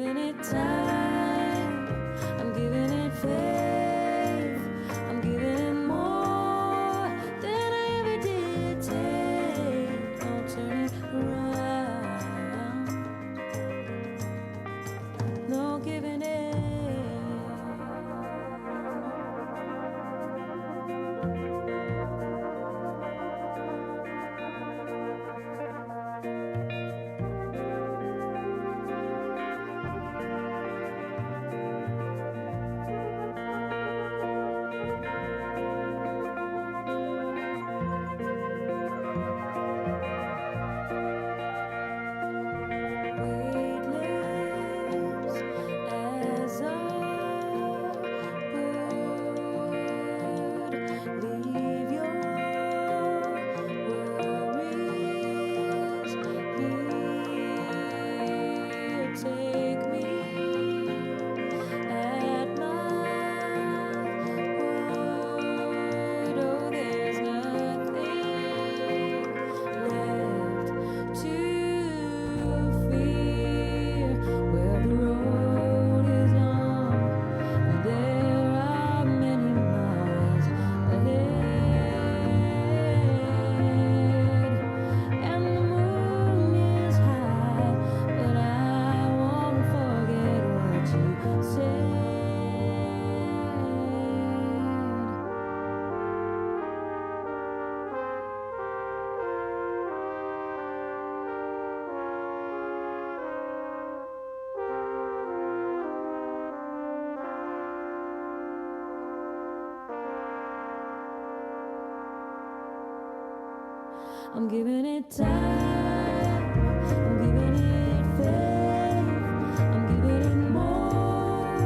giving it time, I'm giving it faith, I'm giving it more than I ever did take. I'll turn it around. No giving it. I'm giving it time, I'm giving it faith, I'm giving it more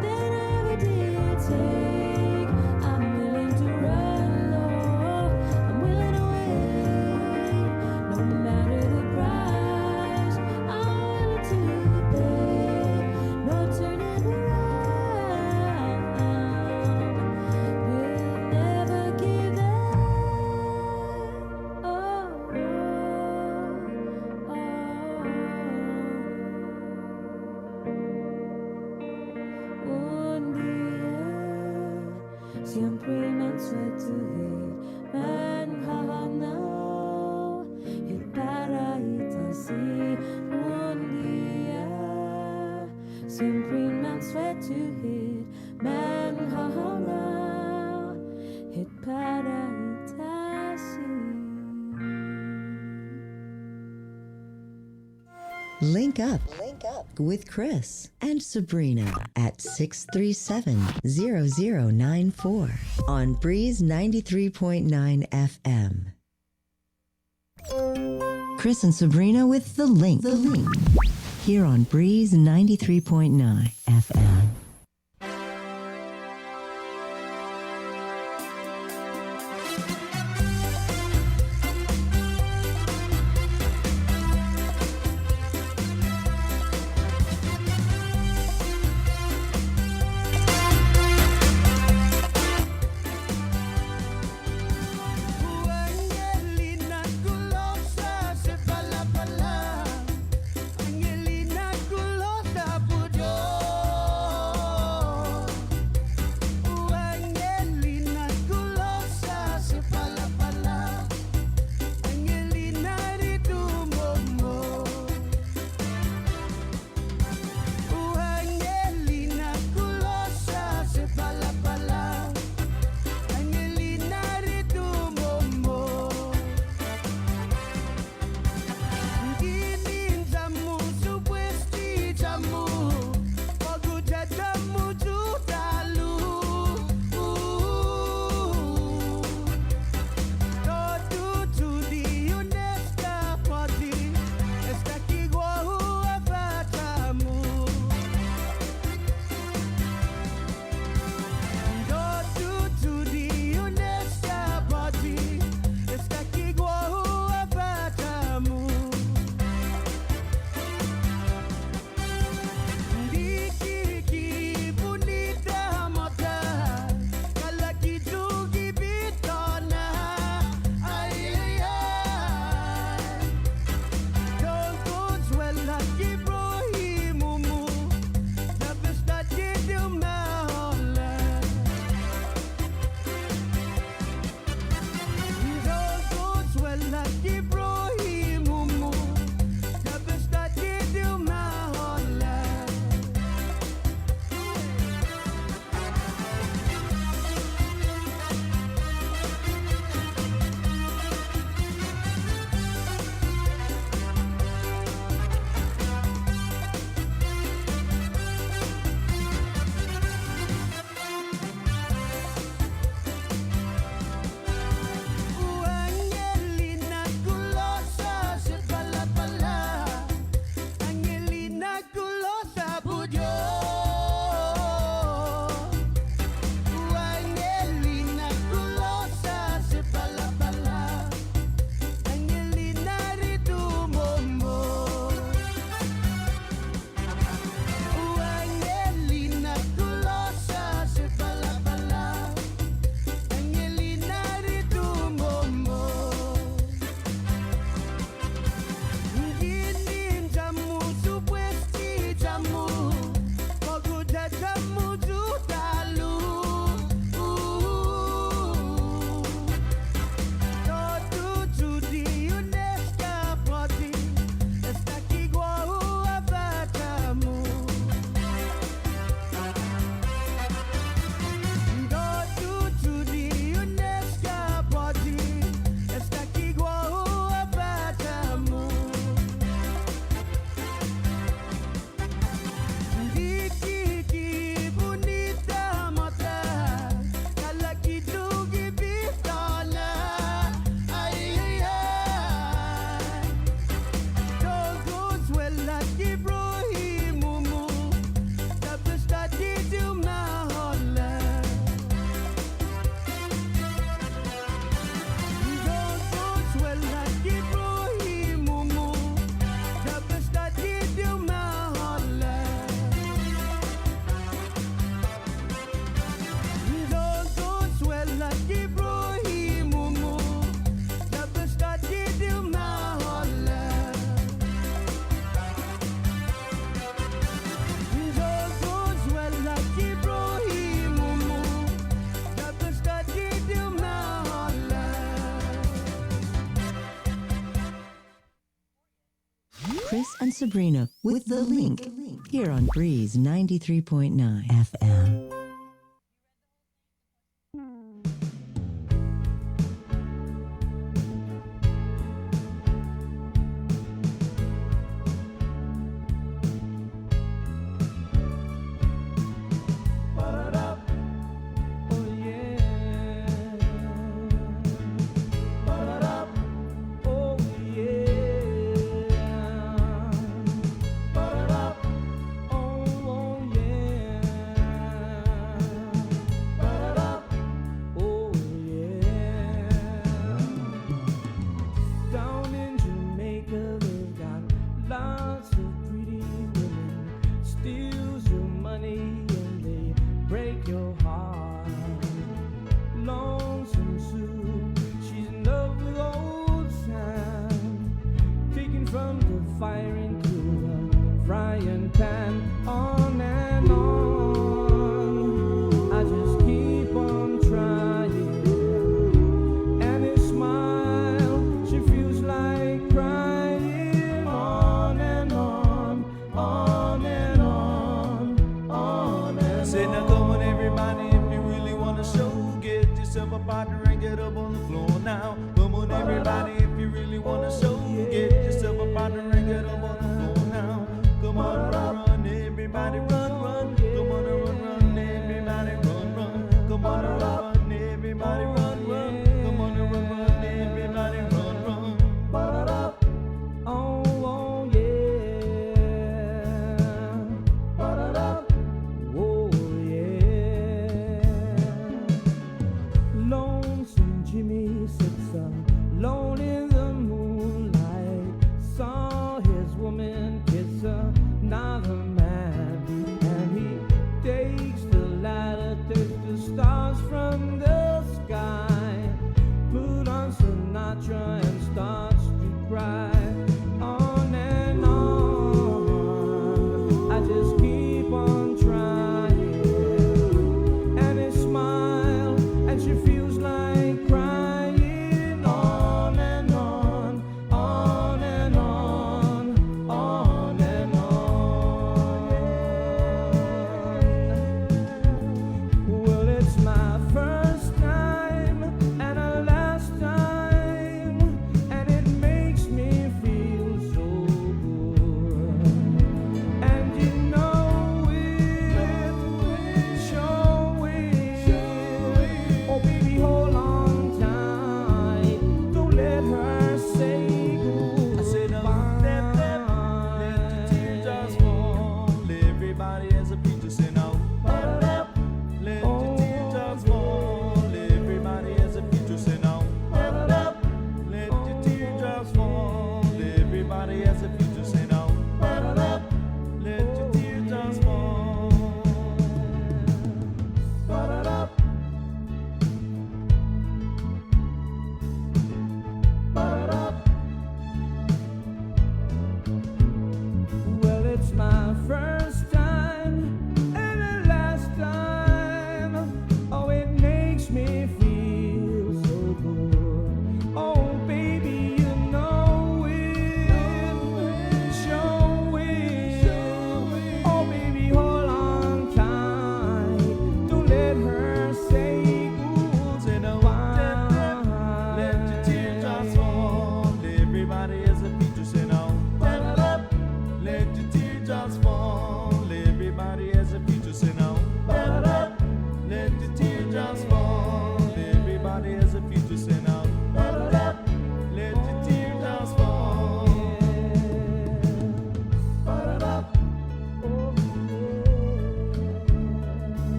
than I ever did take. I'm willing to run low, I'm willing to wait, no matter the price, I'm willing to pay, no turning around, we'll never give that. Un día siempre me suelto manhanao y para itasi. Un día siempre me suelto manhanao y para itasi. Link up with Chris and Sabrina at 637-0094 on Breeze 93.9 FM. Chris and Sabrina with The Link. Here on Breeze 93.9 FM. Angelina Gulosa Pujo Chris and Sabrina with the link here on Breeze 93.9 FM.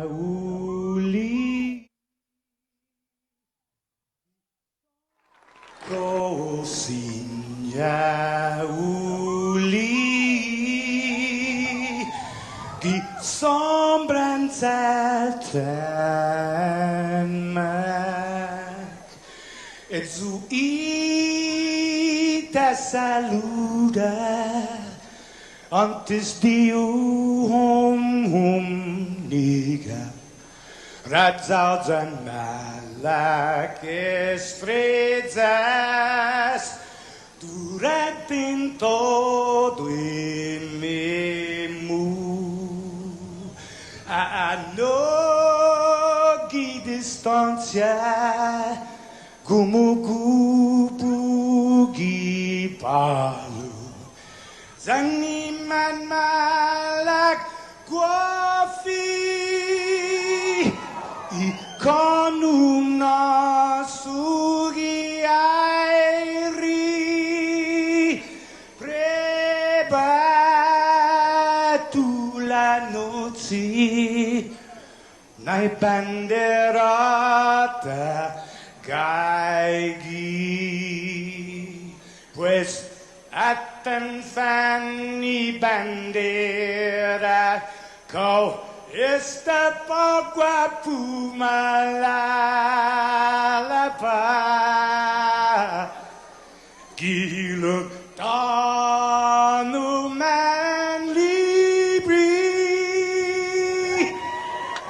uli Kosinya uli Di sombranza mak E zuita saluda Antes di niga Radzaudzan malak estrezas Durante todo em memu A nogi distância Como kupugi palu Zaniman malak guafi Ikonum nasugi airi Prebatu la noci Nai banderata gaigi Pues Atan Fanny Bandera Kau esta pagua pumalapa Gilo tanu man libri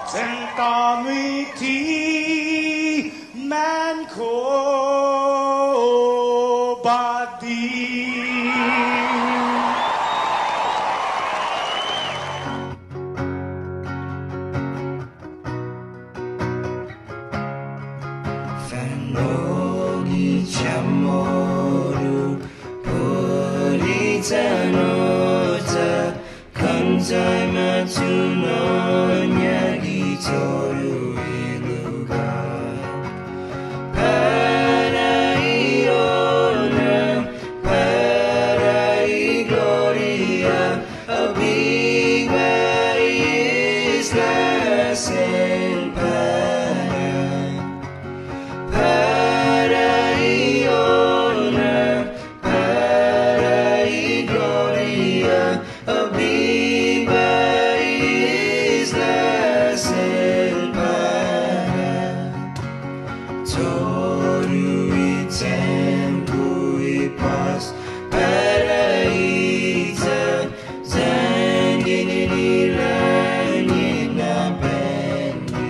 Sentanu iti man ko badi Fanogi chamoru politanota Kanzai matunonya gitoru iluga Paraiona, parai gloria A big isla sen Paraiona, parai gloria A big isla sen Toru I tempo I paz Paraíta Zangini Lani na beni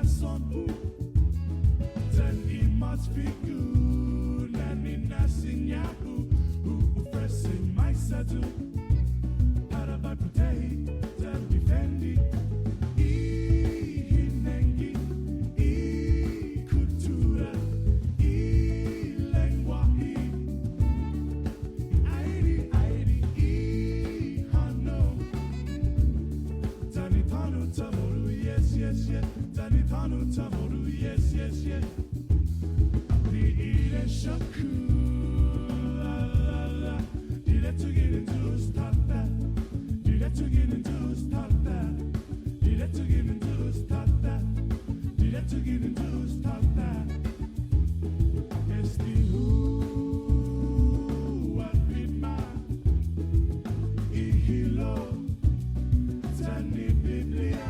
son who then he must be good and in nursing Yahoo who pressing my saddle out of my day then defending Hinengi cultura lenguaje airi hano Tanitano Tamoru, yes, yes, yes. Tanitano Tamoru, yes, yes, yes. The Eden Shaku, la la la. Did it to get into stop that? Did it to get into stop that? Did it to get into stop that? Did it to get into stop that? It's the who, what be my, ihilo. Tani Biblia,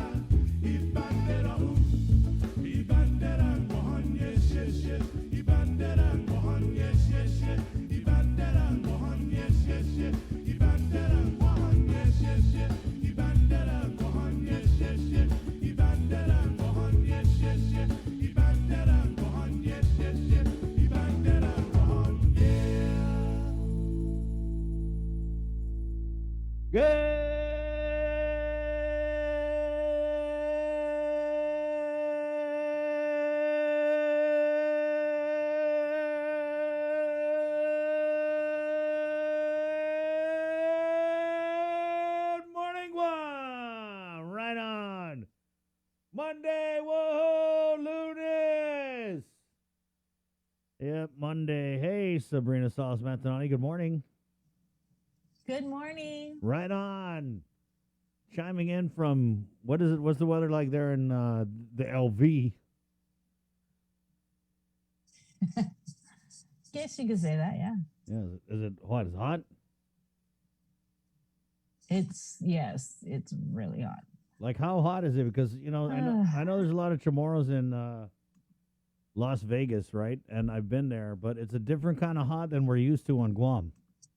Ibandera, Ibandera, Mohan, yes, yes, yes, Ibandera, Mohan, yes, yes, yes, Ibandera, Mohan, yes, yes, yes, Ibandera, Mohan, yes, yes, yes, Ibandera, Mohan, yes, yes, yes, Ibandera, Mohan, yes, yes, yes, Ibandera, Mohan, yes, yes, yes, Ibandera, Mohan, yeah. Good morning, Guam. Right on. Monday, whoa, lunes. Yep, Monday. Hey, Sabrina Salas Mantanani. Good morning. Good morning. Right on. Chiming in from, what is it? What's the weather like there in the LV? Guess you could say that, yeah. Yeah, is it what? Is it hot? Yes, it's really hot. Like, how hot is it? Because, I know there's a lot of Chamorros in Las Vegas, right? And I've been there, but it's a different kind of hot than we're used to on Guam.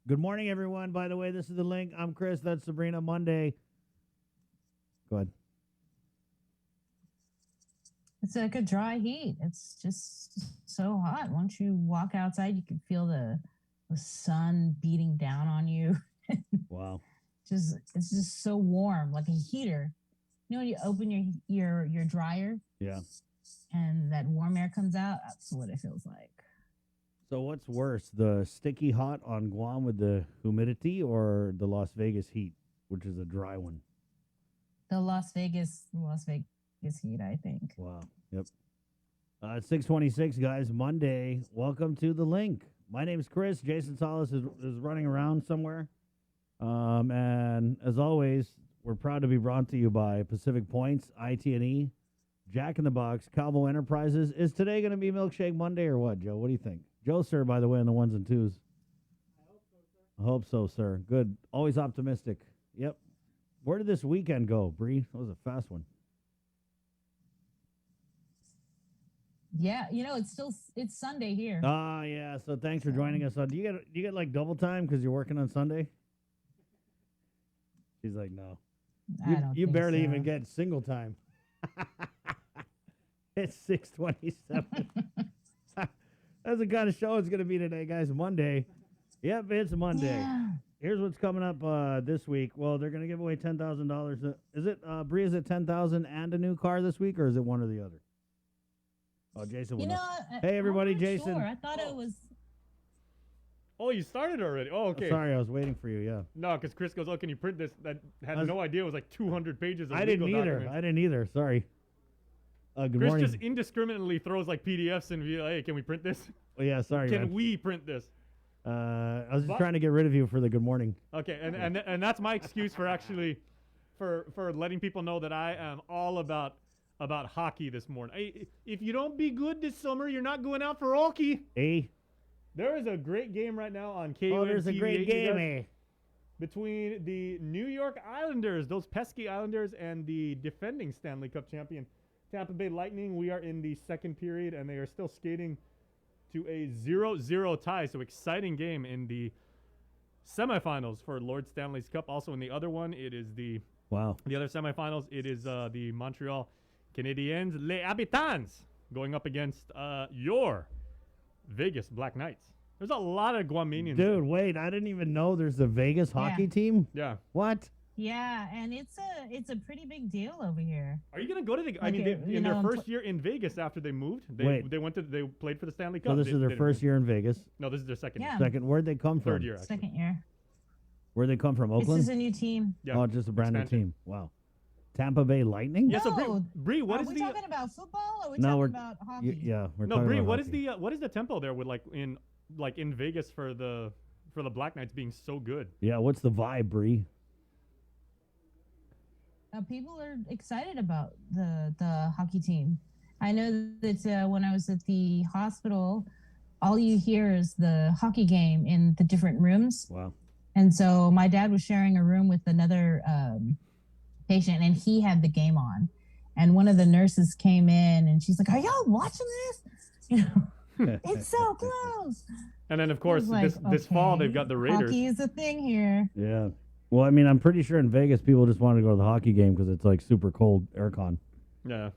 Good morning, everyone. By the way, this is The Link. I'm Chris. That's Sabrina. Monday. Go ahead. It's like a dry heat. It's just so hot. Once you walk outside, you can feel the sun beating down on you. Wow. It's just so warm, like a heater. You know, when you open your dryer, Yeah. and that warm air comes out. That's what it feels like. So what's worse, the sticky hot on Guam with the humidity or the Las Vegas heat, which is a dry one? The Las Vegas heat, I think. Wow. Yep. It's 6:26, guys. Monday. Welcome to The Link. My name's Chris. Jason Salas is running around somewhere. And as always, we're proud to be brought to you by Pacific Points, IT&E, Jack in the Box, Calvo Enterprises. Is today going to be Milkshake Monday or what, Joe? What do you think? Joe, sir, by the way, on the ones and twos. I hope so, sir. Good. Always optimistic. Yep. Where did this weekend go, Bree? That was a fast one. Yeah, it's Sunday here. Ah, yeah. So thanks for joining us. Do you get like double time because you're working on Sunday? She's like, no. You barely so. even get single time. It's 6:27. That's the kind of show it's going to be today, guys. Monday. Yep, it's Monday. Yeah. Here's what's coming up this week. Well, they're going to give away $10,000. Is it, Bree, is it $10,000 and a new car this week, or is it one or the other? Oh, Jason will know. Hey, everybody, I'm not Jason. Sure. I thought it was. Oh, you started already? Oh, okay. Sorry, I was waiting for you, yeah. No, because Chris goes, oh, can you print this? That had no idea it was like 200 pages of I didn't legal either. documents. I didn't either. Sorry. Good Chris morning. just indiscriminately throws like PDFs and be like, hey, can we print this? Oh, yeah, sorry, Can man. we print this? I was just trying to get rid of you for the good morning. Okay, and that's my excuse for actually for letting people know that I am all about hockey this morning. If you don't be good this summer, you're not going out for hockey. Hey. There is a great game right now on KUN. Oh, there's a great game, eh? Between the New York Islanders, those pesky Islanders, and the defending Stanley Cup champion Tampa Bay Lightning. We are in the second period, and they are still skating to a 0-0 tie. So exciting game in the semifinals for Lord Stanley's Cup. Also in the other one, it is the other semifinals. It is the Montreal Canadiens, Les Habitants, going up against your Vegas Black Knights. There's a lot of Guamanians. Dude, wait, I didn't even know there's a Vegas hockey team. Yeah. What? Yeah, and it's a pretty big deal over here. Are you gonna go to the? I Like mean, it- you in their know, first year in Vegas after they moved, Wait. they played for the Stanley Cup. So this They- is their they didn't first win. year in Vegas. No, this is their second. Yeah. year. Second, where'd they come from? Third year. Actually. Second year. Where'd they come from? This Oakland? is a new team. Yeah. Oh, just a brand new Expansion. team. Wow. Tampa Bay Lightning? Yeah. So No. Bree, what Are is we the? talking about football or are we No, talking we're- about hockey? Yeah, we're No, talking Bree, about what is hockey. what is the tempo there with like in Vegas for the Black Knights being so good? Yeah, what's the vibe, Bree? People are excited about the hockey team. I know that when I was at the hospital, all you hear is the hockey game in the different rooms. Wow. And so my dad was sharing a room with another patient, and he had the game on. And one of the nurses came in, and she's like, "Are y'all watching this? You know, it's so close." And then of I course was like, this fall okay, they've got the Raiders. Hockey is a thing here. Yeah. Well, I mean, I'm pretty sure in Vegas people just want to go to the hockey game because it's like super cold aircon. Yeah.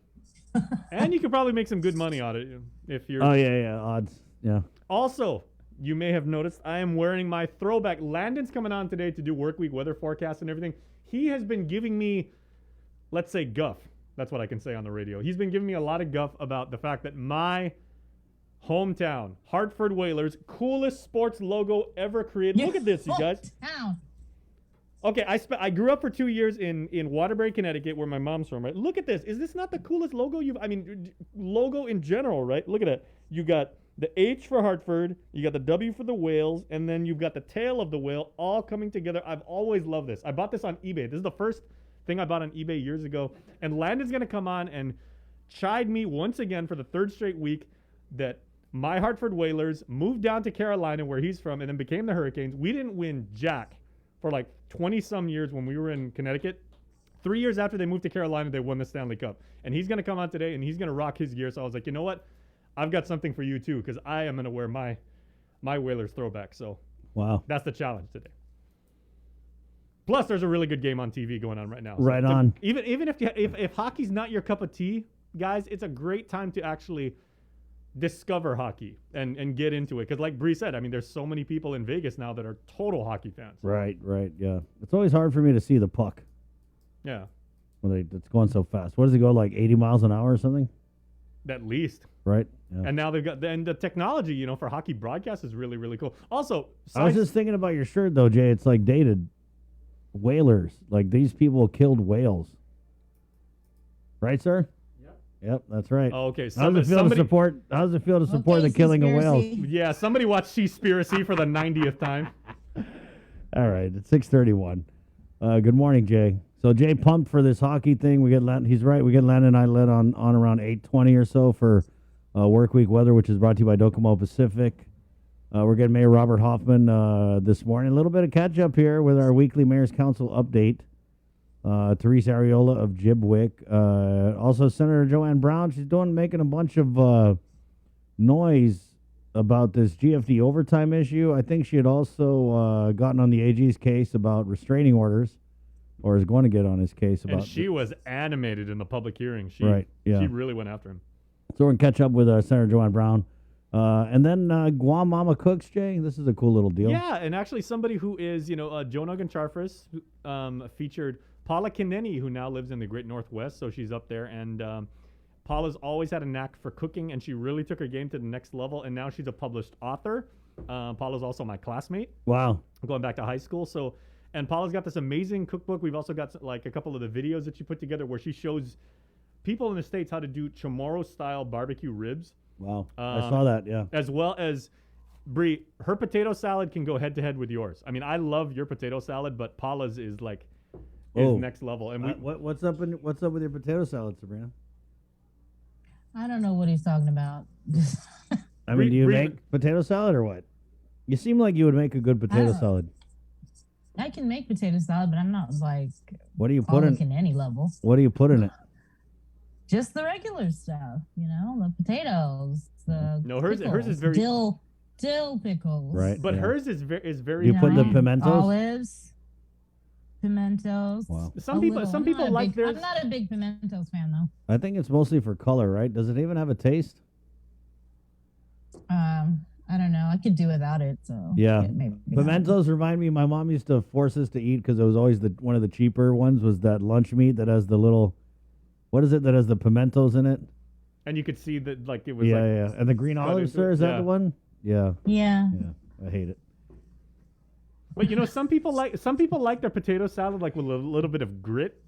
And you could probably make some good money on it if you're. Oh, yeah, odds. Yeah. Also, you may have noticed I am wearing my throwback. Landon's coming on today to do work week weather forecast and everything. He has been giving me, let's say, guff. That's what I can say on the radio. He's been giving me a lot of guff about the fact that my hometown, Hartford Whalers, coolest sports logo ever created. Look at this, you guys. Hometown. Okay, I grew up for 2 years in Waterbury, Connecticut, where my mom's from, right? Look at this. Is this not the coolest logo logo in general, right? Look at it. You got the H for Hartford, you got the W for the whales, and then you've got the tail of the whale all coming together. I've always loved this. I bought this on eBay. This is the first thing I bought on eBay years ago. And Landon's going to come on and chide me once again for the third straight week that my Hartford Whalers moved down to Carolina, where he's from, and then became the Hurricanes. We didn't win jack for like 20-some years when we were in Connecticut. 3 years after they moved to Carolina, they won the Stanley Cup. And he's going to come on today, and he's going to rock his gear. So I was like, you know what? I've got something for you, too, because I am going to wear my Whalers throwback. So Wow. that's the challenge today. Plus, there's a really good game on TV going on right now. So Right on. Even if hockey's not your cup of tea, guys, it's a great time to actually discover hockey and get into it. Because like Bree said, I mean, there's so many people in Vegas now that are total hockey fans. Right, yeah. It's always hard for me to see the puck Yeah, when it's going so fast. What does it go, like 80 miles an hour or something? at least. Right? Yeah. And now they've got the technology, for hockey broadcast is really, really cool. Also, I was just thinking about your shirt, though, Jay. It's like dated. Whalers. Like, these people killed whales. Right, sir? Yep, that's right. oh, okay. How does it feel to support the killing of whales? Yeah, somebody watched Seaspiracy for the 90th time. All right, it's 6:31. Good morning, Jay. So Jay pumped for this hockey thing. We get he's right. We get Landon and I lit on around 8:20 or so for work week weather, which is brought to you by Docomo Pacific. We're getting Mayor Robert Hoffman this morning. A little bit of catch up here with our weekly Mayor's Council update. Therese Ariola of Jibwick. Also Senator Joanne Brown. She's making a bunch of noise about this GFD overtime issue. I think she had also gotten on the AG's case about restraining orders, or is going to get on his case about. And she was animated in the public hearing. She really went after him. So we're going to catch up with Senator Joanne Brown. And then Guam Mama Cooks, Jay. This is a cool little deal. Yeah, and actually somebody who is, Jonagan Charfris featured Paula Kineni, who now lives in the Great Northwest, so she's up there. And Paula's always had a knack for cooking, and she really took her game to the next level, and now she's a published author. Paula's also my classmate. Wow. Going back to high school. And Paula's got this amazing cookbook. We've also got like a couple of the videos that she put together where she shows people in the States how to do Chamorro-style barbecue ribs. Wow. I saw that, yeah. As well as, Brie, her potato salad can go head-to-head with yours. I mean, I love your potato salad, but Paula's is like next level. And what's up with your potato salad, Sabrina? I don't know what he's talking about. I mean, do you make potato salad or what? You seem like you would make a good potato salad. I can make potato salad, but I'm not like What do you put in any level. What do you put in it? Just the regular stuff, the potatoes, the hers is very dill pickles. Right. But yeah. hers is very You put the pimentos? olives, pimentos. Wow. Some A people little. some I'm people not a like big- theirs. I'm not a big pimentos fan though. I think it's mostly for color, right? Does it even have a taste? I don't know. I could do without it. So Yeah. maybe not. Pimentos remind me. My mom used to force us to eat because it was always one of the cheaper ones. Was that lunch meat that has the little, what is it that has the pimentos in it? And you could see that like it was Yeah, like yeah. And the green cut olives, into it. sir, is that Yeah. the one? Yeah, Yeah. yeah. I hate it. But you know, some people like their potato salad like with a little bit of grit.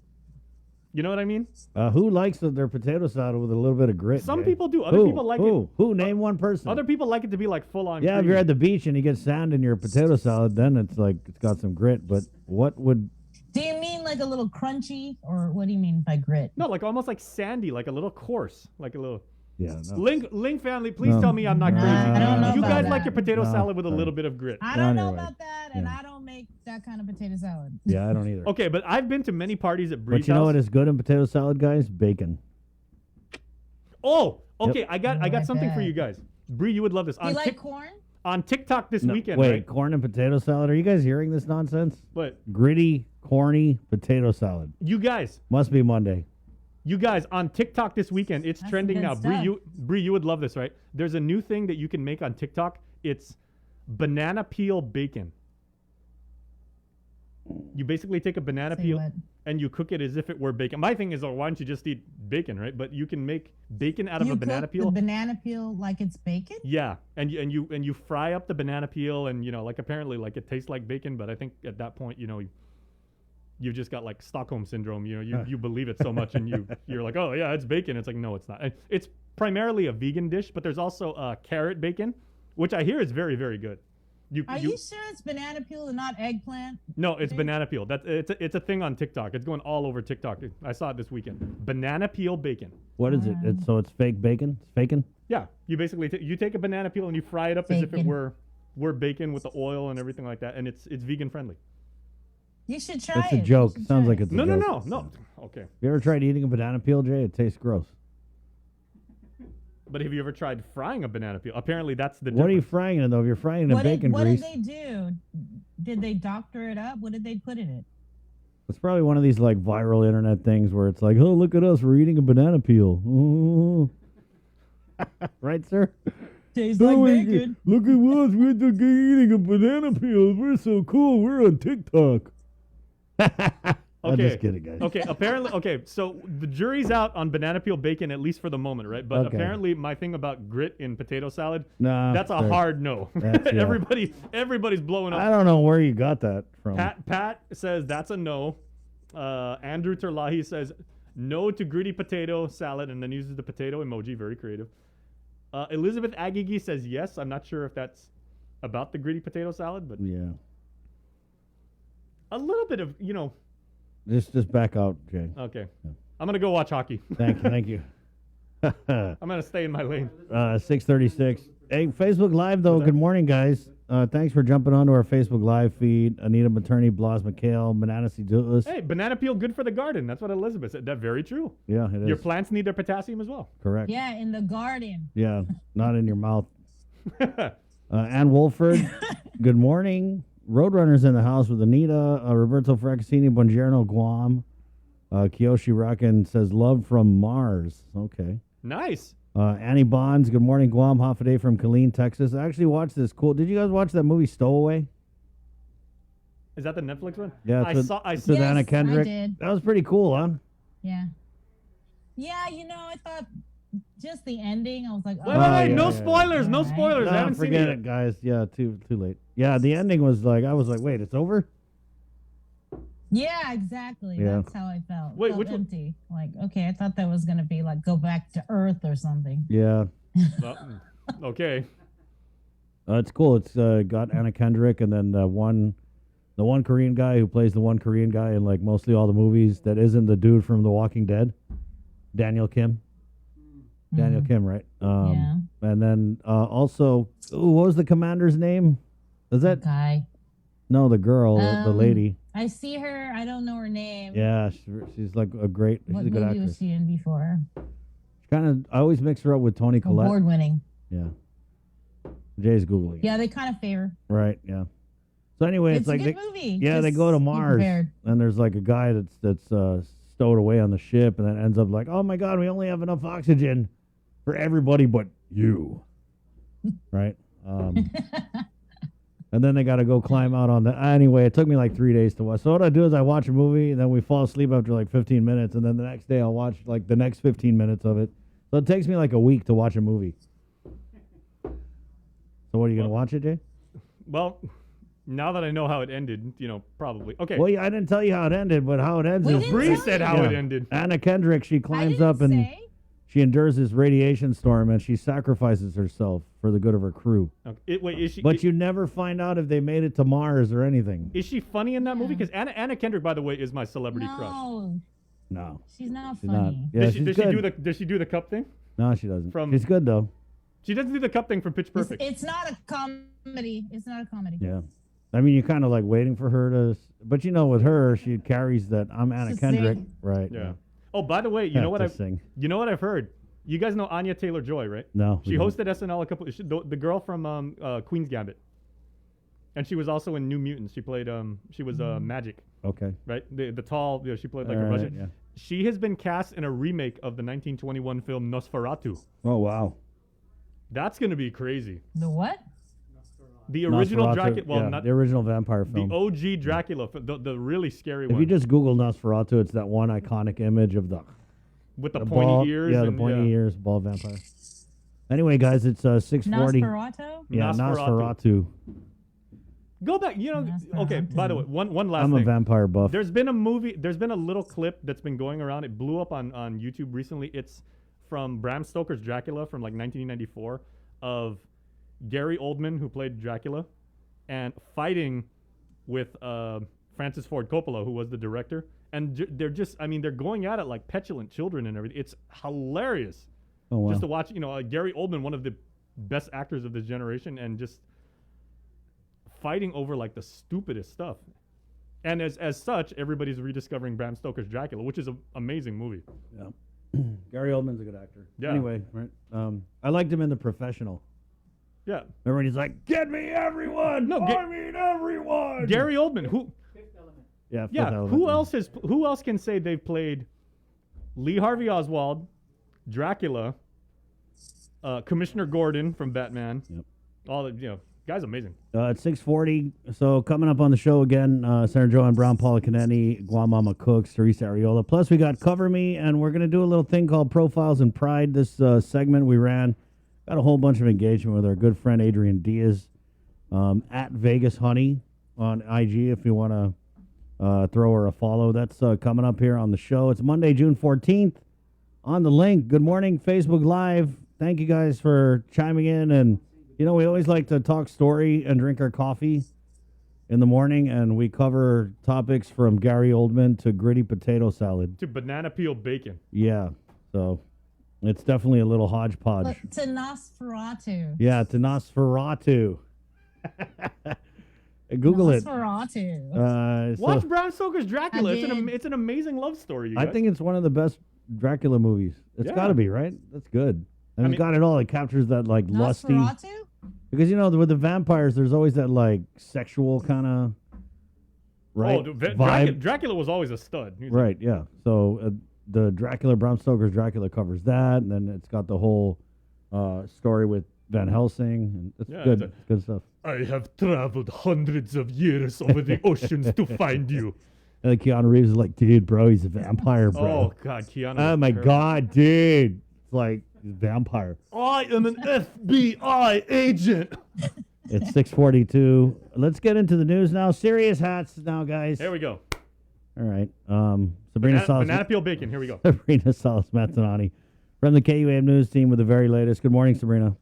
You know what I mean? Who likes their potato salad with a little bit of grit? Some Jay? people do. Other Who? people like Who? it. Who? Name one person. Other people like it to be like full on. Yeah, if you're at the beach and you get sand in your potato salad, then it's like it's got some grit. But what would? Do you mean like a little crunchy, or what do you mean by grit? No, like almost like sandy, like a little coarse, like a little. Yeah, no. Link family, please No. tell me I'm not Nah, crazy. I don't know You about guys that. like your potato No, salad with a sorry. little bit of grit. I No, don't know you're right. about that, and Yeah. I don't make that kind of potato salad. Yeah, I don't either. Okay, but I've been to many parties at Bree's But you know house. what is good in potato salad, guys? Bacon. Oh, okay. I got I something for bet. you guys. Bree, you would love this. Do you like corn? On TikTok this No, weekend, wait, right? corn and potato salad? Are you guys hearing this nonsense? But Gritty, corny potato salad. you guys Must be Monday. on TikTok this weekend, it's That's trending good now. stuff. Bree, you would love this, right? There's a new thing that you can make on TikTok. It's banana peel bacon. You basically take a banana Say peel what? and you cook it as if it were bacon. My thing is, oh, why don't you just eat bacon, right? But you can make bacon out of You a banana cook peel. the banana peel like it's bacon? Yeah, and you fry up the banana peel, and like apparently like it tastes like bacon, but I think at that point you've just got like Stockholm syndrome. You believe it so much, and you're like, oh yeah, it's bacon. It's like, no, it's not. It's primarily a vegan dish, but there's also carrot bacon, which I hear is very, very good. Are you sure it's banana peel and not eggplant? No, it's banana peel. It's a thing on TikTok. It's going all over TikTok. I saw it this weekend. Banana peel bacon. What is it? So it's fake bacon? It's bacon? Yeah, you basically you take a banana peel and you fry it up as if it Bacon. were bacon with the oil and everything like that, and it's vegan friendly. You should try It's it. a You joke. should Sounds try like it. it's a No, joke. no. Okay, You ever tried eating a banana peel, Jay? It tastes gross. but have you ever tried frying a banana peel? Apparently, that's the. What are you difference. frying it in, though? If you're frying it in What bacon grease, did they do? Did they doctor it up? What did they put in it? it's probably one of these like viral internet things where it's like, oh, look at us. We're eating a banana peel. Ooh. Right, sir? Tastes like bacon. Look at us. We're eating a banana peel. We're so cool. We're on TikTok. I'm Okay. just kidding, guys. Okay, apparently, so the jury's out on banana peel bacon, at least for the moment, right? But Okay. apparently, my thing about grit in potato salad, Nah, that's a fair. hard no. That's- yeah. Everybody's blowing up. I don't know where you got that from. Pat says that's a no. Andrew Terlahi says no to gritty potato salad, and then uses the potato emoji. Very creative. Elizabeth Agigi says yes. I'm not sure if that's about the gritty potato salad, but Yeah. a little bit of Just back out, Jay. Okay, I'm gonna go watch hockey. Thank you. I'm gonna stay in my lane. 6:36. Hey, Facebook Live though. Good morning, guys. Thanks for jumping onto our Facebook Live feed. Anita Materney, Blas McHale, Mananasi Dutless. Hey, banana peel good for the garden. That's what Elizabeth said. That's very true. Yeah, it is. Your plants need their potassium as well. Correct. Yeah, in the garden. Yeah, not in your mouth. Ann Wolford, good morning. Roadrunners in the house with Anita, Roberto Fracassini, Buongiorno, Guam. Kiyoshi Rockin says, love from Mars. Okay. Nice. Annie Bonds, good morning, Guam. Half a day from Killeen, Texas. I actually watched this cool. Did you guys watch that movie Stowaway? Is that the Netflix one? Yeah, I it's saw. with Anna Yes, I Kendrick. did. That was pretty cool, huh? Yeah. Yeah, I thought just the ending, I was like, Wait, oh, wait, yeah, no yeah. spoilers, no Alright. spoilers. I No, haven't seen forget it. it, guys. Yeah, too late. Yeah, the ending was like, I was like, wait, it's over? Yeah, exactly. Yeah. That's how I felt. Wait, Felt which one? empty. Like, okay, I thought that was gonna be like go back to Earth or something. Yeah. Okay. It's cool. It's got Anna Kendrick and then the one Korean guy who plays the one Korean guy in like mostly all the movies that isn't the dude from The Walking Dead, Daniel Kim. Daniel Kim, right? Yeah. And then also, what was the commander's name? Is that Guy. no the girl, the lady? I see her. I don't know her name. Yeah, she's like a great. What She's a good movie actress. was she in before? Kind of. I always mix her up with Toni Collette. Award winning. Yeah. Jay's googling. Yeah, they kind of favor. Right. Yeah. So anyway, it's a like good movie. yeah, they Just go to be Mars, prepared. and there's like a guy that's stowed away on the ship, and then ends up like, oh my god, we only have enough oxygen for everybody but you, right? And then they got to go climb out on the. Anyway, it took me like 3 days to watch. So what I do is I watch a movie, and then we fall asleep after like 15 minutes, and then the next day I'll watch like the next 15 minutes of it. So it takes me like a week to watch a movie. So what are you gonna watch it, Jay? Well, now that I know how it ended, probably. Okay. Well, yeah, I didn't tell you how it ended, but how it ends We is didn't Bree tell said you. how it Yeah. ended. Anna Kendrick, she I climbs didn't up and say. she endures this radiation storm, and she sacrifices herself for the good of her crew. Okay. Wait, is she? But you never find out if they made it to Mars or anything. Is she funny in that movie? Because Anna Kendrick, by the way, is my celebrity crush. No, No, she's not she's not. funny. Yeah, does she's she good. does she do the cup thing? No, she doesn't. From- She's good though. She doesn't do the cup thing from Pitch It's, Perfect. it's not a comedy. It's not a comedy. Yeah. I mean, you're kind of like waiting for her to, but with her, she carries that I'm Anna To Kendrick, sing. right? Yeah. Oh, by the way, you know what I've sing. I've heard? You guys know Anya Taylor-Joy, right? No, She we don't. hosted SNL the girl from Queen's Gambit, and she was also in New Mutants. She played she was Magic, Okay. right? The tall, she played like a All right, Russian. yeah. She has been cast in a remake of the 1921 film Nosferatu. Oh wow. That's gonna be crazy. The what? The original Nosferatu, Dracula, well, yeah, not the original vampire the film. OG Dracula, the really scary If one you just Google Nosferatu, it's that one iconic image of the with the bald, pointy ears. Yeah, the and, pointy ears, bald vampire. Anyway, guys, it's 6:40. Nosferatu? Yeah, Nosferatu. Nosferatu. Go back. Okay. By the way, one last I'm thing. a vampire buff. There's been a movie. There's been a little clip that's been going around. It blew up on YouTube recently. It's from Bram Stoker's Dracula from like 1994 of Gary Oldman, who played Dracula, and fighting with Francis Ford Coppola, who was the director. And they're they're going at it like petulant children and everything. It's hilarious Oh wow. just to watch. Gary Oldman, one of the best actors of this generation, and just fighting over like the stupidest stuff. And as such, everybody's rediscovering Bram Stoker's Dracula, which is an amazing movie. Yeah. Gary Oldman's a good actor. Yeah. Anyway, right. I liked him in The Professional. Yeah. Remember when he's like, "Get me everyone! No, I mean everyone!" Gary Oldman, who Yeah. Fifth yeah, Element, who yeah. who else can say they've played Lee Harvey Oswald, Dracula, Commissioner Gordon from Batman. Yep. All the guy's amazing. At 6:40, so coming up on the show again, Senator Joanne Brown, Paula Caneni, Guam Mama Cooks, Teresa Ariola. Plus, we got Cover Me, and we're going to do a little thing called Profiles in Pride. This segment we ran, got a whole bunch of engagement with our good friend Adrian Diaz at Vegas Honey on IG if you want to throw her a follow. That's coming up here on the show. It's Monday, June 14th on the link. Good morning, Facebook Live. Thank you guys for chiming in, and we always like to talk story and drink our coffee in the morning, and we cover topics from Gary Oldman to gritty potato salad. To banana peel bacon. Yeah, so it's definitely a little hodgepodge. Look, to Nosferatu. Yeah, to Nosferatu. Google it. Nosferatu. Watch So Bram Stoker's Dracula. I It's did. it's an amazing love story. You I guys. think it's one of the best Dracula movies. It's Yeah. got to be, right? That's good. And I it's mean- got it all. It captures that like lusty. Nosferatu? Because with the vampires, there's always that like sexual kind of right vibe. Dracula was always a stud. He was Right, yeah. So the Bram Stoker's Dracula covers that, and then it's got the whole story with Van Helsing, and it's Yeah, good. it's It's good stuff. I have traveled hundreds of years over the oceans to find you. And then Keanu Reeves is like, dude, bro, he's a vampire, bro. Oh God, Keanu. Oh was my terrible. God, dude. It's like he's a vampire. I am an FBI agent. It's 6:42. Let's get into the news now. Serious hats now, guys. There we go. All right. Sabrina Banana peel bacon. Here we go. Sabrina Salas-Mazzanani from the KUAM News team with the very latest. Good morning, Sabrina.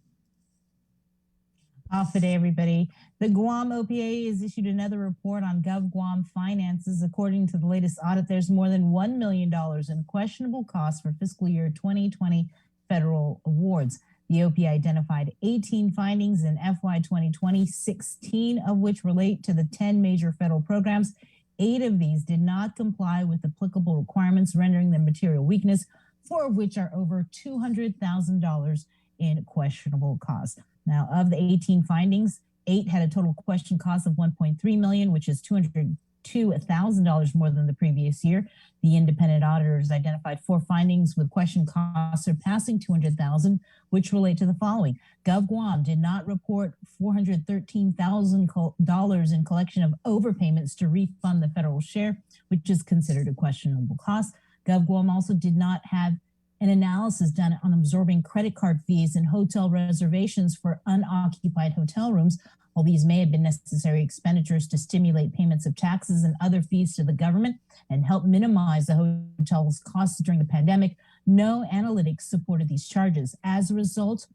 Off today, everybody. The Guam OPA has issued another report on GovGuam finances. According to the latest audit, there's more than $1 million in questionable costs for fiscal year 2020 federal awards. The OPA identified 18 findings in FY 2020, 16 of which relate to the 10 major federal programs. 8 of these did not comply with applicable requirements, rendering them material weakness, 4 of which are over $200,000 in questionable costs. Now, of the 18 findings, 8 had a total question cost of $1.3 million, which is $202,000 more than the previous year. The independent auditors identified 4 findings with question costs surpassing $200,000, which relate to the following. GovGuam did not report $413,000 in collection of overpayments to refund the federal share, which is considered a questionable cost. GovGuam also did not have an analysis done on absorbing credit card fees and hotel reservations for unoccupied hotel rooms. While these may have been necessary expenditures to stimulate payments of taxes and other fees to the government and help minimize the hotel's costs during the pandemic, no analytics supported these charges. As a result,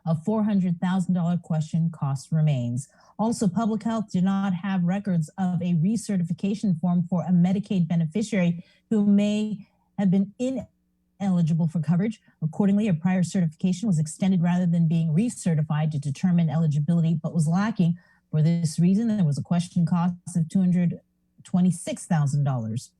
a $400,000 question cost remains. Also, public health did not have records of a recertification form for a Medicaid beneficiary who may have been ineligible for coverage. Accordingly, a prior certification was extended rather than being recertified to determine eligibility, but was lacking. For this reason, there was a question cost of $226,000.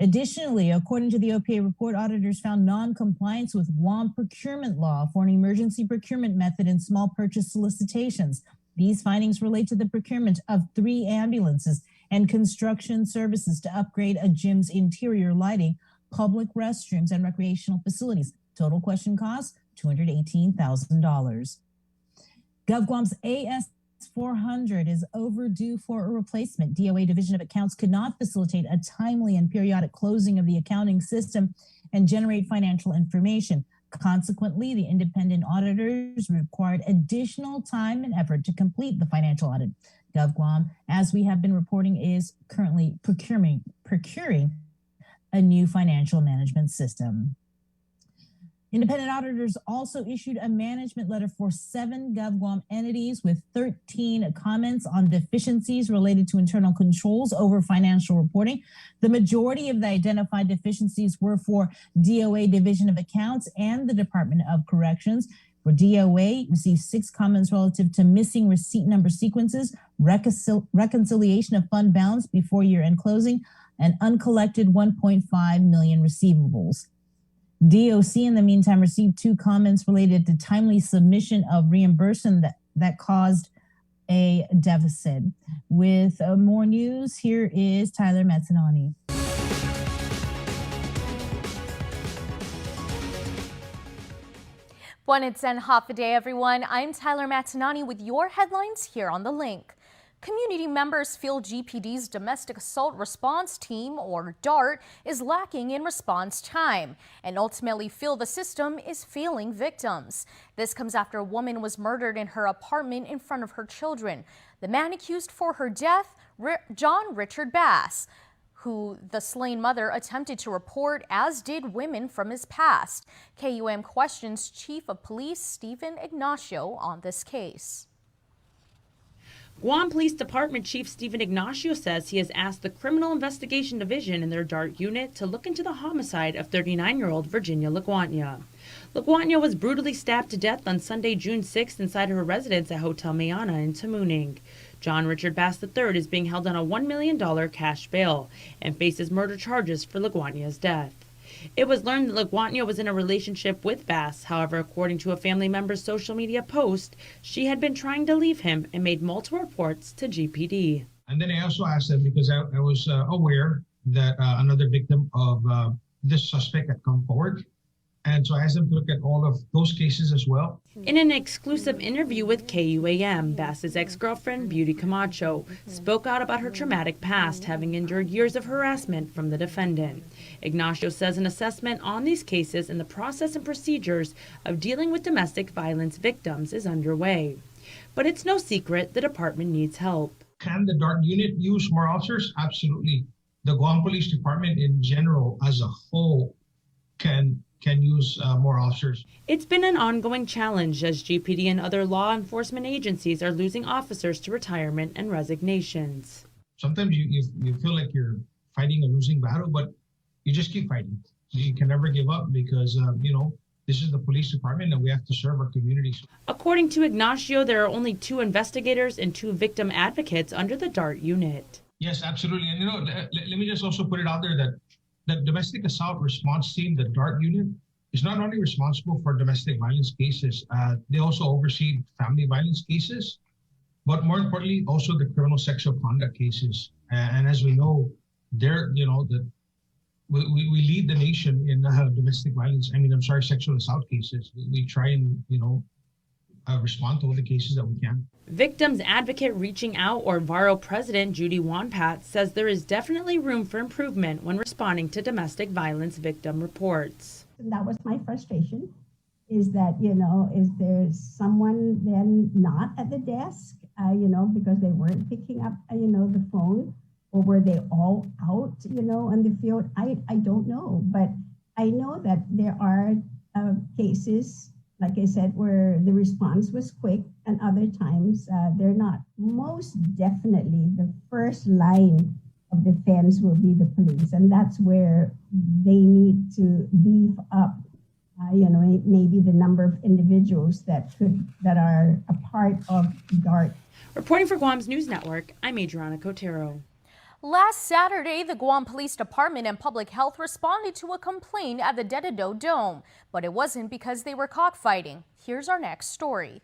Additionally, according to the OPA report, auditors found non-compliance with Guam procurement law for an emergency procurement method in small purchase solicitations. These findings relate to the procurement of 3 ambulances and construction services to upgrade a gym's interior lighting, public restrooms, and recreational facilities. Total question cost, $218,000. GovGuam's AS-400 is overdue for a replacement. DOA Division of Accounts could not facilitate a timely and periodic closing of the accounting system and generate financial information. Consequently, the independent auditors required additional time and effort to complete the financial audit. GovGuam, as we have been reporting, is currently procuring a new financial management system. Independent auditors also issued a management letter for 7 GovGuam entities with 13 comments on deficiencies related to internal controls over financial reporting. The majority of the identified deficiencies were for DOA Division of Accounts and the Department of Corrections. For DOA, received 6 comments relative to missing receipt number sequences, reconciliation of fund balance before year-end closing, and uncollected $1.5 million receivables. DOC, in the meantime, received 2 comments related to timely submission of reimbursement that caused a deficit. With more news, here is Tyler Matsinani. Buenos and half a day, everyone. I'm Tyler Matsinani with your headlines here on The Link. Community members feel GPD's Domestic Assault Response Team, or DART, is lacking in response time and ultimately feel the system is failing victims. This comes after a woman was murdered in her apartment in front of her children. The man accused for her death, John Richard Bass, who the slain mother attempted to report, as did women from his past. KUM questions Chief of Police Stephen Ignacio on this case. Guam Police Department Chief Stephen Ignacio says he has asked the Criminal Investigation Division in their DART unit to look into the homicide of 39-year-old Virginia Laguarnia. Laguarnia was brutally stabbed to death on Sunday, June 6th inside her residence at Hotel Mayana in Tamuning. John Richard Bass III is being held on a $1 million cash bail and faces murder charges for Laguarnia's death. It was learned that Laguarnia was in a relationship with Bass. However, according to a family member's social media post, she had been trying to leave him and made multiple reports to GPD. And then I also asked them because I was aware that another victim of this suspect had come forward. And so I asked them to look at all of those cases as well. In an exclusive interview with KUAM, Bass's ex-girlfriend, Beauty Camacho, spoke out about her traumatic past, having endured years of harassment from the defendant. Ignacio says an assessment on these cases and the process and procedures of dealing with domestic violence victims is underway. But it's no secret the department needs help. Can the DART unit use more officers? Absolutely. The Guam Police Department in general, as a whole, can use more officers. It's been an ongoing challenge as GPD and other law enforcement agencies are losing officers to retirement and resignations. Sometimes you feel like you're fighting a losing battle, but you just keep fighting. You can never give up because, this is the police department and we have to serve our communities. According to Ignacio, there are only 2 investigators and 2 victim advocates under the DART unit. Yes, absolutely. And let me just also put it out there that the Domestic Assault Response Team, the DART unit, is not only responsible for domestic violence cases, they also oversee family violence cases. but more importantly, also the criminal sexual conduct cases. And as we know, we lead the nation in domestic violence. Sexual assault cases. We try and respond to all the cases that we can. Victims Advocate Reaching Out, or VARO President Judy Wanpat, says there is definitely room for improvement when responding to domestic violence victim reports. That was my frustration, is that, is there someone then not at the desk, because they weren't picking up, the phone, or were they all out, on the field? I don't know, but I know that there are cases, like I said, where the response was quick, and other times they're not. Most definitely, the first line of defense will be the police, and that's where they need to beef up, maybe the number of individuals that are a part of DART. Reporting for Guam's News Network, I'm Adriana Cotero. Last Saturday, the Guam Police Department and Public Health responded to a complaint at the Dededo Dome, but it wasn't because they were cockfighting. Here's our next story.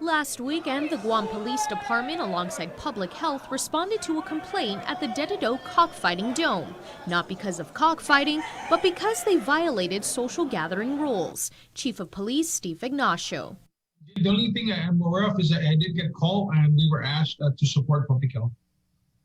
Last weekend, the Guam Police Department alongside Public Health responded to a complaint at the Dededo Cockfighting Dome, not because of cockfighting, but because they violated social gathering rules. Chief of Police Steve Ignacio. The only thing I'm aware of is that I did get a call and we were asked to support public health.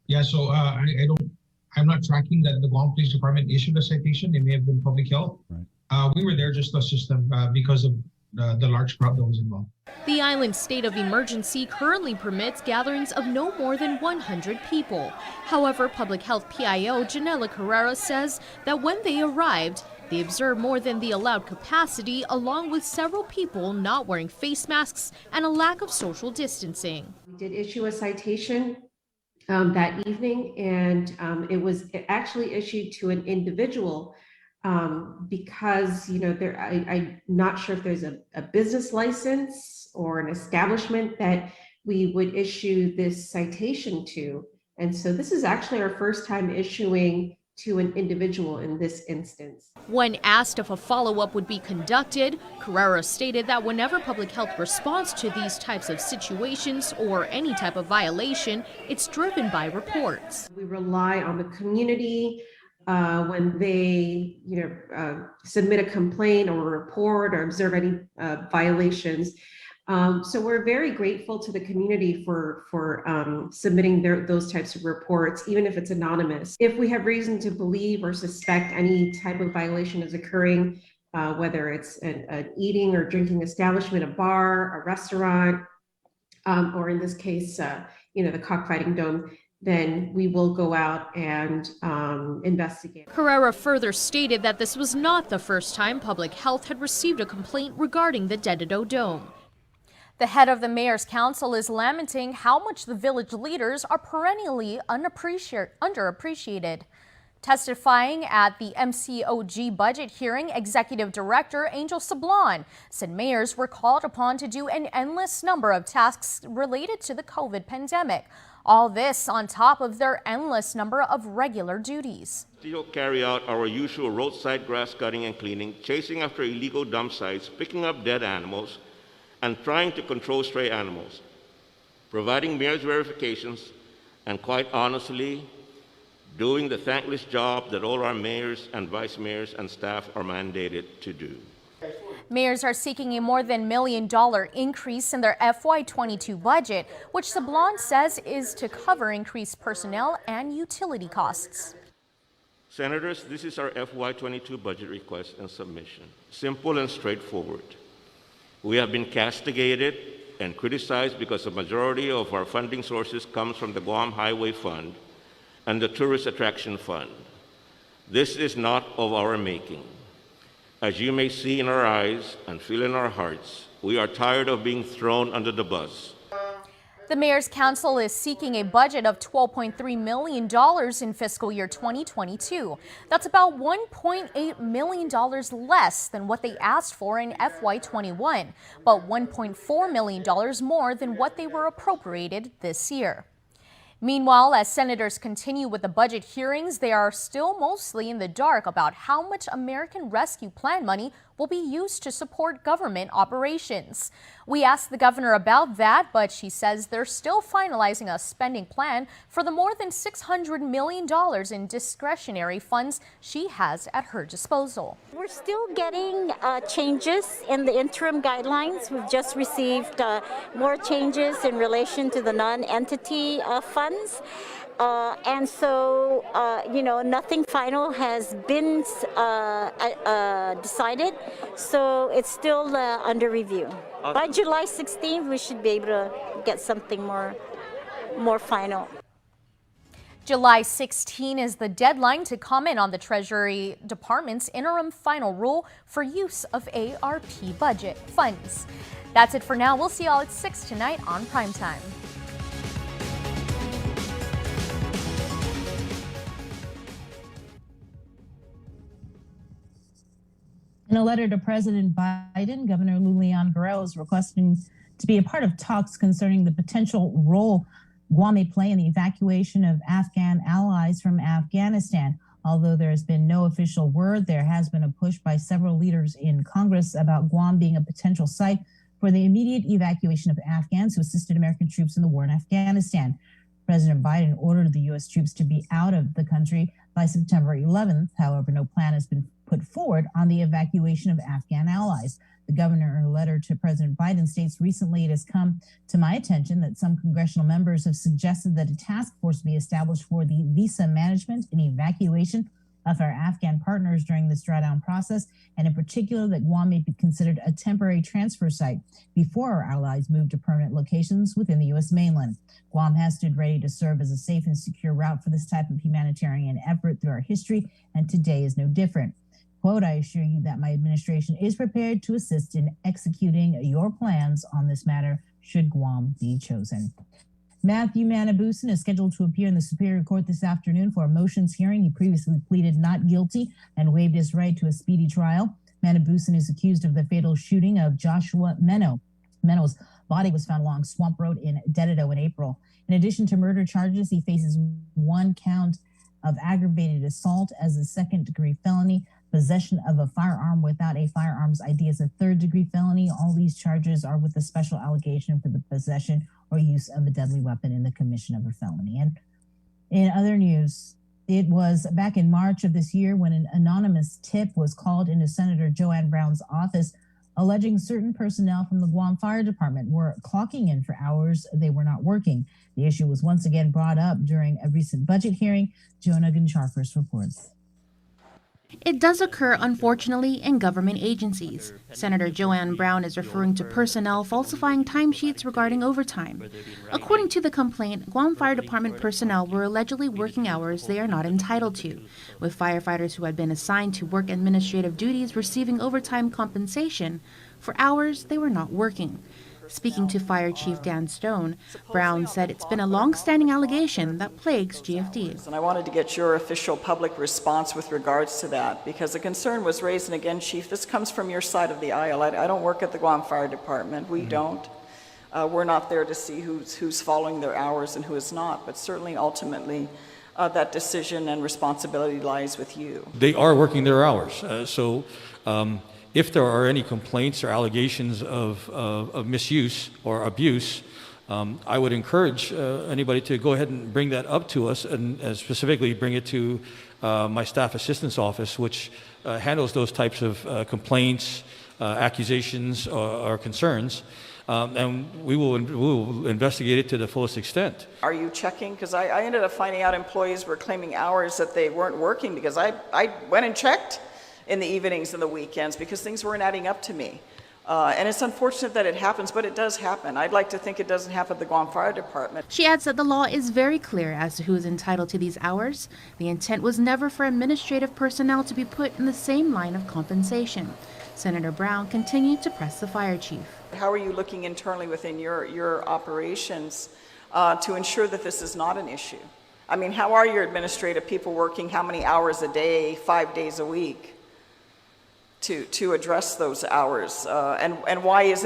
Yeah, so I'm not tracking that the Guam Police Department issued a citation. It may have been public health. Right. We were there just to assist them because of the large crowd that was involved. The island state of emergency currently permits gatherings of no more than 100 people. However, Public Health PIO Janela Carrera says that when they arrived, they observed more than the allowed capacity, along with several people not wearing face masks and a lack of social distancing. We did issue a citation that evening, and it was actually issued to an individual because I'm not sure if there's a business license or an establishment that we would issue this citation to, and so this is actually our first time issuing to an individual in this instance. When asked if a follow-up would be conducted, Carrera stated that whenever Public Health responds to these types of situations or any type of violation, it's driven by reports. We rely on the community when they submit a complaint or a report or observe any violations. So we're very grateful to the community for submitting those types of reports, even if it's anonymous. If we have reason to believe or suspect any type of violation is occurring, whether it's an eating or drinking establishment, a bar, a restaurant, or in this case, the cockfighting dome, then we will go out and investigate. Carrera further stated that this was not the first time Public Health had received a complaint regarding the Dededo Dome. The head of the Mayor's Council is lamenting how much the village leaders are perennially underappreciated. Testifying at the MCOG budget hearing, Executive Director Angel Sablon said mayors were called upon to do an endless number of tasks related to the COVID pandemic. All this on top of their endless number of regular duties. Still carry out our usual roadside grass cutting and cleaning, chasing after illegal dump sites, picking up dead animals, and trying to control stray animals, providing mayor's verifications, and quite honestly, doing the thankless job that all our mayors and vice mayors and staff are mandated to do. Mayors are seeking a more than $1 million increase in their FY22 budget, which Sablon says is to cover increased personnel and utility costs. Senators, this is our FY22 budget request and submission. Simple and straightforward. We have been castigated and criticized because the majority of our funding sources comes from the Guam Highway Fund and the Tourist Attraction Fund. This is not of our making. As you may see in our eyes and feel in our hearts, we are tired of being thrown under the bus. The Mayor's Council is seeking a budget of $12.3 million in fiscal year 2022. That's about $1.8 million less than what they asked for in FY21, but $1.4 million more than what they were appropriated this year. Meanwhile, as senators continue with the budget hearings, they are still mostly in the dark about how much American Rescue Plan money will be used to support government operations. We asked the governor about that, but she says they're still finalizing a spending plan for the more than $600 million in discretionary funds she has at her disposal. We're still getting changes in the interim guidelines. We've just received more changes in relation to the non-entity funds. And so, nothing final has been decided, so it's still under review. By July 16th, we should be able to get something more final. July 16 is the deadline to comment on the Treasury Department's interim final rule for use of ARP budget funds. That's it for now. We'll see y'all at 6 tonight on Primetime. In a letter to President Biden, Governor Lulian Guerrero is requesting to be a part of talks concerning the potential role Guam may play in the evacuation of Afghan allies from Afghanistan. Although there has been no official word, there has been a push by several leaders in Congress about Guam being a potential site for the immediate evacuation of Afghans who assisted American troops in the war in Afghanistan. President Biden ordered the U.S. troops to be out of the country by September 11th. However, no plan has been put forward on the evacuation of Afghan allies. The governor, in a letter to President Biden, states, recently it has come to my attention that some congressional members have suggested that a task force be established for the visa management and evacuation of our Afghan partners during this drawdown process, and in particular that Guam may be considered a temporary transfer site before our allies move to permanent locations within the U.S. mainland. Guam has stood ready to serve as a safe and secure route for this type of humanitarian effort through our history, and today is no different. Quote, I assure you that my administration is prepared to assist in executing your plans on this matter should Guam be chosen. Matthew Manabusen is scheduled to appear in the Superior Court this afternoon for a motions hearing. He previously pleaded not guilty and waived his right to a speedy trial. Manabusen is accused of the fatal shooting of Joshua Meno. Meno's body was found along Swamp Road in Dededo in April. In addition to murder charges, he faces one count of aggravated assault as a second-degree felony. Possession of a firearm without a firearms ID is a third-degree felony. All these charges are with a special allegation for the possession or use of a deadly weapon in the commission of a felony. And in other news, it was back in March of this year when an anonymous tip was called into Senator Joanne Brown's office alleging certain personnel from the Guam Fire Department were clocking in for hours they were not working. The issue was once again brought up during a recent budget hearing. Jonah Goncharfers reports. It does occur, unfortunately, in government agencies. Senator Joanne Brown is referring to personnel falsifying timesheets regarding overtime. According to the complaint, Guam Fire Department personnel were allegedly working hours they are not entitled to, with firefighters who had been assigned to work administrative duties receiving overtime compensation for hours they were not working. Speaking to Fire Chief Dan Stone, Brown said it's been a long-standing allegation that plagues GFD. And I wanted to get your official public response with regards to that, because a concern was raised, and again, Chief, this comes from your side of the aisle. I don't work at the Guam Fire Department. We don't. We're not there to see who's following their hours and who is not, but certainly ultimately that decision and responsibility lies with you. They are working their hours. If there are any complaints or allegations of misuse or abuse, I would encourage anybody to go ahead and bring that up to us, and specifically bring it to my staff assistance office, which handles those types of complaints, accusations, or concerns, and we will investigate it to the fullest extent. Are you checking? Because I ended up finding out employees were claiming hours that they weren't working, because I went and checked in the evenings and the weekends because things weren't adding up to me. And it's unfortunate that it happens, but it does happen. I'd like to think it doesn't happen at the Guam Fire Department. She adds that the law is very clear as to who is entitled to these hours. The intent was never for administrative personnel to be put in the same line of compensation. Senator Brown continued to press the fire chief. How are you looking internally within your operations to ensure that this is not an issue? I mean, how are your administrative people working how many hours a day, 5 days a week, to address those hours. And why is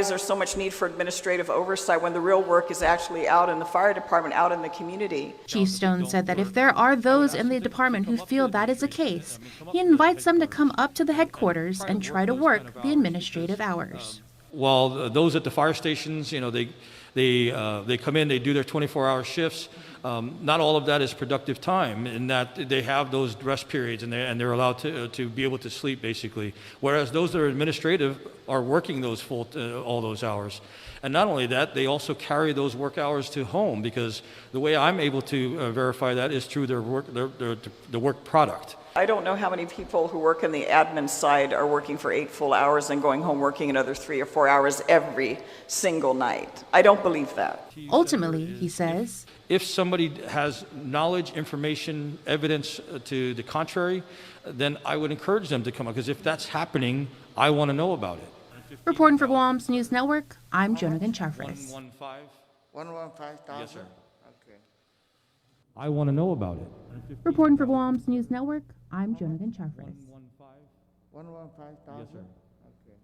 there so much need for administrative oversight when the real work is actually out in the fire department, out in the community? Chief Stone said that if there are those in the department who feel that is the case, he invites them to come up to the headquarters and try to work the administrative hours. While those at the fire stations, they come in, they do their 24-hour shifts. Not all of that is productive time in that they have those rest periods and they're allowed to be able to sleep basically. Whereas those that are administrative are working those all those hours. And not only that, they also carry those work hours to home because the way I'm able to verify that is through their work, the work product. I don't know how many people who work in the admin side are working for 8 full hours and going home working another 3 or 4 hours every single night. I don't believe that. Ultimately, he says, if somebody has knowledge, information, evidence to the contrary, then I would encourage them to come up because if that's happening, I want to know about it. Reporting for Guam's News Network, I'm Jonathan Charfres. 115,000? Yes, sir. Okay. I want to know about it. Reporting for Guam's News Network, I'm Jonathan Charfres. 115,000? Yes, sir. Okay.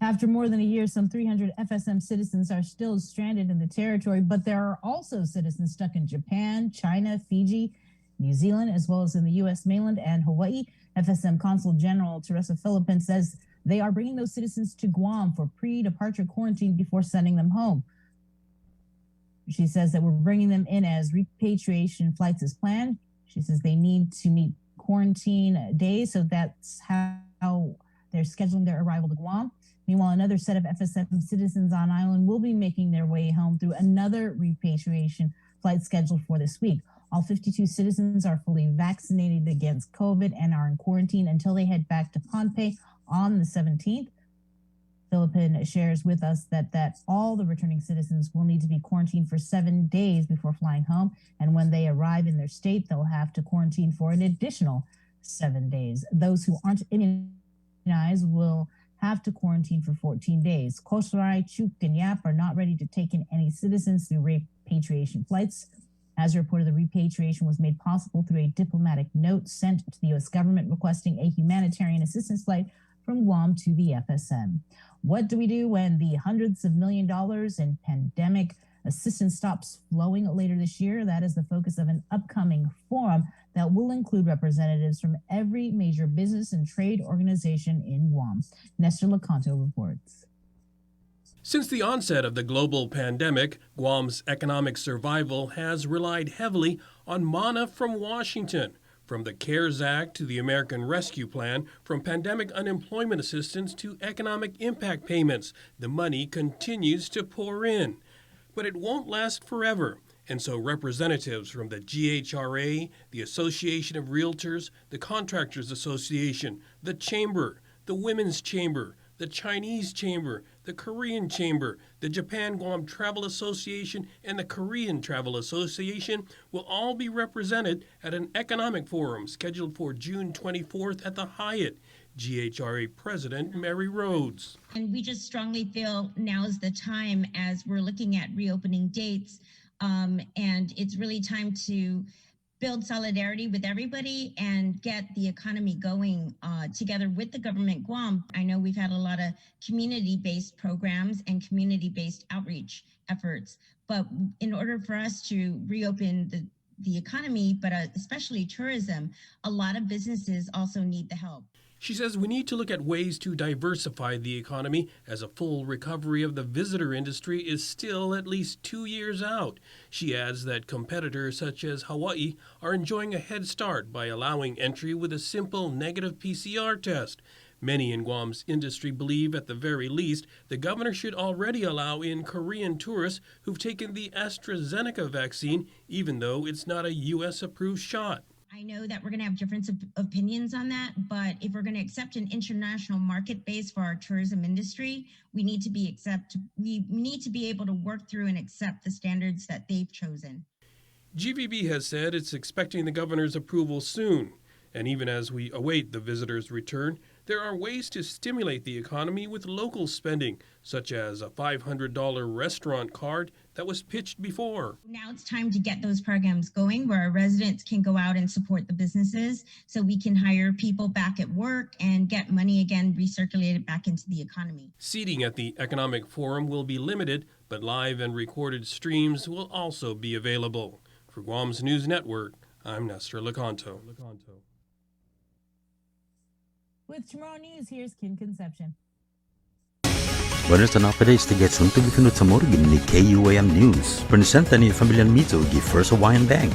After more than a year, some 300 FSM citizens are still stranded in the territory, but there are also citizens stuck in Japan, China, Fiji, New Zealand, as well as in the U.S. mainland and Hawaii. FSM Consul General Teresa Philippin says they are bringing those citizens to Guam for pre-departure quarantine before sending them home. She says that we're bringing them in as repatriation flights as planned. She says they need to meet quarantine days, so that's how they're scheduling their arrival to Guam. Meanwhile, another set of FSM citizens on island will be making their way home through another repatriation flight scheduled for this week. All 52 citizens are fully vaccinated against COVID and are in quarantine until they head back to Pohnpei on the 17th. Philippine shares with us that all the returning citizens will need to be quarantined for 7 days before flying home. And when they arrive in their state, they'll have to quarantine for an additional 7 days. Those who aren't immunized will have to quarantine for 14 days. Kosrae, Chuk, and Yap are not ready to take in any citizens through repatriation flights. As reported, the repatriation was made possible through a diplomatic note sent to the U.S. government requesting a humanitarian assistance flight from Guam to the FSM. What do we do when the hundreds of million dollars in pandemic assistance stops flowing later this year? That is the focus of an upcoming forum that will include representatives from every major business and trade organization in Guam. Nestor Lecanto reports. Since the onset of the global pandemic, Guam's economic survival has relied heavily on mana from Washington. From the CARES Act to the American Rescue Plan, from pandemic unemployment assistance to economic impact payments, the money continues to pour in. But it won't last forever. And so representatives from the GHRA, the Association of Realtors, the Contractors Association, the Chamber, the Women's Chamber, the Chinese Chamber, the Korean Chamber, the Japan Guam Travel Association, and the Korean Travel Association will all be represented at an economic forum scheduled for June 24th at the Hyatt. GHRA President Mary Rhodes. And we just strongly feel now is the time as we're looking at reopening dates, and it's really time to build solidarity with everybody and get the economy going together with the government Guam. I know we've had a lot of community-based programs and community-based outreach efforts, but in order for us to reopen the economy, but especially tourism, a lot of businesses also need the help. She says we need to look at ways to diversify the economy as a full recovery of the visitor industry is still at least 2 years out. She adds that competitors such as Hawaii are enjoying a head start by allowing entry with a simple negative PCR test. Many in Guam's industry believe at the very least the governor should already allow in Korean tourists who've taken the AstraZeneca vaccine, even though it's not a U.S.-approved shot. I know that we're going to have different opinions on that, but if we're going to accept an international market base for our tourism industry, we need to be able to work through and accept the standards that they've chosen. GVB has said it's expecting the governor's approval soon. And even as we await the visitors' return, there are ways to stimulate the economy with local spending, such as a $500 restaurant card that was pitched before. Now it's time to get those programs going where our residents can go out and support the businesses so we can hire people back at work and get money again recirculated back into the economy. Seating at the Economic Forum will be limited, but live and recorded streams will also be available. For Guam's News Network, I'm Nestor Lecanto. With Tomorrow News, here's Kim Conception. Buenos updates to get sunto gifinut sa morgan ni KUAM News. Presenta ni Familian Mito gi First Hawaiian Bank.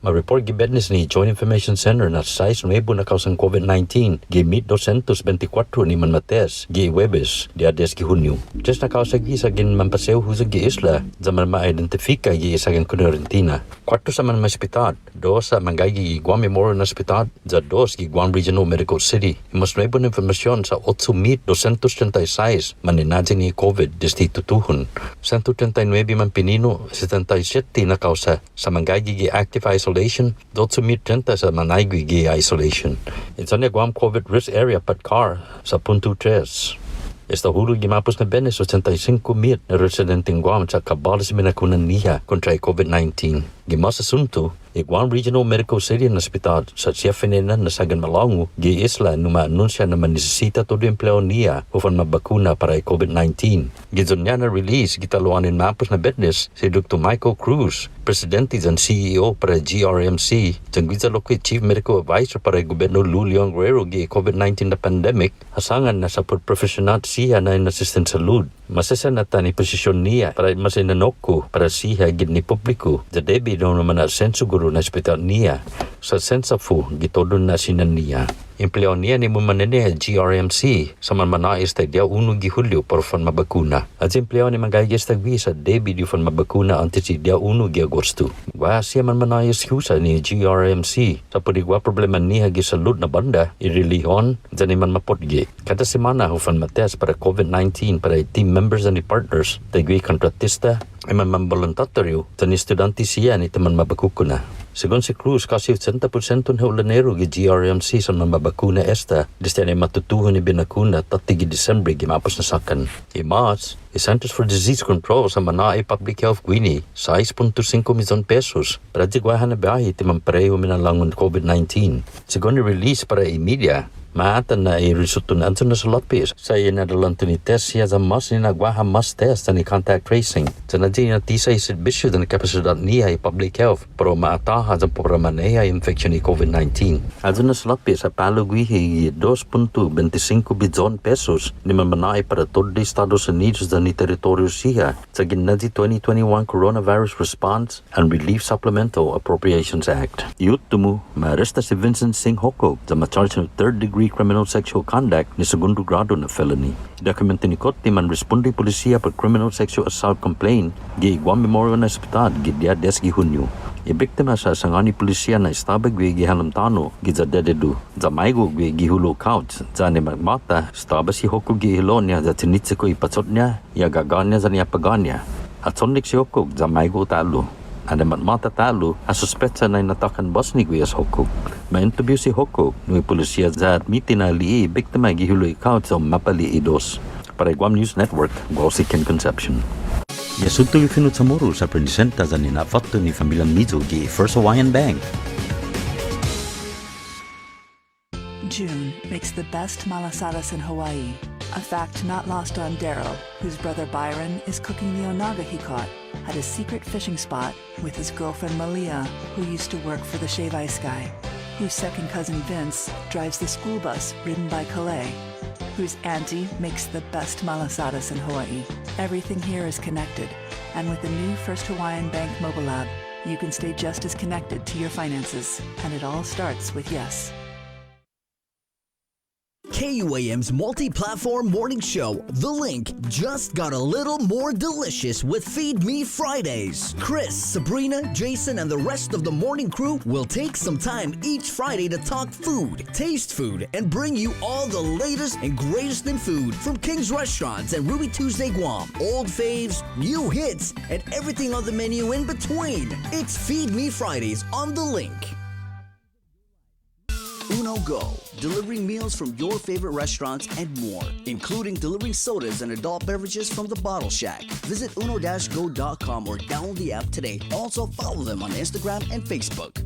Ma-report gi business ni Joint Information Center na 6 nuevo na kausang COVID-19 gi 1224 ni Manmates gi Webes di Ades gi Hunyo. Just na kausag gi sa gin mampaseo husag gi isla zaman ma-identifika gi sa gin kunarentina. 4 sa man hospital, 2 sa manggay gi Guam Memorial Hospital, za 2 gi Guam Regional Medical City. Mas nuevo na informasyon sa 8,236 maninadya ni COVID distrito tuhon. 139 man pinino, 77 na kausa sa manggay gi active isolation, 230 sa manaygi gi isolation. Ito na Guam COVID risk area patkar sa punto 3. Esta hulu gimapos na benes 85,000 na residenteng Guam sa kabalas minakunan niya kontra COVID-19. Gimas asunto, Guam Regional Medical City na hospital sa Siafinena na Sagan Malangu, gi isla numa anunsya na manisisita todo empleo niya upang mabakuna para COVID-19. Gizon niya na release gitaluanin mapos na business si Dr. Michael Cruz, Presidente and CEO para GRMC, Jangwizalokwe Chief Medical Advisor para Gobernador Luliang Guerrero gi COVID-19 na pandemic, hasangan na sa profesional siya na in assistant salud. Masasa na tani posisyon niya para masinanoko para siya gid ni publiko. The debi daw naman na sensuguro na hospital niya. Sa sensafu, gitodon na sinan niya. Empleo niya ni mumanene GRMC sa manmanais tayo dia 1 Hulyo para fan mabakuna. At empleo ni manggayas tagwi sa debi di fan mabakuna antes si dia 1 Agosto. Wa siya manmanais husa ni GRMC sa padigwa problema niya gi salud na banda irilihon dyan man mapodgi. Kada semana hufan mates para COVID-19 para team members and partners tagwi kontratista ay mambalontatoryo tan estudyante siya ni taman mabakukuna. Según si Cruz, kasi 80% ng ulanero gi GRMC sa mabakuna esta, desde ay matutuhon ni binakuna tatigi Disembre gimapos na sakan. Imas, Centers for Disease Control sa Manae Public Health Guinea, 6.5 milyon pesos para digwahan na biyahe timang pareho minalangon COVID-19. Según ni release para media, maatan na resultunan na sa lapis. Sa inadalan to ni test siya sa mas ni nagwaha mas test ni contact tracing. Sa nadya na tisay servisyo na kapasidad niya ay public health pero maataha sa programa niya infection ni COVID-19. Adto na sa lapis sa palugwihi 2.25 bilyon pesos ni mamanay para todo Estados Unidos ni teritoryo siya sa ginadji 2021 Coronavirus Response and Relief Supplemental Appropriations Act. Yutumu, maaresta si Vincent Singh Hoko sa ma-charge ng 3rd degree criminal sexual conduct ni segundo grado na felony. Dokumento ni Kot ni man responde polisiya per criminal sexual assault complaint gi Guam Memorial Hospital gi dia 10 gi Hunyo. Ibiktima sa sangani polisiya na istabag gi halamtano gi za dededu. Za maigo gi hulo couch za ni magmata staba si Hoko gi hilon niya za tinitse ko ipatsot niya ya gaganya za niya paganya. At sonik si Hoko za maigo talo. Ada mata talo asuspetsa na inatakan bos ni Guyas Hoko. Ma-interview si Hoko nung polisiya za admiti na lii biktima gihuloy couch sa mapali idos. Para Guam News Network, Guam si Ken Conception. Yasunto gifinut sa moro sa presenta za ninafatto ni Familian Mizo gi First Hawaiian Bank. June makes the best malasadas in Hawaii, a fact not lost on Daryl, whose brother Byron is cooking the onaga he caught at his secret fishing spot with his girlfriend Malia, who used to work for the Shave Ice Guy, whose second cousin Vince drives the school bus ridden by Calais, whose auntie makes the best malasadas in Hawaii. Everything here is connected, and with the new First Hawaiian Bank mobile app, you can stay just as connected to your finances, and it all starts with yes. KUAM's multi-platform morning show, The Link, just got a little more delicious with Feed Me Fridays. Chris, Sabrina, Jason, and the rest of the morning crew will take some time each Friday to talk food, taste food, and bring you all the latest and greatest in food from King's Restaurants and Ruby Tuesday Guam, old faves, new hits, and everything on the menu in between. It's Feed Me Fridays on The Link. Uno Go, delivering meals from your favorite restaurants and more, including delivering sodas and adult beverages from the Bottle Shack. Visit uno-go.com or download the app today. Also follow them on Instagram and Facebook.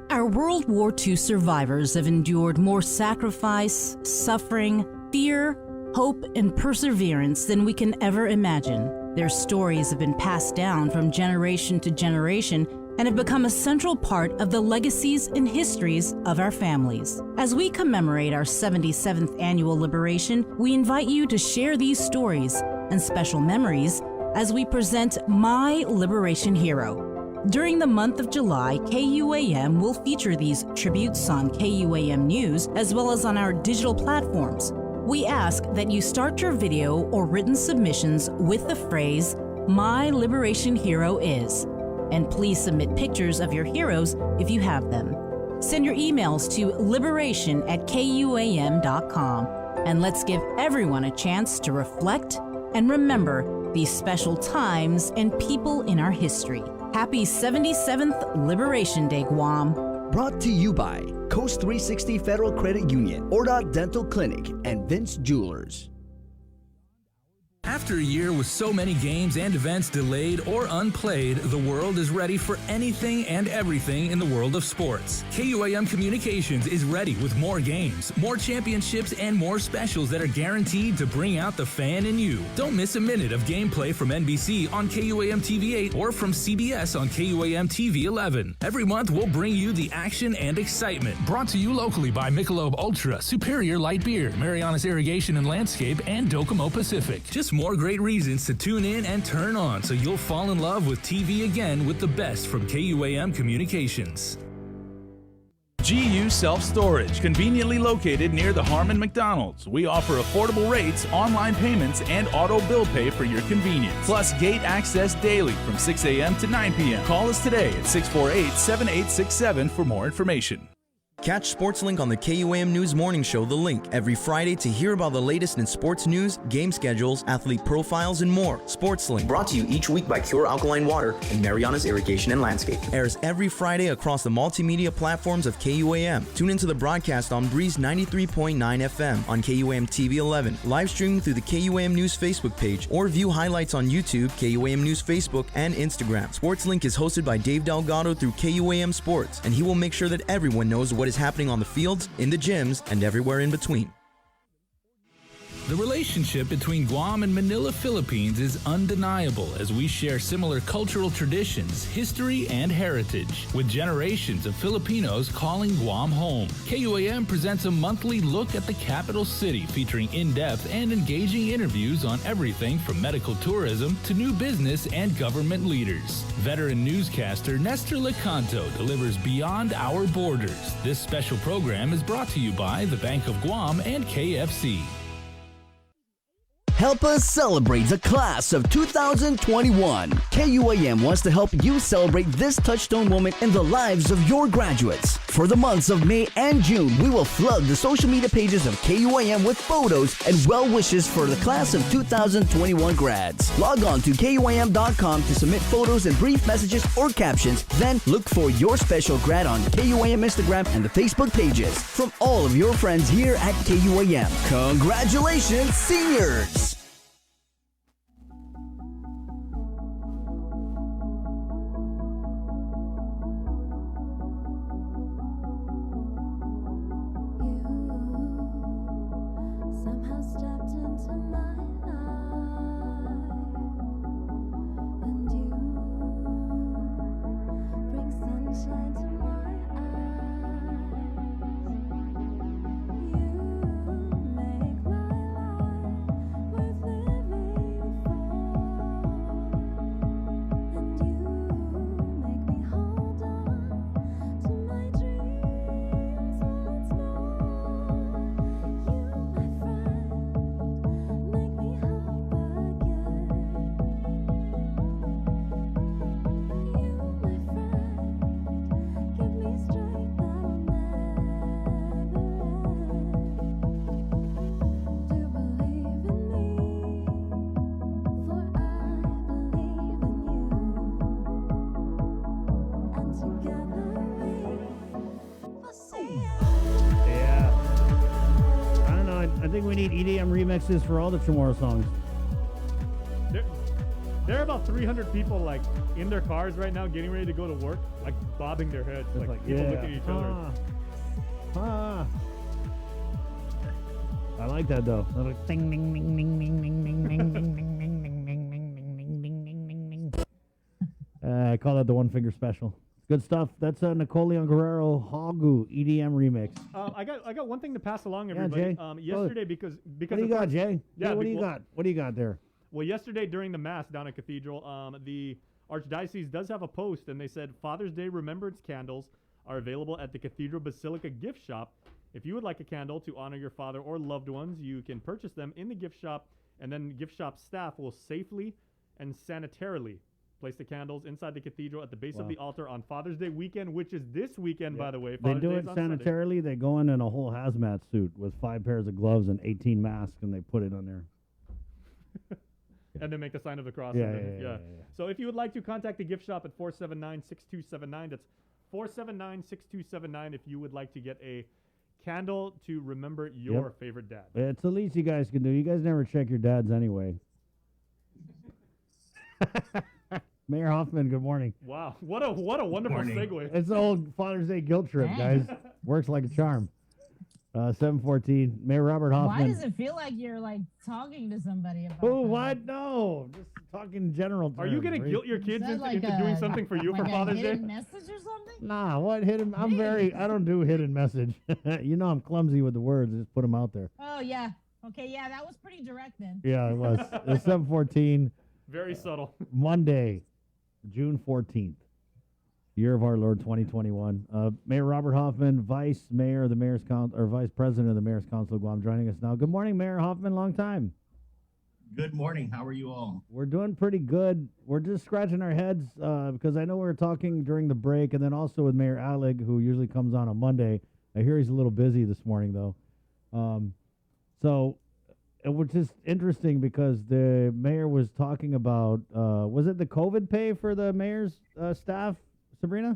Our World War II survivors have endured more sacrifice, suffering, fear, hope, and perseverance than we can ever imagine. Their stories have been passed down from generation to generation and have become a central part of the legacies and histories of our families. As we commemorate our 77th annual liberation, we invite you to share these stories and special memories as we present My Liberation Hero. During the month of July, KUAM will feature these tributes on KUAM News as well as on our digital platforms. We ask that you start your video or written submissions with the phrase, My Liberation Hero is. And please submit pictures of your heroes if you have them. Send your emails to liberation@kuam.com. And let's give everyone a chance to reflect and remember these special times and people in our history. Happy 77th Liberation Day, Guam. Brought to you by Coast 360 Federal Credit Union, Ordot Dental Clinic, and Vince Jewelers. After a year with so many games and events delayed or unplayed, the world is ready for anything and everything in the world of sports. KUAM Communications is ready with more games, more championships, and more specials that are guaranteed to bring out the fan in you. Don't miss a minute of gameplay from NBC on KUAM TV 8 or from CBS on KUAM TV 11. Every month, we'll bring you the action and excitement. Brought to you locally by Michelob Ultra, Superior Light Beer, Marianas Irrigation and Landscape, and Docomo Pacific. Just more great reasons to tune in and turn on so you'll fall in love with TV again with the best from KUAM Communications. GU Self-Storage, conveniently located near the Harmon McDonald's. We offer affordable rates, online payments, and auto bill pay for your convenience. Plus gate access daily from 6 a.m. to 9 p.m. Call us today at 648-7867 for more information. Catch SportsLink on the KUAM News Morning Show, The Link, every Friday to hear about the latest in sports news, game schedules, athlete profiles, and more. SportsLink, brought to you each week by Cure Alkaline Water and Marianas Irrigation and Landscape, airs every Friday across the multimedia platforms of KUAM. Tune into the broadcast on Breeze 93.9 FM on KUAM TV 11, live streaming through the KUAM News Facebook page, or view highlights on YouTube, KUAM News Facebook, and Instagram. SportsLink is hosted by Dave Delgado through KUAM Sports, and he will make sure that everyone knows what is happening on the fields, in the gyms, and everywhere in between. The relationship between Guam and Manila, Philippines is undeniable as we share similar cultural traditions, history, and heritage, with generations of Filipinos calling Guam home. KUAM presents a monthly look at the capital city featuring in-depth and engaging interviews on everything from medical tourism to new business and government leaders. Veteran newscaster Nestor Lecanto delivers Beyond Our Borders. This special program is brought to you by the Bank of Guam and KFC. Help us celebrate the class of 2021. KUAM wants to help you celebrate this touchstone moment in the lives of your graduates. For the months of May and June, we will flood the social media pages of KUAM with photos and well wishes for the class of 2021 grads. Log on to KUAM.com to submit photos and brief messages or captions. Then look for your special grad on KUAM Instagram and the Facebook pages from all of your friends here at KUAM. Congratulations, seniors! think we need EDM remixes for all the Chamorro songs. There are about 300 people like in their cars right now, getting ready to go to work, like bobbing their heads, like people looking at each other. I like that though. Ding ding ding ding ding ding ding ding ding ding ding ding ding ding ding ding ding ding. I call that the one finger special. Good stuff. That's a Napoleon Guerrero Hagu EDM remix. I got one thing to pass along, Yeah, everybody. Jay. Yesterday, because What do you got, Jay? Yeah, What do you got? What do you got there? Well, yesterday during the Mass down at Cathedral, the Archdiocese does have a post, and they said Father's Day remembrance candles are available at the Cathedral Basilica gift shop. If you would like a candle to honor your father or loved ones, you can purchase them in the gift shop, and then gift shop staff will safely and sanitarily place the candles inside the cathedral at the base of the altar on Father's Day weekend, which is this weekend, by the way. They Father's do Day it is on Sunday. sanitarily. They go in a whole hazmat suit with 5 pairs of gloves and 18 masks, and they put it on there. And then make the sign of the cross. Yeah, and then, yeah. So if you would like to contact the gift shop at 479-6279, that's 479-6279 if you would like to get a candle to remember your favorite dad. It's the least you guys can do. You guys never check your dads anyway. Mayor Hoffman, good morning. Wow, what a wonderful segue. It's the old Father's Day guilt trip, guys. Works like a charm. 714, Mayor Robert Hoffman. Why does it feel like you're like talking to somebody about Oh, what? No, just talking in general terms. Are you going to guilt your kids into doing something for you for like Father's a Day? hidden message or something? Nah, what hidden? I don't do hidden message. You know I'm clumsy with the words. Just put them out there. Oh, yeah. Okay, yeah, that was pretty direct then. Yeah, it was. It's 714. Very subtle. Monday, June 14th. Year of our Lord 2021. Mayor Robert Hoffman, Vice Mayor of the Mayor's Council, or Vice President of the Mayor's Council of Guam, joining us now. Good morning, Mayor Hoffman. Long time. Good morning. How are you all? We're doing pretty good. We're just scratching our heads because I know we were talking during the break, and then also with Mayor Alec, who usually comes on Monday. I hear he's a little busy this morning, though. So it was just interesting because the mayor was talking about, was it the COVID pay for the mayor's staff? Sabrina?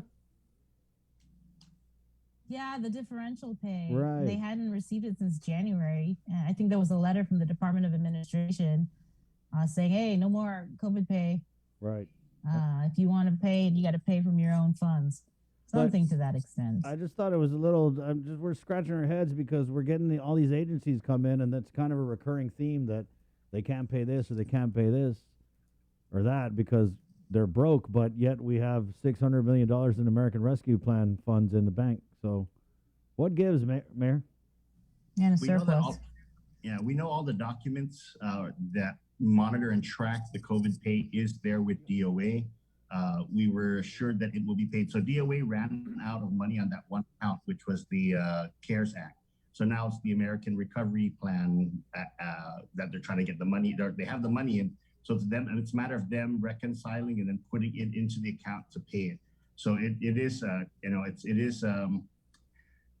Yeah, the differential pay. Right. They hadn't received it since January. I think there was a letter from the Department of Administration saying, hey, no more COVID pay. Right. If you want to pay, you got to pay from your own funds. Something to that extent. I just thought it was a little, we're scratching our heads because we're getting all these agencies come in, and that's kind of a recurring theme that they can't pay this or they can't pay this or that because they're broke, but yet we have $600 million in American Rescue Plan funds in the bank. So what gives, Mayor? And a We know that surplus. we know all the documents that monitor and track the COVID pay is there with DOA. We were assured that it will be paid. So DOA ran out of money on that one account, which was the CARES Act. So now it's the American Recovery Plan that they're trying to get the money. They have the money in. So it's them, and it's a matter of them reconciling and then putting it into the account to pay it. So it is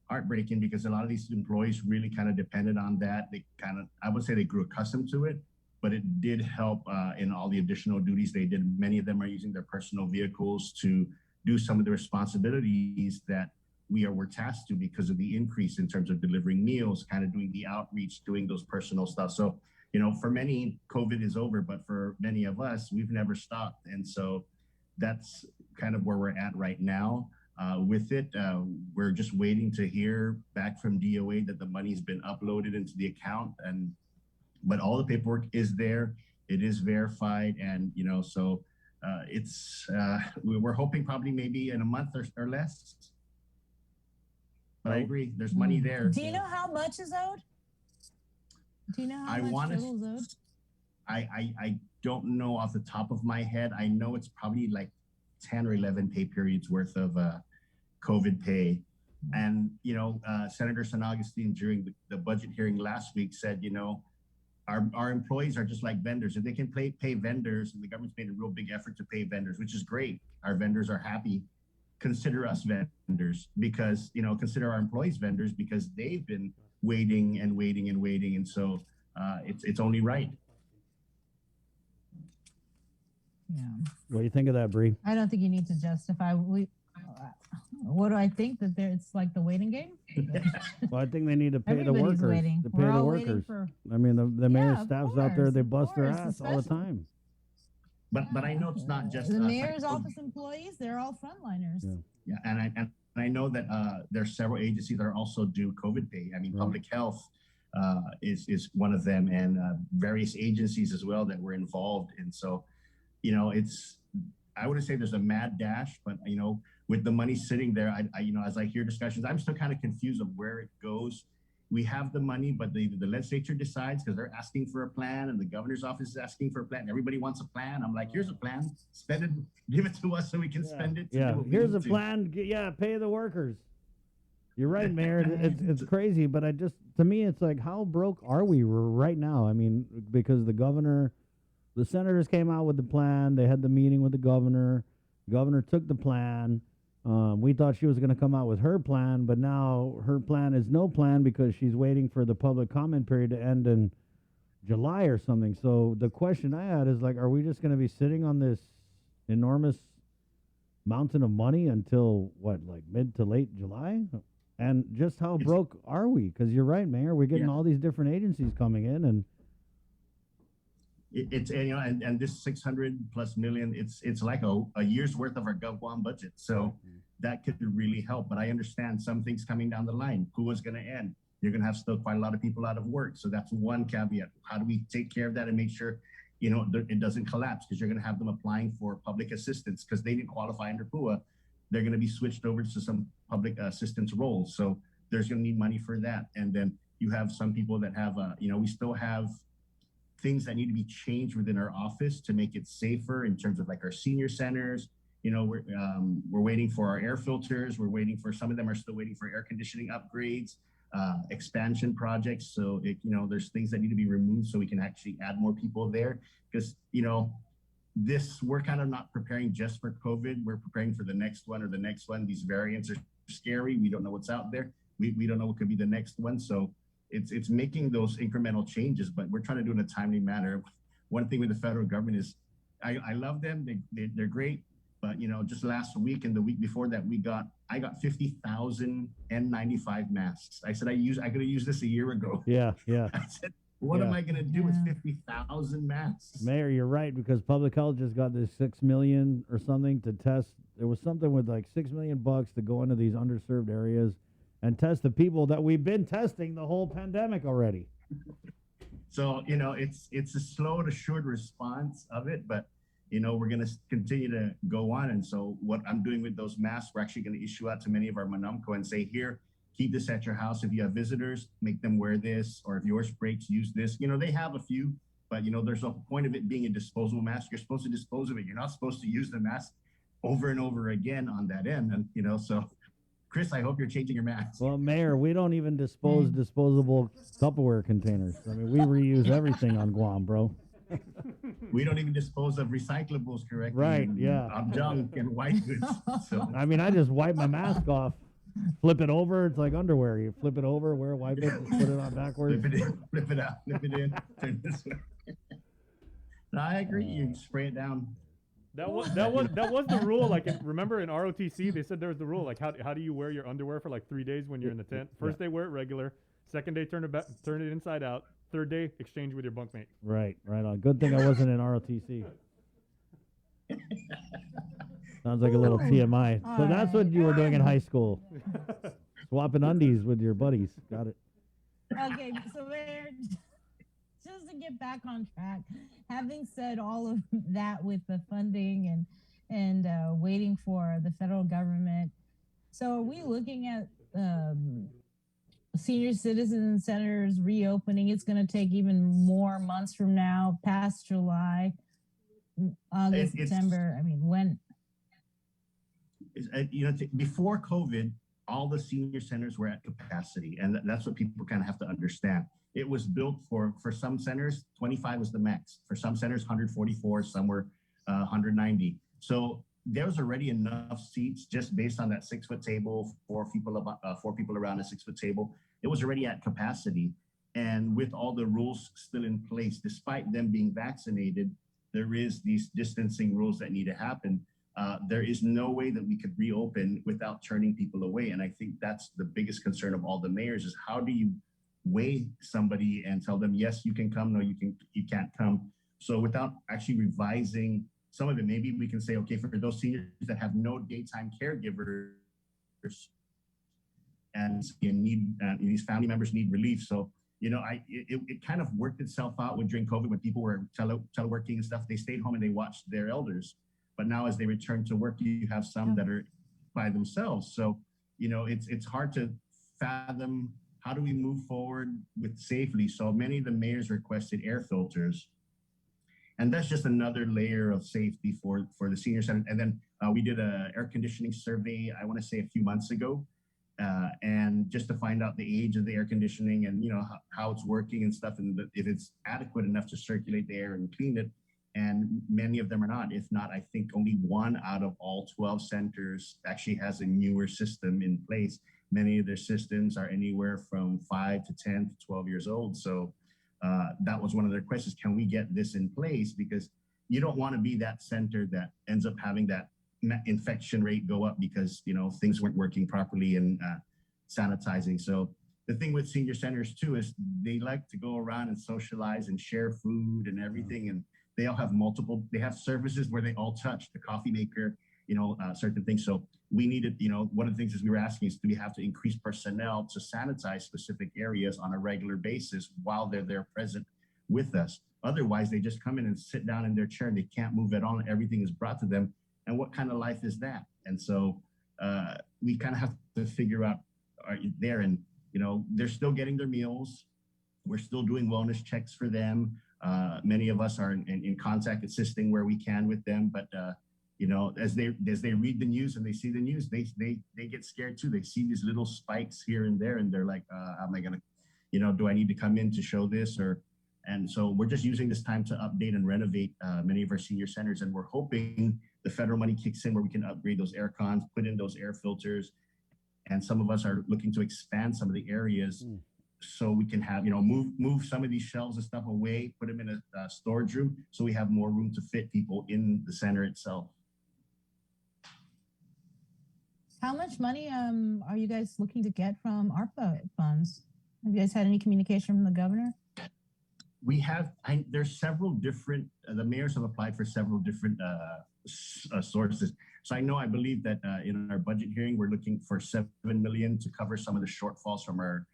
heartbreaking because a lot of these employees really kind of depended on that. They kind of, I would say, they grew accustomed to it, but it did help in all the additional duties they did. Many of them are using their personal vehicles to do some of the responsibilities that were tasked to because of the increase in terms of delivering meals, kind of doing the outreach, doing those personal stuff. So, for many, COVID is over, but for many of us, we've never stopped. And so that's kind of where we're at right now. With it, we're just waiting to hear back from DOA that the money's been uploaded into the account, but all the paperwork is there. It is verified, and so we're hoping probably maybe in a month or less. But I agree, there's money there. Do you know how much is owed? Do you know how much total is owed? I don't know off the top of my head. I know it's probably like 10 or 11 pay periods worth of COVID pay. And, Senator San Augustine during the budget hearing last week said, our employees are just like vendors. If they can pay vendors, and the government's made a real big effort to pay vendors, which is great. Our vendors are happy. Consider us vendors because, consider our employees vendors because they've been waiting and waiting and waiting. And so it's only right. Yeah. What do you think of that, Bree? I don't think you need to justify. What do I think that it's like the waiting game? Well, I think they need to pay the Everybody's workers. waiting. To pay We're the all waiting workers. for- I mean, the mayor Yeah, of staffs out there, they course, bust their of ass course, all the time. But I know it's not just The us. I mayor's know- office employees, they're all frontliners. Yeah, and I know that there are several agencies that are also due COVID pay. I mean, public health is one of them, and various agencies as well that were involved. And so, I wouldn't say there's a mad dash, but with the money sitting there, I as I hear discussions, I'm still kind of confused of where it goes. We have the money, but the legislature decides because they're asking for a plan, and the governor's office is asking for a plan. Everybody wants a plan. I'm like, here's a plan. Spend it, give it to us so we can spend it. Yeah, here's a plan. Yeah, pay the workers. You're right, Mayor. It's crazy, but to me, it's like, how broke are we right now? I mean, because the senators came out with the plan. They had the meeting with the governor. The governor took the plan. We thought she was going to come out with her plan, but now her plan is no plan because she's waiting for the public comment period to end in July or something. So the question I had is, like, are we just going to be sitting on this enormous mountain of money until mid to late July? And just how broke are we? Because you're right, Mayor. We're getting all these different agencies coming in, and it's and this 600+ million, it's like a year's worth of our GovGuam budget. So that could really help. But I understand some things coming down the line. Who is going to end? You're going to have still quite a lot of people out of work. So that's one caveat. How do we take care of that and make sure it doesn't collapse? Because you're going to have them applying for public assistance because they didn't qualify under PUA. They're going to be switched over to some public assistance roles. So there's going to need money for that. And then you have some people that have, we still have things that need to be changed within our office to make it safer in terms of like our senior centers. We're waiting for our air filters. We're waiting for, some of them are still waiting for air conditioning upgrades, expansion projects. So there's things that need to be removed so we can actually add more people there. Because, we're kind of not preparing just for COVID. We're preparing for the next one or the next one. These variants are scary. We don't know what's out there. We don't know what could be the next one. So it's making those incremental changes, but we're trying to do it in a timely manner. One thing with the federal government is I love them. They're great. But, just last week and the week before that, I got 50,000 N95 masks. I said, I could have used this a year ago. Yeah. I said, what am I going to do with 50,000 masks? Mayor, you're right, because public health just got this $6 million or something to test. There was something with like $6 million to go into these underserved areas and test the people that we've been testing the whole pandemic already. So, it's a slow and assured response of it, but we're going to continue to go on. And so what I'm doing with those masks, we're actually going to issue out to many of our Manamco and say, here, keep this at your house. If you have visitors, make them wear this, or if yours breaks, use this. They have a few, but there's a point of it being a disposable mask. You're supposed to dispose of it. You're not supposed to use the mask over and over again on that end. And, so Chris, I hope you're changing your mask. Well, Mayor, we don't even dispose disposable Tupperware containers. I mean, we reuse everything on Guam, bro. We don't even dispose of recyclables correctly. Right, yeah. On junk and white goods. So. I mean, I just wipe my mask off, flip it over. It's like underwear. You flip it over, wipe it, put it on backwards. Flip it in, flip it out, flip it in, turn this way. No, I agree. You spray it down. That was the rule. Like, remember in ROTC, they said there was the rule. Like, how do you wear your underwear for like 3 days when you're in the tent? First day, wear it regular. Second day, turn it inside out. Third day, exchange with your bunkmate. Right on. Good thing I wasn't in ROTC. Sounds like a little TMI. So that's what you were doing in high school. Swapping undies with your buddies. Got it. Okay, so just to get back on track, having said all of that with the funding and waiting for the federal government, so are we looking at senior citizen centers reopening? It's going to take even more months from now, past July, August, September. I mean, when? Before COVID, all the senior centers were at capacity, and that's what people kind of have to understand. It was built for some centers, 25 was the max. For some centers, 144, some were 190. So there was already enough seats just based on that 6-foot table, four people around a 6-foot table. It was already at capacity. And with all the rules still in place, despite them being vaccinated, there is these distancing rules that need to happen. there is no way that we could reopen without turning people away. And I think that's the biggest concern of all the mayors is how do you weigh somebody and tell them, yes, you can come, no, you can't come. So without actually revising some of it, maybe we can say, okay, for those seniors that have no daytime caregivers and these family members need relief. So, it kind of worked itself out during COVID when people were teleworking and stuff. They stayed home and they watched their elders. But now as they return to work, you have some that are by themselves. So, it's hard to fathom how do we move forward with safely. So many of the mayors requested air filters. And that's just another layer of safety for the senior center. And then we did an air conditioning survey, I want to say a few months ago, and just to find out the age of the air conditioning and how it's working and stuff, and if it's adequate enough to circulate the air and clean it. And many of them are not. If not, I think only 1 out of all 12 centers actually has a newer system in place. Many of their systems are anywhere from 5 to 10 to 12 years old. So that was one of their questions. Can we get this in place? Because you don't want to be that center that ends up having that infection rate go up because things weren't working properly and sanitizing. So the thing with senior centers too is they like to go around and socialize and share food and everything. And they all have they have services where they all touch the coffee maker, certain things. So we needed, one of the things is we were asking is do we have to increase personnel to sanitize specific areas on a regular basis while they're there present with us? Otherwise, they just come in and sit down in their chair and they can't move at all. And everything is brought to them. And what kind of life is that? And so we kind of have to figure out there. And, they're still getting their meals. We're still doing wellness checks for them. Many of us are in contact assisting where we can with them. But, as they read the news and they see the news, they get scared too. They see these little spikes here and there, and they're like, how am I going to, do I need to come in to show this? And so we're just using this time to update and renovate many of our senior centers. And we're hoping the federal money kicks in where we can upgrade those air cons, put in those air filters. And some of us are looking to expand some of the areas so we can have, move some of these shelves and stuff away, put them in a storage room so we have more room to fit people in the center itself. How much money are you guys looking to get from ARPA funds? Have you guys had any communication from the governor? We have, there's several different, the mayors have applied for several different sources. So I believe that in our budget hearing, we're looking for $7 million to cover some of the shortfalls from our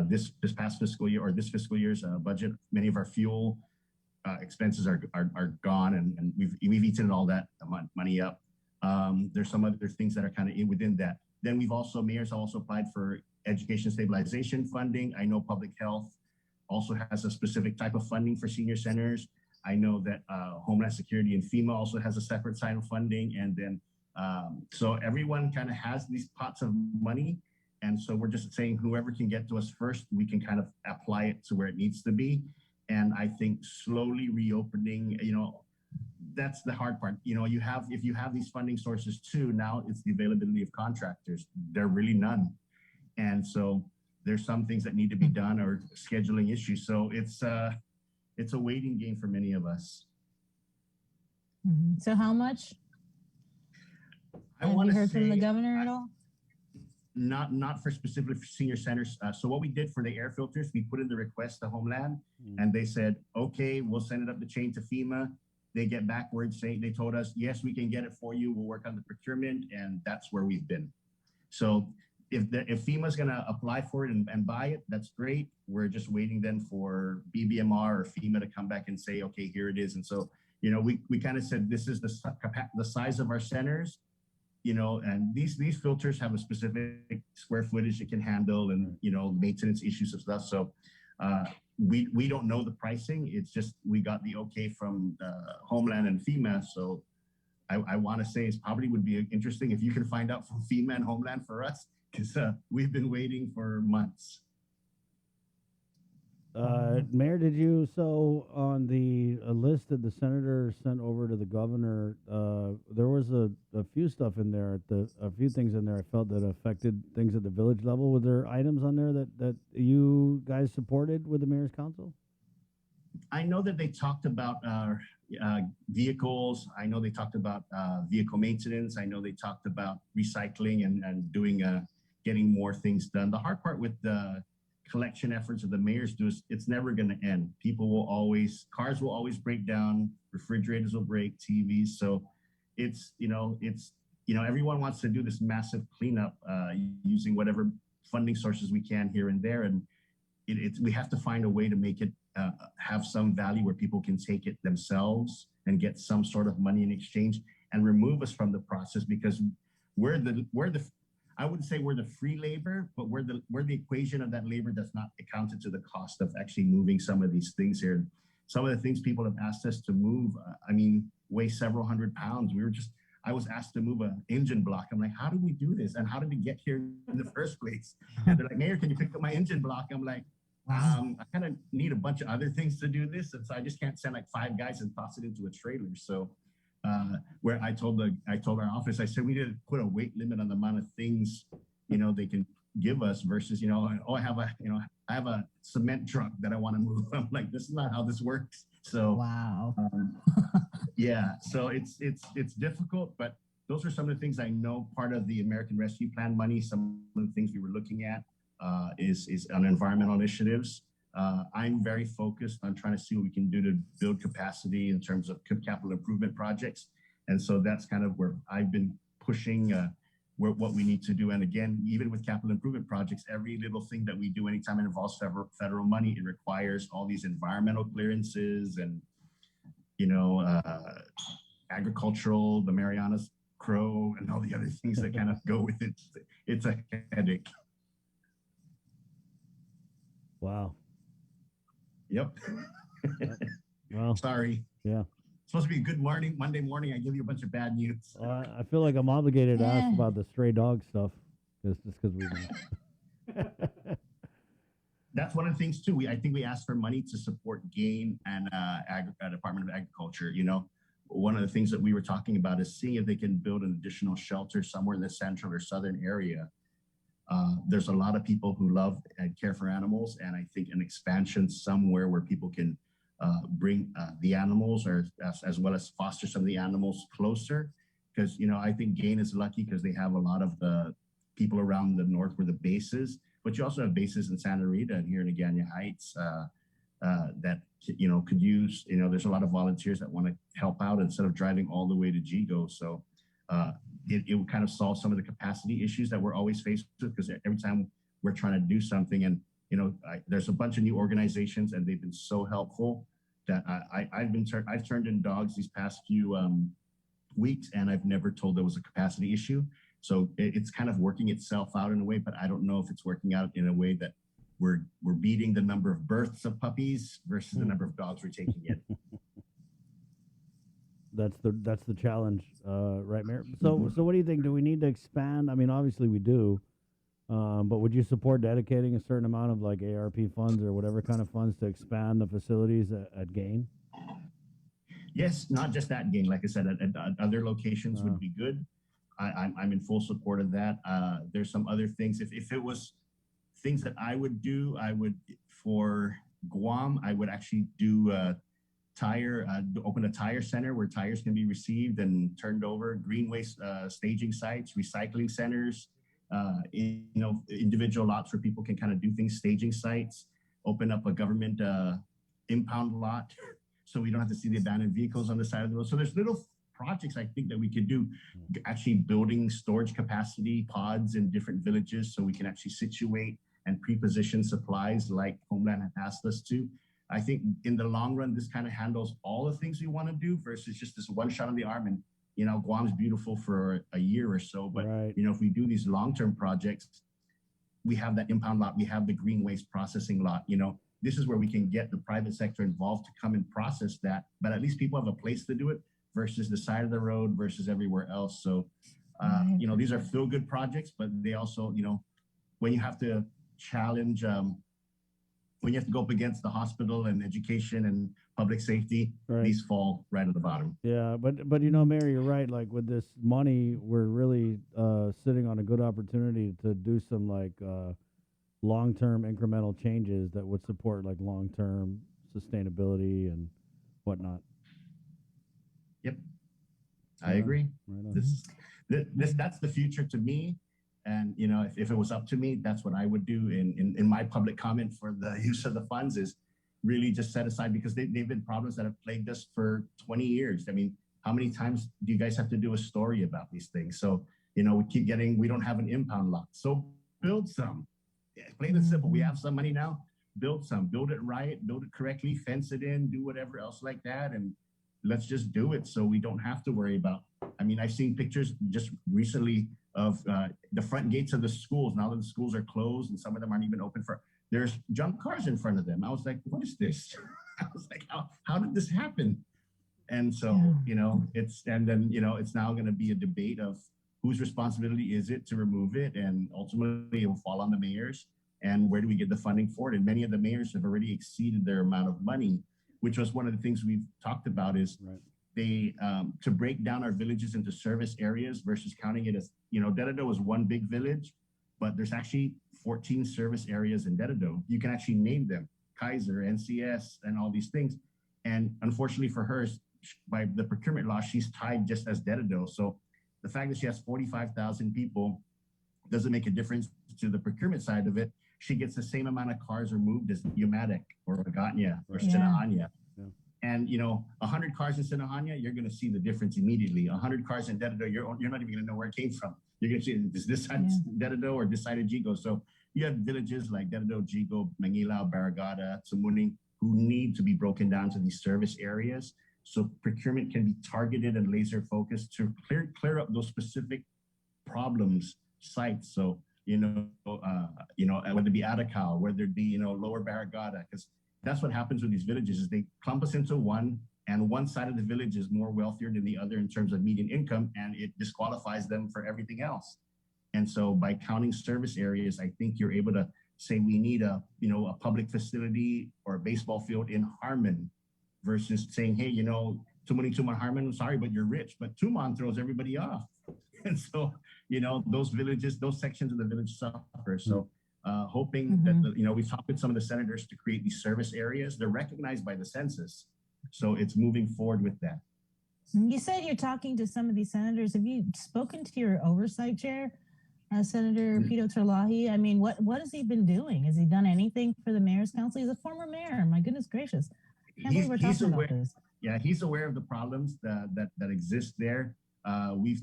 this past fiscal year or this fiscal year's budget. Many of our fuel expenses are gone, and we've eaten all that money up. There's some other things that are kind of within that. Then mayors have also applied for education stabilization funding. I know public health also has a specific type of funding for senior centers. I know that Homeland Security and FEMA also has a separate side of funding. And then, so everyone kind of has these pots of money. And so we're just saying whoever can get to us first, we can kind of apply it to where it needs to be. And I think slowly reopening, that's the hard part. If you have these funding sources too, now it's the availability of contractors. There are really none. And so there's some things that need to be done or scheduling issues. So it's a waiting game for many of us. Mm-hmm. So how much? Have you heard from the governor at all? Not for specifically for senior centers. So what we did for the air filters, we put in the request to Homeland, and they said, okay, we'll send it up the chain to FEMA. They get backwards saying, they told us, yes, we can get it for you. We'll work on the procurement, and that's where we've been. So if FEMA's going to apply for it and buy it, that's great. We're just waiting then for BBMR or FEMA to come back and say, okay, here it is. And so, we kind of said, this is the size of our centers, and these filters have a specific square footage it can handle and, maintenance issues and stuff. So we don't know the pricing. It's just, we got the okay from Homeland and FEMA. So I want to say it probably would be interesting if you can find out from FEMA and Homeland for us, because we've been waiting for months. Mayor, did you, on the list that the senator sent over to the governor, there was a few stuff in there, a few things in there I felt that affected things at the village level. Were there items on there that you guys supported with the mayor's council? I know that they talked about vehicles. I know they talked about vehicle maintenance. I know they talked about recycling and doing getting more things done. The hard part with the collection efforts of the mayors do is it's never going to end. Cars will always break down, refrigerators will break, TVs. So it's everyone wants to do this massive cleanup using whatever funding sources we can here and there, and we have to find a way to make it have some value where people can take it themselves and get some sort of money in exchange and remove us from the process, because I wouldn't say we're the free labor, but we're the equation of that labor that's not accounted to the cost of actually moving some of these things here. Some of the things people have asked us to move, weigh several hundred pounds. I was asked to move an engine block. I'm like, how do we do this? And how did we get here in the first place? And they're like, Mayor, can you pick up my engine block? I'm like, I kind of need a bunch of other things to do this. And so I just can't send like 5 guys and toss it into a trailer. So where I told our office, I said, we need to put a weight limit on the amount of things, they can give us versus, I have a cement truck that I want to move. I'm like, this is not how this works. So, wow. Yeah, so it's difficult, but those are some of the things I know part of the American Rescue Plan money. Some of the things we were looking at is on environmental initiatives. I'm very focused on trying to see what we can do to build capacity in terms of capital improvement projects. And so that's kind of where I've been pushing what we need to do. And again, even with capital improvement projects, every little thing that we do, anytime it involves federal money, it requires all these environmental clearances and, agricultural, the Marianas Crow, and all the other things that kind of go with it. It's a headache. Wow. Yep. Well, sorry. Yeah. It's supposed to be a good morning. Monday morning, I give you a bunch of bad news. I feel like I'm obligated to ask about the stray dog stuff, just because we. That's one of the things too. I think we asked for money to support game and Department of Agriculture. One of the things that we were talking about is seeing if they can build an additional shelter somewhere in the central or southern area. There's a lot of people who love and care for animals, and I think an expansion somewhere where people can bring the animals, or as well as foster some of the animals closer. Because I think Gain is lucky because they have a lot of the people around the north where the base is, but you also have bases in Santa Rita and here in Agana Heights that could use. There's a lot of volunteers that want to help out instead of driving all the way to Jigo. So it would kind of solve some of the capacity issues that we're always faced with, because every time we're trying to do something, and there's a bunch of new organizations and they've been so helpful that I've turned in dogs these past few weeks, and I've never told there was a capacity issue. So it's kind of working itself out in a way, but I don't know if it's working out in a way that we're beating the number of births of puppies versus the number of dogs we're taking in. That's the challenge, right, Mayor? So what do you think? Do we need to expand? I mean, obviously we do, but would you support dedicating a certain amount of like ARP funds or whatever kind of funds to expand the facilities at Gain? Yes, not just that Gain. Like I said, at other locations would be good. I'm in full support of that. There's some other things. If it was things that I would do, for Guam, I would actually do open a tire center where tires can be received and turned over, green waste staging sites, recycling centers, individual lots where people can kind of do things, staging sites, open up a government impound lot so we don't have to see the abandoned vehicles on the side of the road. So there's little projects I think that we could do, actually building storage capacity pods in different villages so we can actually situate and pre-position supplies like Homeland had asked us to. I think in the long run, this kind of handles all the things we want to do versus just this one shot on the arm. And, Guam's beautiful for a year or so, but, if we do these long-term projects, we have that impound lot, we have the green waste processing lot, this is where we can get the private sector involved to come and process that, but at least people have a place to do it versus the side of the road versus everywhere else. So, these are feel-good projects, but they also, when you have to challenge, when you have to go up against the hospital and education and public safety, these fall right at the bottom. Yeah, but Mayor, you're right. Like with this money, we're really sitting on a good opportunity to do some like long-term incremental changes that would support like long-term sustainability and whatnot. Yep, I agree. That's the future to me. And if it was up to me, that's what I would do in my public comment for the use of the funds is really just set aside, because they've been problems that have plagued us for 20 years. I mean, how many times do you guys have to do a story about these things? So, we don't have an impound lot. So build some. Plain and simple. We have some money now. Build some. Build it right. Build it correctly. Fence it in. Do whatever else like that. And let's just do it so we don't have to worry about. I mean, I've seen pictures just recently of the front gates of the schools. Now that the schools are closed and some of them aren't even open there's junk cars in front of them. I was like, what is this? I was like, how did this happen? And so, it's now going to be a debate of whose responsibility is it to remove it? And ultimately it will fall on the mayors. And where do we get the funding for it? And many of the mayors have already exceeded their amount of money, which was one of the things we've talked about is they, to break down our villages into service areas versus counting it as, Dededo is one big village, but there's actually 14 service areas in Dededo. You can actually name them, Kaiser, NCS, and all these things. And unfortunately for her, by the procurement law, she's tied just as Dededo. So the fact that she has 45,000 people doesn't make a difference to the procurement side of it. She gets the same amount of cars removed as Umatic or Aganya or Sinahanya. And 100 cars in Sinahanya, you're going to see the difference immediately. 100 cars in Dededo, you're not even going to know where it came from. You're going to see, is this side Dededo or this side of Jigo? So you have villages like Dededo, Jigo, Mangilao, Baragada, Tumuning, who need to be broken down to these service areas. So procurement can be targeted and laser focused to clear up those specific problems sites. So whether it be Atacao, whether it be Lower Baragada, because that's what happens with these villages is they clump us into one, and one side of the village is more wealthier than the other in terms of median income, and it disqualifies them for everything else. And so by counting service areas, I think you're able to say we need a public facility or a baseball field in Harmon versus saying, hey, Tuman Harmon, sorry, but you're rich. But Tuman throws everybody off. And so, those villages, those sections of the village suffer. So hoping that, we've talked with some of the senators to create these service areas. They're recognized by the census. So it's moving forward with that. You said you're talking to some of these senators. Have you spoken to your oversight chair, Senator Pito Terlahi? I mean, what has he been doing? Has he done anything for the mayor's council? He's a former mayor. My goodness gracious. Can't believe we're talking about this. Yeah, he's aware of the problems that exist there. We've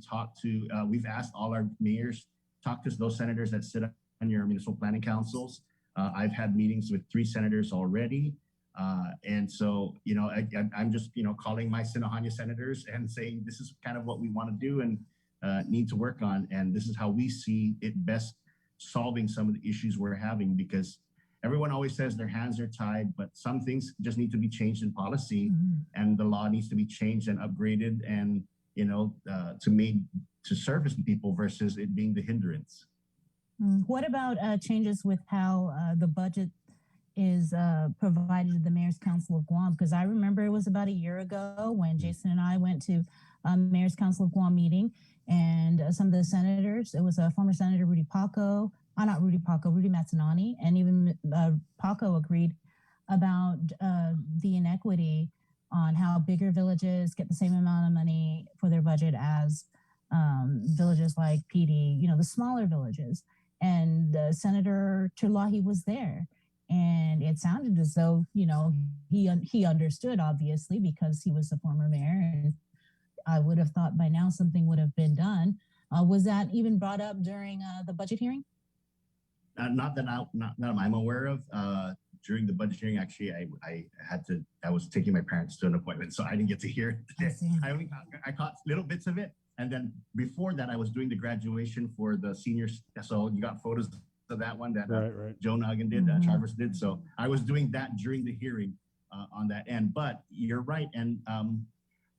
asked all our mayors, talk to those senators that sit on your municipal planning councils. I've had meetings with 3 senators already. And so, I'm just, calling my Sinahanya senators and saying, this is kind of what we want to do and need to work on. And this is how we see it best solving some of the issues we're having, because everyone always says their hands are tied, but some things just need to be changed in policy, and the law needs to be changed and upgraded and, to service the people versus it being the hindrance. What about changes with how the budget is provided to the Mayor's Council of Guam? Because I remember it was about a year ago when Jason and I went to Mayor's Council of Guam meeting, and some of the senators, it was former Senator Rudy Matsunani, and even Paco agreed about the inequity on how bigger villages get the same amount of money for their budget as villages like PD, the smaller villages. And Senator Terlahi was there. And it sounded as though, he understood, obviously, because he was a former mayor. And I would have thought by now something would have been done. Was that even brought up during the budget hearing? Not that I'm aware of. During the budget hearing, actually, I was taking my parents to an appointment, so I didn't get to hear it. I caught little bits of it. And then before that, I was doing the graduation for the seniors. So you got photos of that one that Joe Nuggan did, Travers did. So I was doing that during the hearing on that end. But you're right. And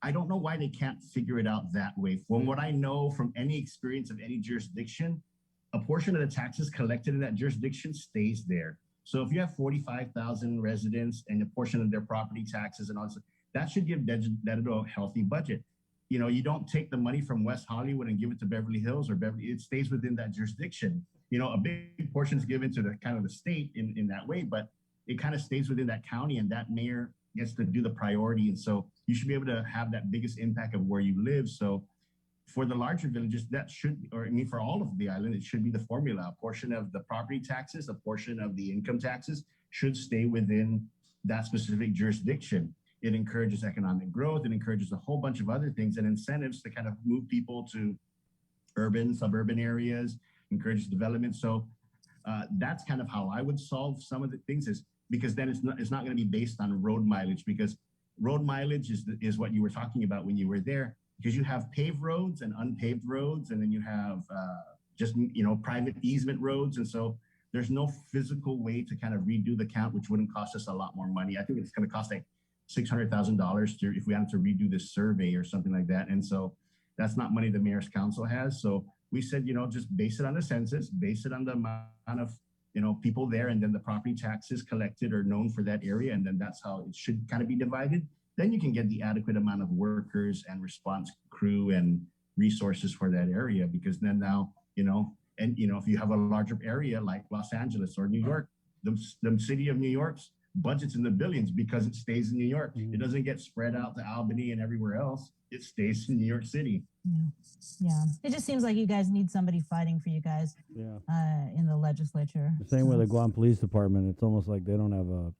I don't know why they can't figure it out that way. From what I know from any experience of any jurisdiction, a portion of the taxes collected in that jurisdiction stays there. So if you have 45,000 residents and a portion of their property taxes and all this, that should give Dededo a healthy budget. You don't take the money from West Hollywood and give it to Beverly Hills or it stays within that jurisdiction. A big portion is given to the kind of the state in that way, but it kind of stays within that county, and that mayor gets to do the priority. And so you should be able to have that biggest impact of where you live. So for the larger villages, that should, or I mean, for all of the island, it should be the formula. A portion of the property taxes, a portion of the income taxes should stay within that specific jurisdiction. It encourages economic growth. It encourages a whole bunch of other things and incentives to kind of move people to urban, suburban areas, encourages development. So that's kind of how I would solve some of the things, is because then it's not going to be based on road mileage, because road mileage is what you were talking about when you were there, because you have paved roads and unpaved roads, and then you have just, private easement roads. And so there's no physical way to kind of redo the count, which wouldn't cost us a lot more money. I think it's going to cost like $600,000 if we had to redo this survey or something like that. And so that's not money the mayor's council has. So we said, just base it on the census, base it on the amount of, people there, and then the property taxes collected or known for that area. And then that's how it should kind of be divided. Then you can get the adequate amount of workers and response crew and resources for that area, because then now, if you have a larger area like Los Angeles or New York, the city of New York's budget's in the billions because it stays in New York. It doesn't get spread out to Albany and everywhere else. It stays in New York City. Yeah. It just seems like you guys need somebody fighting for you guys in the legislature. Same with the Guam Police Department. It's almost like they don't have a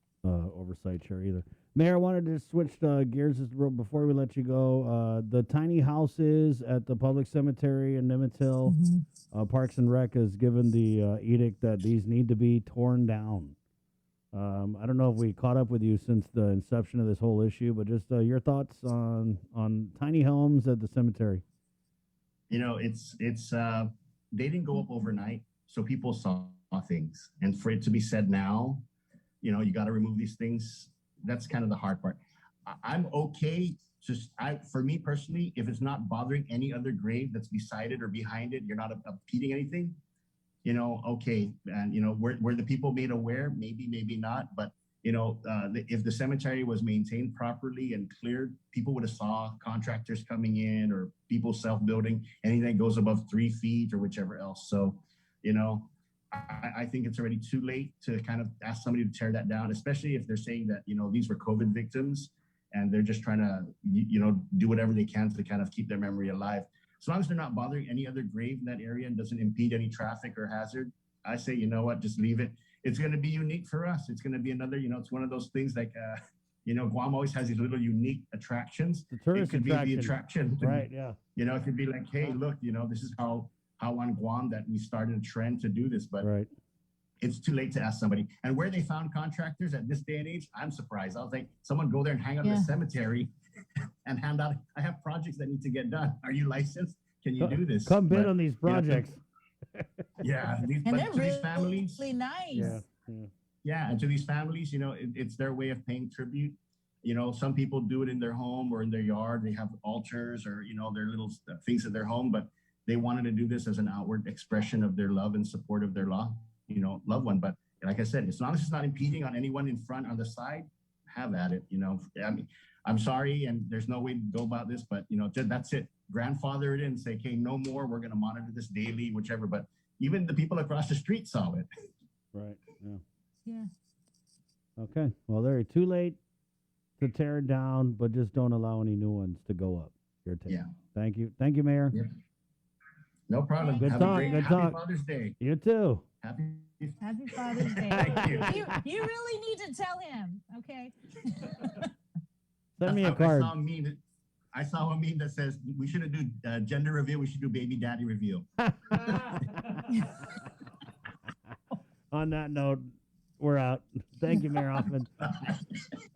oversight chair either. Mayor, I wanted to switch gears before we let you go. The tiny houses at the public cemetery in Nimitz Hill, Parks and Rec has given the edict that these need to be torn down. I don't know if we caught up with you since the inception of this whole issue, but just your thoughts on tiny homes at the cemetery. It's they didn't go up overnight, so people saw things, and for it to be said now, you got to remove these things. That's kind of the hard part. I'm okay. For me personally, if it's not bothering any other grave that's beside it or behind it, you're not impeding anything. Okay, and were the people made aware? Maybe not, but if the cemetery was maintained properly and cleared, people would have saw contractors coming in or people self-building anything that goes above 3 feet or whichever else. So, I think it's already too late to kind of ask somebody to tear that down, especially if they're saying that these were COVID victims and they're just trying to do whatever they can to kind of keep their memory alive. As long as they're not bothering any other grave in that area and doesn't impede any traffic or hazard, I say, just leave it. It's going to be unique for us. It's going to be another, it's one of those things like, Guam always has these little unique attractions. The tourist it could attraction. Be the attraction. Right, yeah. It could be like, hey, look, this is how on Guam that we started a trend to do this, but it's too late to ask somebody. And where they found contractors at this day and age, I'm surprised. I was like, someone go there and hang out in the cemetery and hand out, I have projects that need to get done. Are you licensed? Can you do this? Come bid on these projects. And they're these families, really nice. Yeah, and to these families, it's their way of paying tribute. Some people do it in their home or in their yard. They have altars or, their little things at their home, but they wanted to do this as an outward expression of their love and support of their loved one. But like I said, as long as it's not impeding on anyone in front, on the side, have at it. I mean, I'm sorry, and there's no way to go about this, but that's it. Grandfather it in, say, okay, no more. We're going to monitor this daily, whichever. But even the people across the street saw it. Right. Yeah. Okay. Well, they're too late to tear it down, but just don't allow any new ones to go up. Your take. Yeah. Thank you, Mayor. Yeah. No problem. Good Have talk. a great, Good happy talk. Father's Day. You too. Happy Father's Day. Thank you. You really need to tell him, okay? Send me a card. I saw a meme that says we shouldn't do gender reveal. We should do baby daddy reveal. On that note, we're out. Thank you, Mayor Hoffman.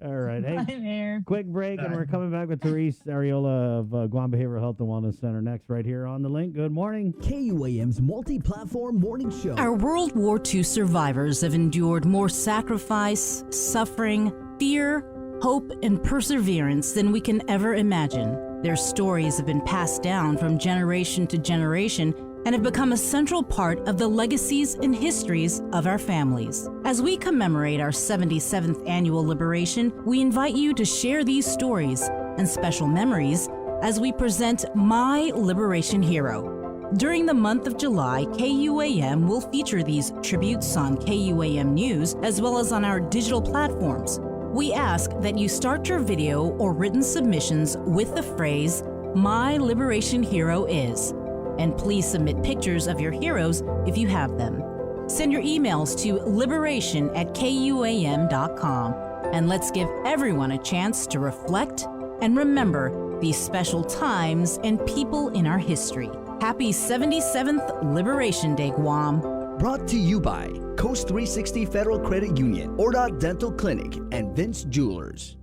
All right. Hey, Bye, Mayor. Quick break, and we're coming back with Therese Ariola of Guam Behavioral Health and Wellness Center next, right here on The Link. Good morning. KUAM's multi-platform morning show. Our World War II survivors have endured more sacrifice, suffering, fear, hope, and perseverance than we can ever imagine. Their stories have been passed down from generation to generation and have become a central part of the legacies and histories of our families. As we commemorate our 77th annual liberation, we invite you to share these stories and special memories as we present My Liberation Hero. During the month of July, KUAM will feature these tributes on KUAM News as well as on our digital platforms. We ask that you start your video or written submissions with the phrase, "My Liberation Hero is," and please submit pictures of your heroes if you have them. Send your emails to liberation@kuam.com, and let's give everyone a chance to reflect and remember these special times and people in our history. Happy 77th Liberation Day, Guam. Brought to you by Coast 360 Federal Credit Union, Audit Dental Clinic, and Vince Jewelers.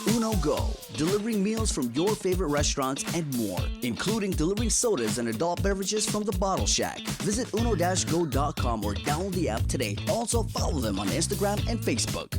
Uno Go, delivering meals from your favorite restaurants and more, including delivering sodas and adult beverages from the Bottle Shack. Visit uno-go.com or download the app today. Also follow them on Instagram and Facebook.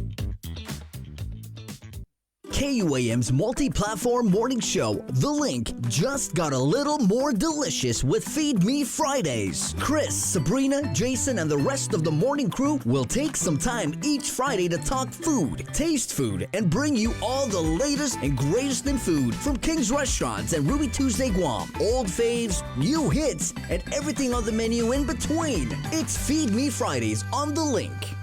KUAM's multi-platform morning show, The Link, just got a little more delicious with Feed Me Fridays. Chris, Sabrina, Jason, and the rest of the morning crew will take some time each Friday to talk food, taste food, and bring you all the latest and greatest in food from King's Restaurants and Ruby Tuesday Guam, old faves, new hits, and everything on the menu in between. It's Feed Me Fridays on The Link.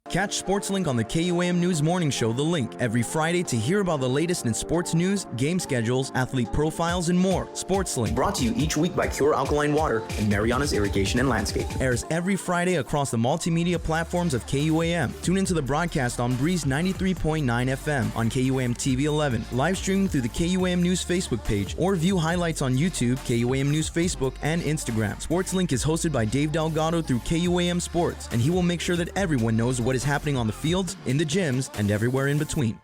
Catch SportsLink on the KUAM News Morning Show, The Link, every Friday to hear about the latest in sports news, game schedules, athlete profiles, and more. SportsLink, Brought to you each week by Pure Alkaline Water and Mariana's Irrigation and Landscape. airs every Friday across the multimedia platforms of KUAM. Tune into the broadcast on Breeze 93.9 FM on KUAM TV 11, live streaming through the KUAM News Facebook page, or view highlights on YouTube, KUAM News Facebook, and Instagram. SportsLink is hosted by Dave Delgado through KUAM Sports, and he will make sure that everyone knows what is happening on the fields, in the gyms, and everywhere in between.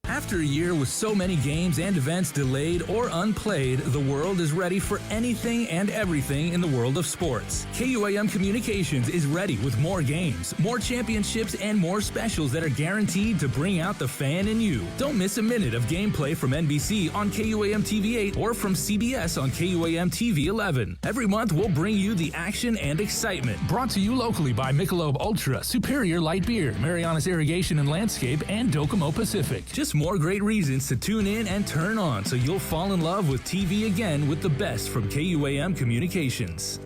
After a year with so many games and events delayed or unplayed, the world is ready for anything and everything in the world of sports. KUAM Communications is ready with more games, more championships, and more specials that are guaranteed to bring out the fan in you. Don't miss a minute of gameplay from NBC on KUAM TV 8 or from CBS on KUAM TV 11. Every month, we'll bring you the action and excitement. Brought to you locally by Michelob Ultra, Superior Light Beer, Mariana's Irrigation and Landscape, and Docomo Pacific. Just more great reasons to tune in and turn on so you'll fall in love with TV again with the best from KUAM Communications.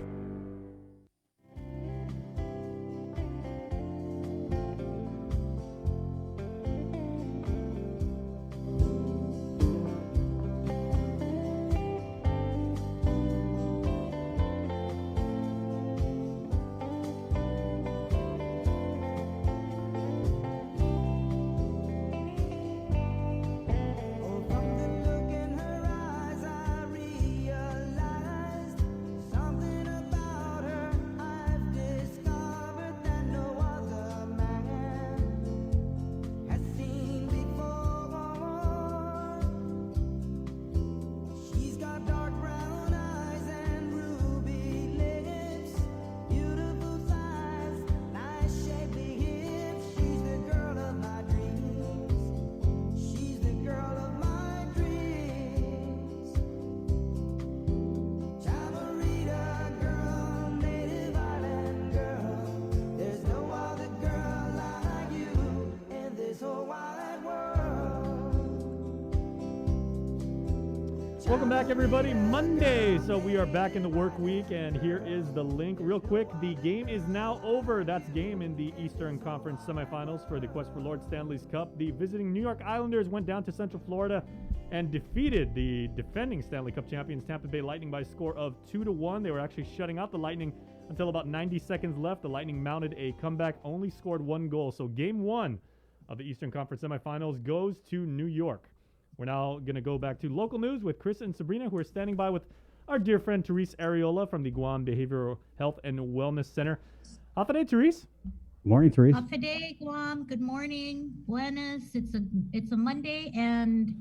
Welcome back, everybody. Monday. So we are back in the work week, and here is the link. Real quick, the game is now over. That's game in the Eastern Conference semifinals for the Quest for Lord Stanley's Cup. The visiting New York Islanders went down to Central Florida and defeated the defending Stanley Cup champions Tampa Bay Lightning by a score of 2-1. They were actually shutting out the Lightning until about 90 seconds left. The Lightning mounted a comeback, only scored one goal. So game one of the Eastern Conference semifinals goes to New York. We're now going to go back to local news with Chris and Sabrina, who are standing by with our dear friend Therese Ariola from the Guam Behavioral Health and Wellness Center. Hafa Therese. Morning, Therese. Hafa Guam. Good morning. Buenas. It's a Monday, and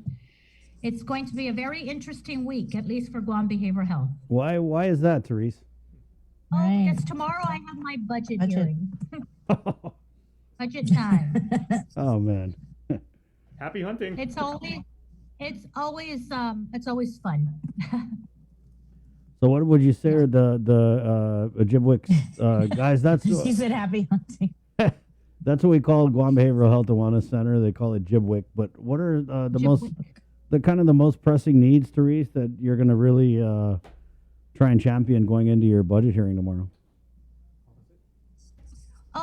it's going to be a very interesting week, at least for Guam Behavioral Health. Why is that, Therese? Oh, because tomorrow I have my budget hearing. Budget time. Oh, man. Happy hunting. It's always fun. So what would you say are the Ojibwe guys? That's She said happy hunting. that's what we call Guam Behavioral Health and Wellness Center. They call it Jibwick. But what are the most pressing needs, Therese, that you're going to really try and champion going into your budget hearing tomorrow?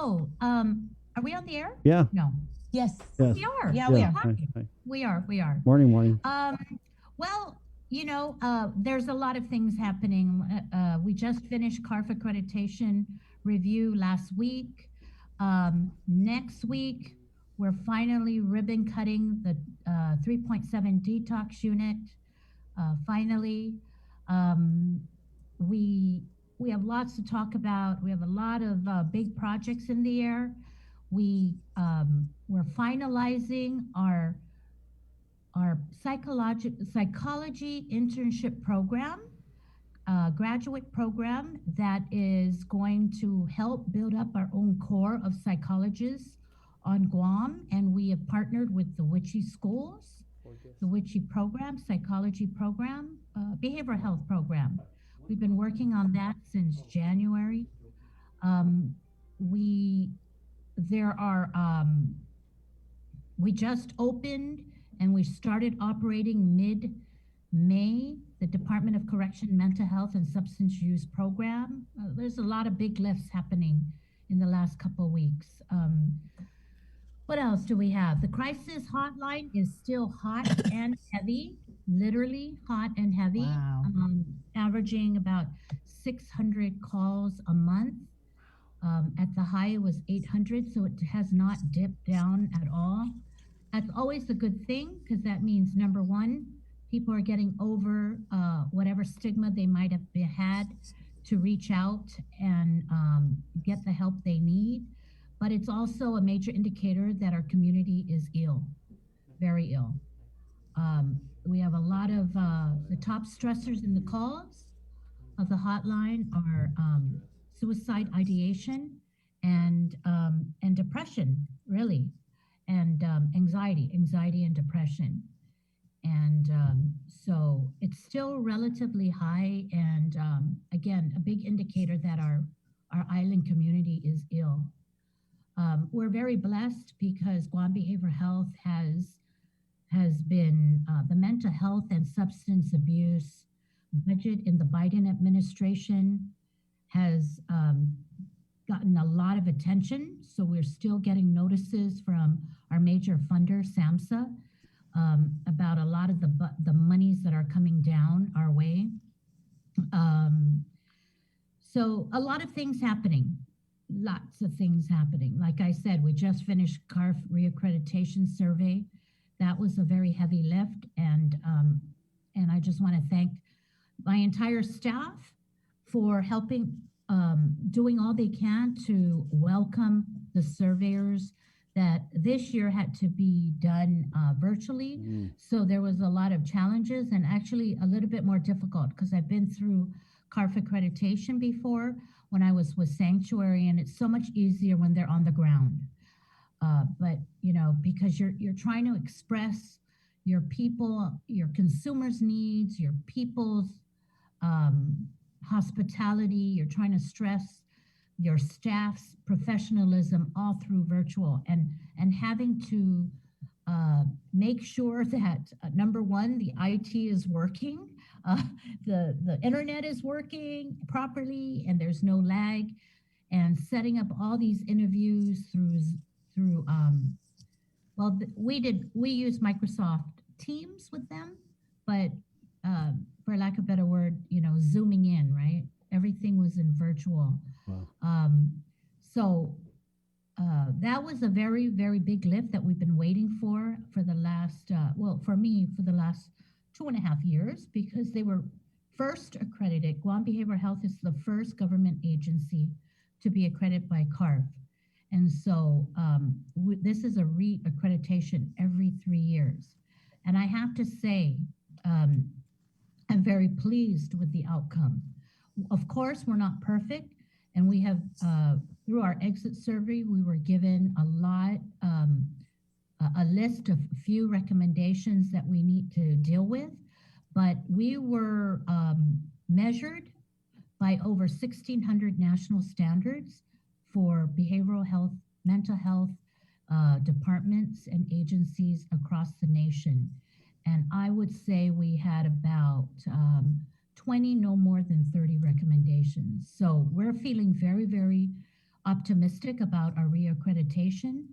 Oh, are we on the air? Yeah. No. Yes. Yes. We are. Yeah, we are. Hi, hi. We are. We are. Morning. Well, there's a lot of things happening. We just finished CARF accreditation review last week. Next week, we're finally ribbon cutting the 3.7 detox unit. Finally, we have lots to talk about. We have a lot of big projects in the air. We're finalizing our psychology internship program, graduate program that is going to help build up our own core of psychologists on Guam. And we have partnered with the Wichita schools, the Wichita program, psychology program, behavioral health program. We've been working on that since January. We just opened and we started operating mid-May, the Department of Correction, Mental Health and Substance Use Program. There's a lot of big lifts happening in the last couple of weeks. What else do we have? The crisis hotline is still hot and heavy, literally hot and heavy, averaging about 600 calls a month. At the high, it was 800, so it has not dipped down at all. That's always a good thing, because that means, number one, people are getting over whatever stigma they might have had to reach out and get the help they need. But it's also a major indicator that our community is ill, very ill. We have a lot of the top stressors in the calls of the hotline are suicide ideation and depression, really, and anxiety and depression. And so it's still relatively high, and again, a big indicator that our island community is ill. We're very blessed because Guam Behavioral Health has been the mental health and substance abuse budget in the Biden administration has gotten a lot of attention. So we're still getting notices from our major funder, SAMHSA, about a lot of the monies that are coming down our way. So a lot of things happening. Lots of things happening. Like I said, we just finished CARF reaccreditation survey. That was a very heavy lift, and I just want to thank my entire staff for helping, doing all they can to welcome the surveyors that this year had to be done virtually. So there was a lot of challenges, and actually a little bit more difficult, because I've been through CARF accreditation before when I was with Sanctuary, and it's so much easier when they're on the ground. But because you're trying to express your people, your consumers' needs, your people's hospitality, you're trying to stress your staff's professionalism all through virtual, and having to make sure that number one, the IT is working, the internet is working properly, and there's no lag, and setting up all these interviews through we use Microsoft Teams with them, but for lack of a better word, zooming in, right? Everything was in virtual. Wow. So that was a very, very big lift that we've been waiting for the last, for me, for the last 2.5 years, because they were first accredited. Guam Behavioral Health is the first government agency to be accredited by CARF. And so this is a re-accreditation every 3 years. And I have to say, I'm very pleased with the outcome. Of course, we're not perfect, and we have, through our exit survey, we were given a list of few recommendations that we need to deal with, but we were measured by over 1,600 national standards for behavioral health, mental health departments and agencies across the nation. And I would say we had about 20, no more than 30 recommendations. So we're feeling very, very optimistic about our reaccreditation.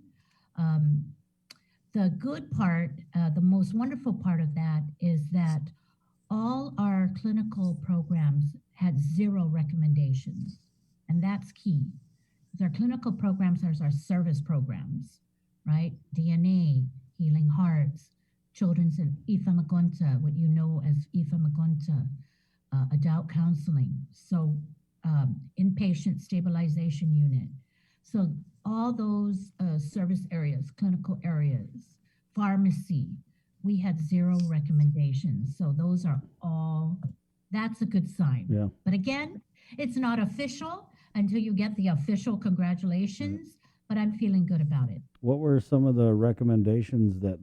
The good part, the most wonderful part of that is that all our clinical programs had 0 recommendations, and that's key. Because our clinical programs are our service programs, right? DNA, Healing Hearts, Children's and IFA Magonta, what you know as IFA Magonta, adult counseling, so inpatient stabilization unit. So all those service areas, clinical areas, pharmacy, we had 0 recommendations. So those are all, that's a good sign. Yeah. But again, it's not official until you get the official congratulations, but I'm feeling good about it. What were some of the recommendations that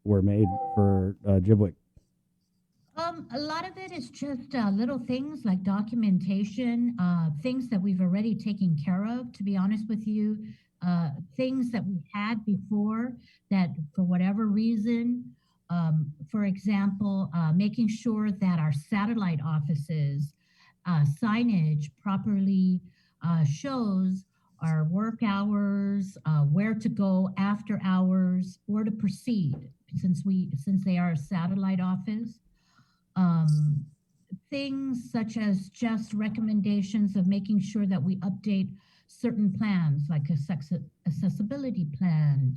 were made for Jibwick? A lot of it is just little things like documentation, things that we've already taken care of, to be honest with you, things that we had before that for whatever reason, for example, making sure that our satellite offices signage properly shows our work hours, where to go after hours, where to proceed, since they are a satellite office. Things such as just recommendations of making sure that we update certain plans, like accessibility plan,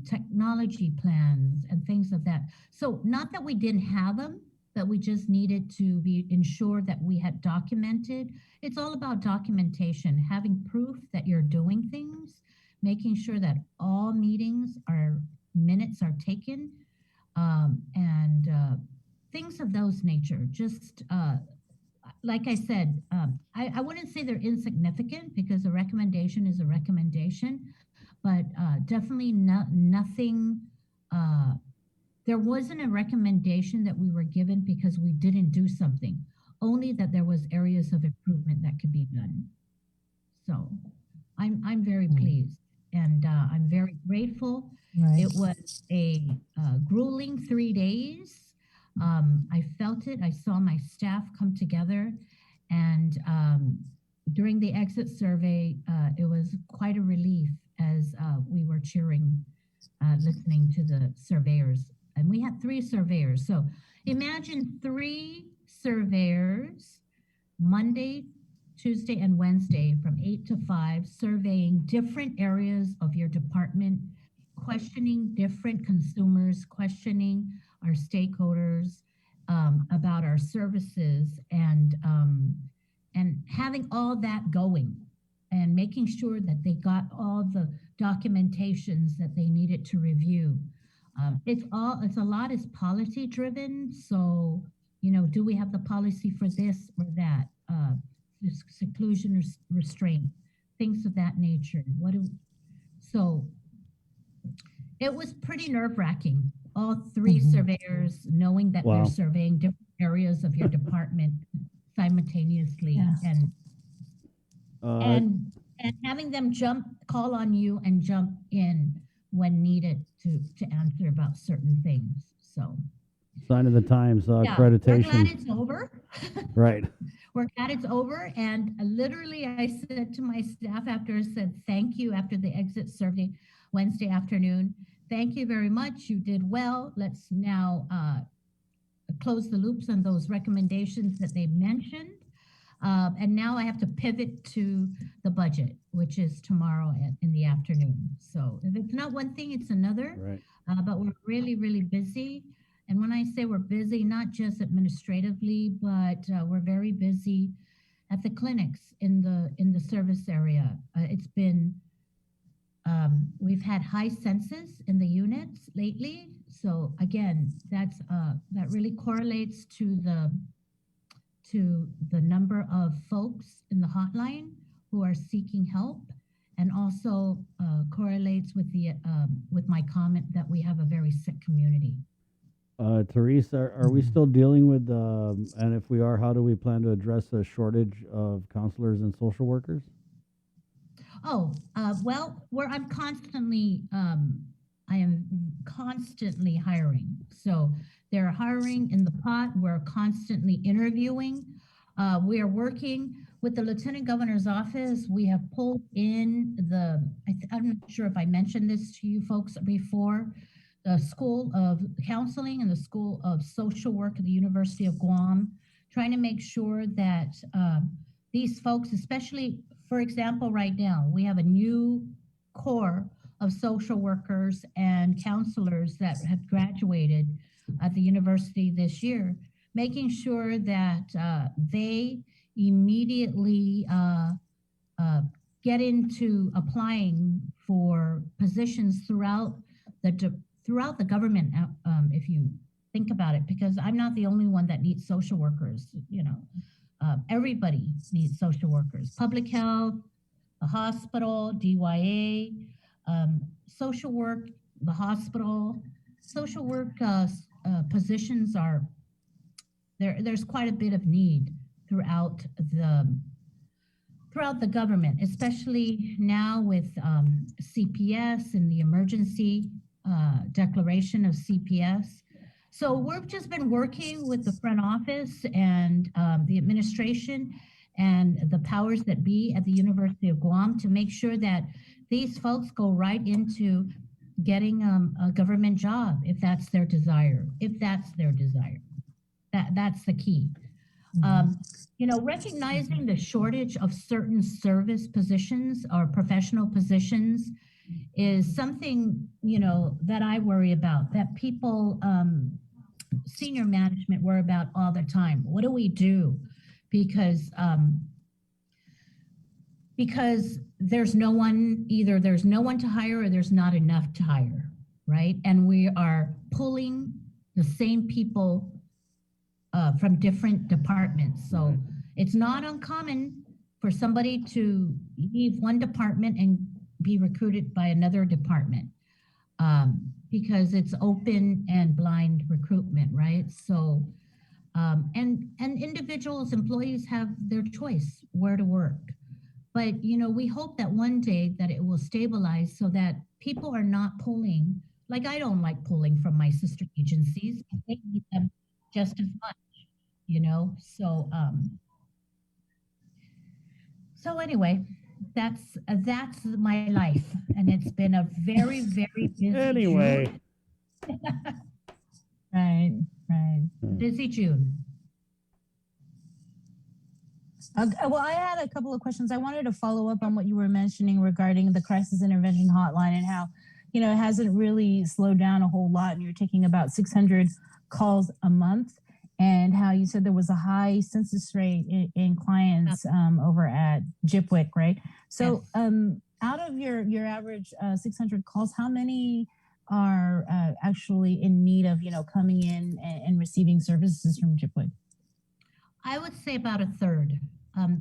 technology plans, and things of that. So not that we didn't have them, but we just needed to ensure that we had documented. It's all about documentation, having proof that you're doing things, making sure that all minutes are taken, and things of those nature. Just like I said, I wouldn't say they're insignificant because a recommendation is a recommendation, but definitely nothing. There wasn't a recommendation that we were given because we didn't do something, only that there was areas of improvement that could be done. So I'm very pleased, and I'm very grateful. Right. It was a grueling 3 days. I felt it. I saw my staff come together, and during the exit survey, it was quite a relief as we were cheering, listening to the surveyors. And we had 3 surveyors. So imagine 3 surveyors, Monday, Tuesday, and Wednesday from 8 to 5, surveying different areas of your department, questioning different consumers, questioning our stakeholders about our services, and having all that going, and making sure that they got all the documentations that they needed to review. It's a lot is policy driven. So, do we have the policy for this or that? Seclusion or restraint, things of that nature. So it was pretty nerve-wracking. All 3 surveyors knowing that they're surveying different areas of your department simultaneously, and having them call on you and jump in when needed to answer about certain things. So Sign of the times, accreditation. We're glad it's over. Right. We're glad it's over. And literally, I said to my staff after, I said, thank you after the exit survey Wednesday afternoon. Thank you very much. You did well. Let's now close the loops on those recommendations that they mentioned. And now I have to pivot to the budget, which is tomorrow in the afternoon. So if it's not one thing, it's another. Right. But we're really, really busy. And when I say we're busy, not just administratively, but we're very busy at the clinics in the service area. It's been, we've had high census in the units lately. So again, that really correlates to the number of folks in the hotline who are seeking help, and also correlates with my comment that we have a very sick community. Teresa, are we still dealing with, and if we are, how do we plan to address a shortage of counselors and social workers? Oh, well, I am constantly hiring. So they're hiring in the pot. We're constantly interviewing. We are working with the Lieutenant Governor's office. We have pulled in I'm not sure if I mentioned this to you folks before, the School of Counseling and the School of Social Work at the University of Guam, trying to make sure that these folks, especially, for example, right now, we have a new core of social workers and counselors that have graduated at the university this year, making sure that they immediately get into applying for positions throughout the government, if you think about it, because I'm not the only one that needs social workers. Everybody needs social workers. Public health, the hospital, DYA, social work, the hospital, social work positions are there. There's quite a bit of need throughout the government, especially now with CPS and the emergency declaration of CPS. So we've just been working with the front office and the administration and the powers that be at the University of Guam to make sure that these folks go right into getting a government job if that's their desire. That's the key. Recognizing the shortage of certain service positions or professional positions is something, that I worry about, that people, senior management worry about all the time. What do we do? Because there's no one, either there's no one to hire or there's not enough to hire, right? And we are pulling the same people from different departments. So it's not uncommon for somebody to leave one department and be recruited by another department because it's open and blind recruitment, right? So, and individuals, employees have their choice where to work. But, we hope that one day that it will stabilize so that people are not pulling, like I don't like pulling from my sister agencies. They need them just as much, So anyway, that's my life, and it's been a very, very busy Anyway. June. Right. Busy June. Well, I had a couple of questions. I wanted to follow up on what you were mentioning regarding the crisis intervention hotline and how, it hasn't really slowed down a whole lot, and you're taking about 600 calls a month, and how you said there was a high census rate in clients over at GIPWIC, right? So out of your average 600 calls, how many are actually in need of, coming in and receiving services from GIPWIC? I would say about a third.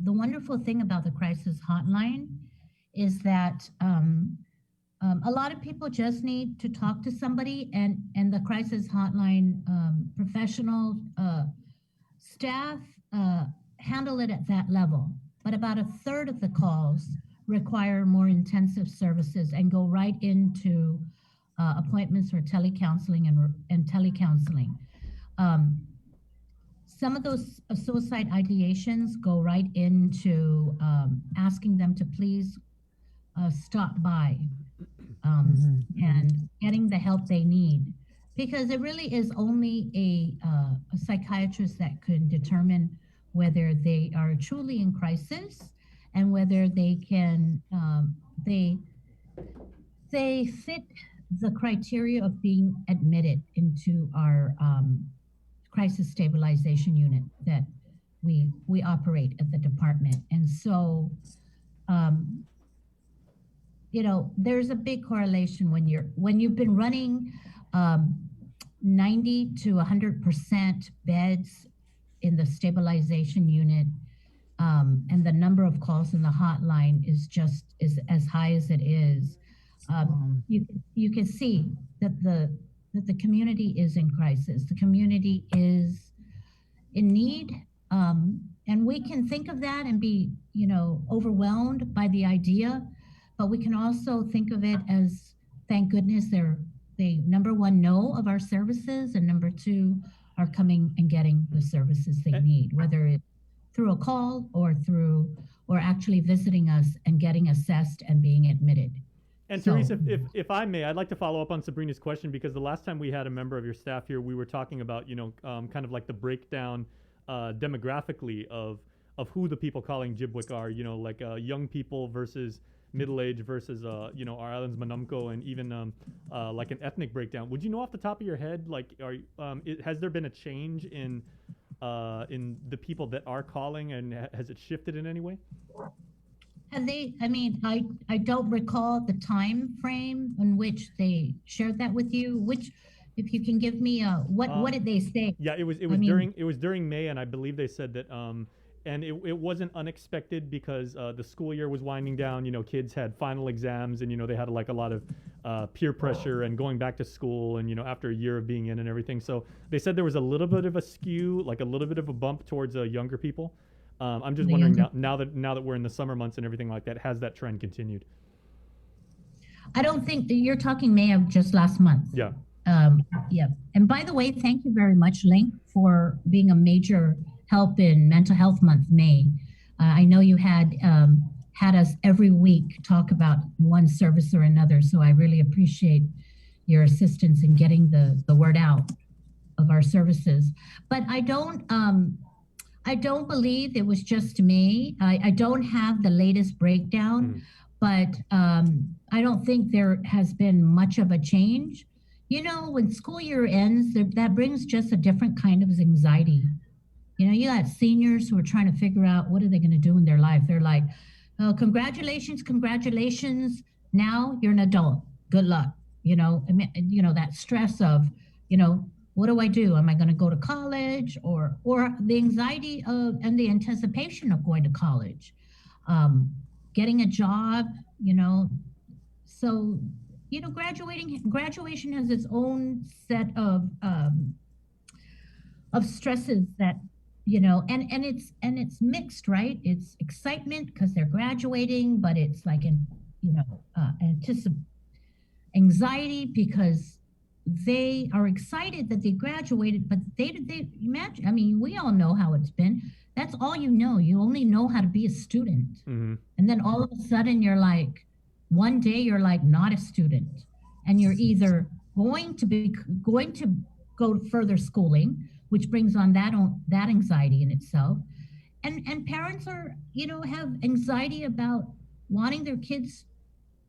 The wonderful thing about the crisis hotline is that a lot of people just need to talk to somebody, and the crisis hotline professional staff handle it at that level. But about a third of the calls require more intensive services and go right into appointments for telecounseling and telecounseling. Some of those suicide ideations go right into asking them to please stop by and getting the help they need, because it really is only a psychiatrist that can determine whether they are truly in crisis and whether they can they fit the criteria of being admitted into our crisis stabilization unit that we operate at the department. And so there's a big correlation when you've been running 90 to 100% beds in the stabilization unit, and the number of calls in the hotline is as high as it is. You can see that the community is in crisis. The community is in need, and we can think of that and be, overwhelmed by the idea, but we can also think of it as, thank goodness they number one, know of our services, and number two, are coming and getting the services they need, whether it's through a call or actually visiting us and getting assessed and being admitted. And So- Teresa, if I may, I'd like to follow up on Sabrina's question, because the last time we had a member of your staff here, we were talking about, kind of like the breakdown demographically of who the people calling Jibwick are, like young people versus middle-aged versus, our island's Manumko, and even like an ethnic breakdown. Would you know off the top of your head, like, has there been a change in the people that are calling, and has it shifted in any way? And I don't recall the time frame in which they shared that with you. Which, if you can give me what did they say? Yeah, it was during May, and I believe they said that and it wasn't unexpected, because the school year was winding down. Kids had final exams, and they had like a lot of peer pressure and going back to school, and after a year of being in and everything. So they said there was a little bit of a skew, like a little bit of a bump towards younger people. I'm just wondering now that we're in the summer months and everything like that, has that trend continued? I don't think that you're talking May of just last month. Yeah. Yeah. And by the way, thank you very much, Link, for being a major help in Mental Health Month, May. I know you had us every week talk about one service or another, so I really appreciate your assistance in getting the word out of our services. But I don't believe it was just me. I don't have the latest breakdown, but I don't think there has been much of a change. When school year ends, that brings just a different kind of anxiety. You got seniors who are trying to figure out what are they going to do in their life. They're like, oh, congratulations. Now you're an adult. Good luck. That stress of, what do I do? Am I going to go to college, or the anxiety of and the anticipation of going to college, getting a job, So, graduation has its own set of stresses that, and it's mixed, right? It's excitement because they're graduating, but it's like anxiety because they are excited that they graduated, but they imagine, we all know how it's been. That's all you know. You only know how to be a student. Mm-hmm. And then all of a sudden you're like, one day you're like not a student, and you're either going to go to further schooling, which brings on that anxiety in itself. And parents are, have anxiety about wanting their kids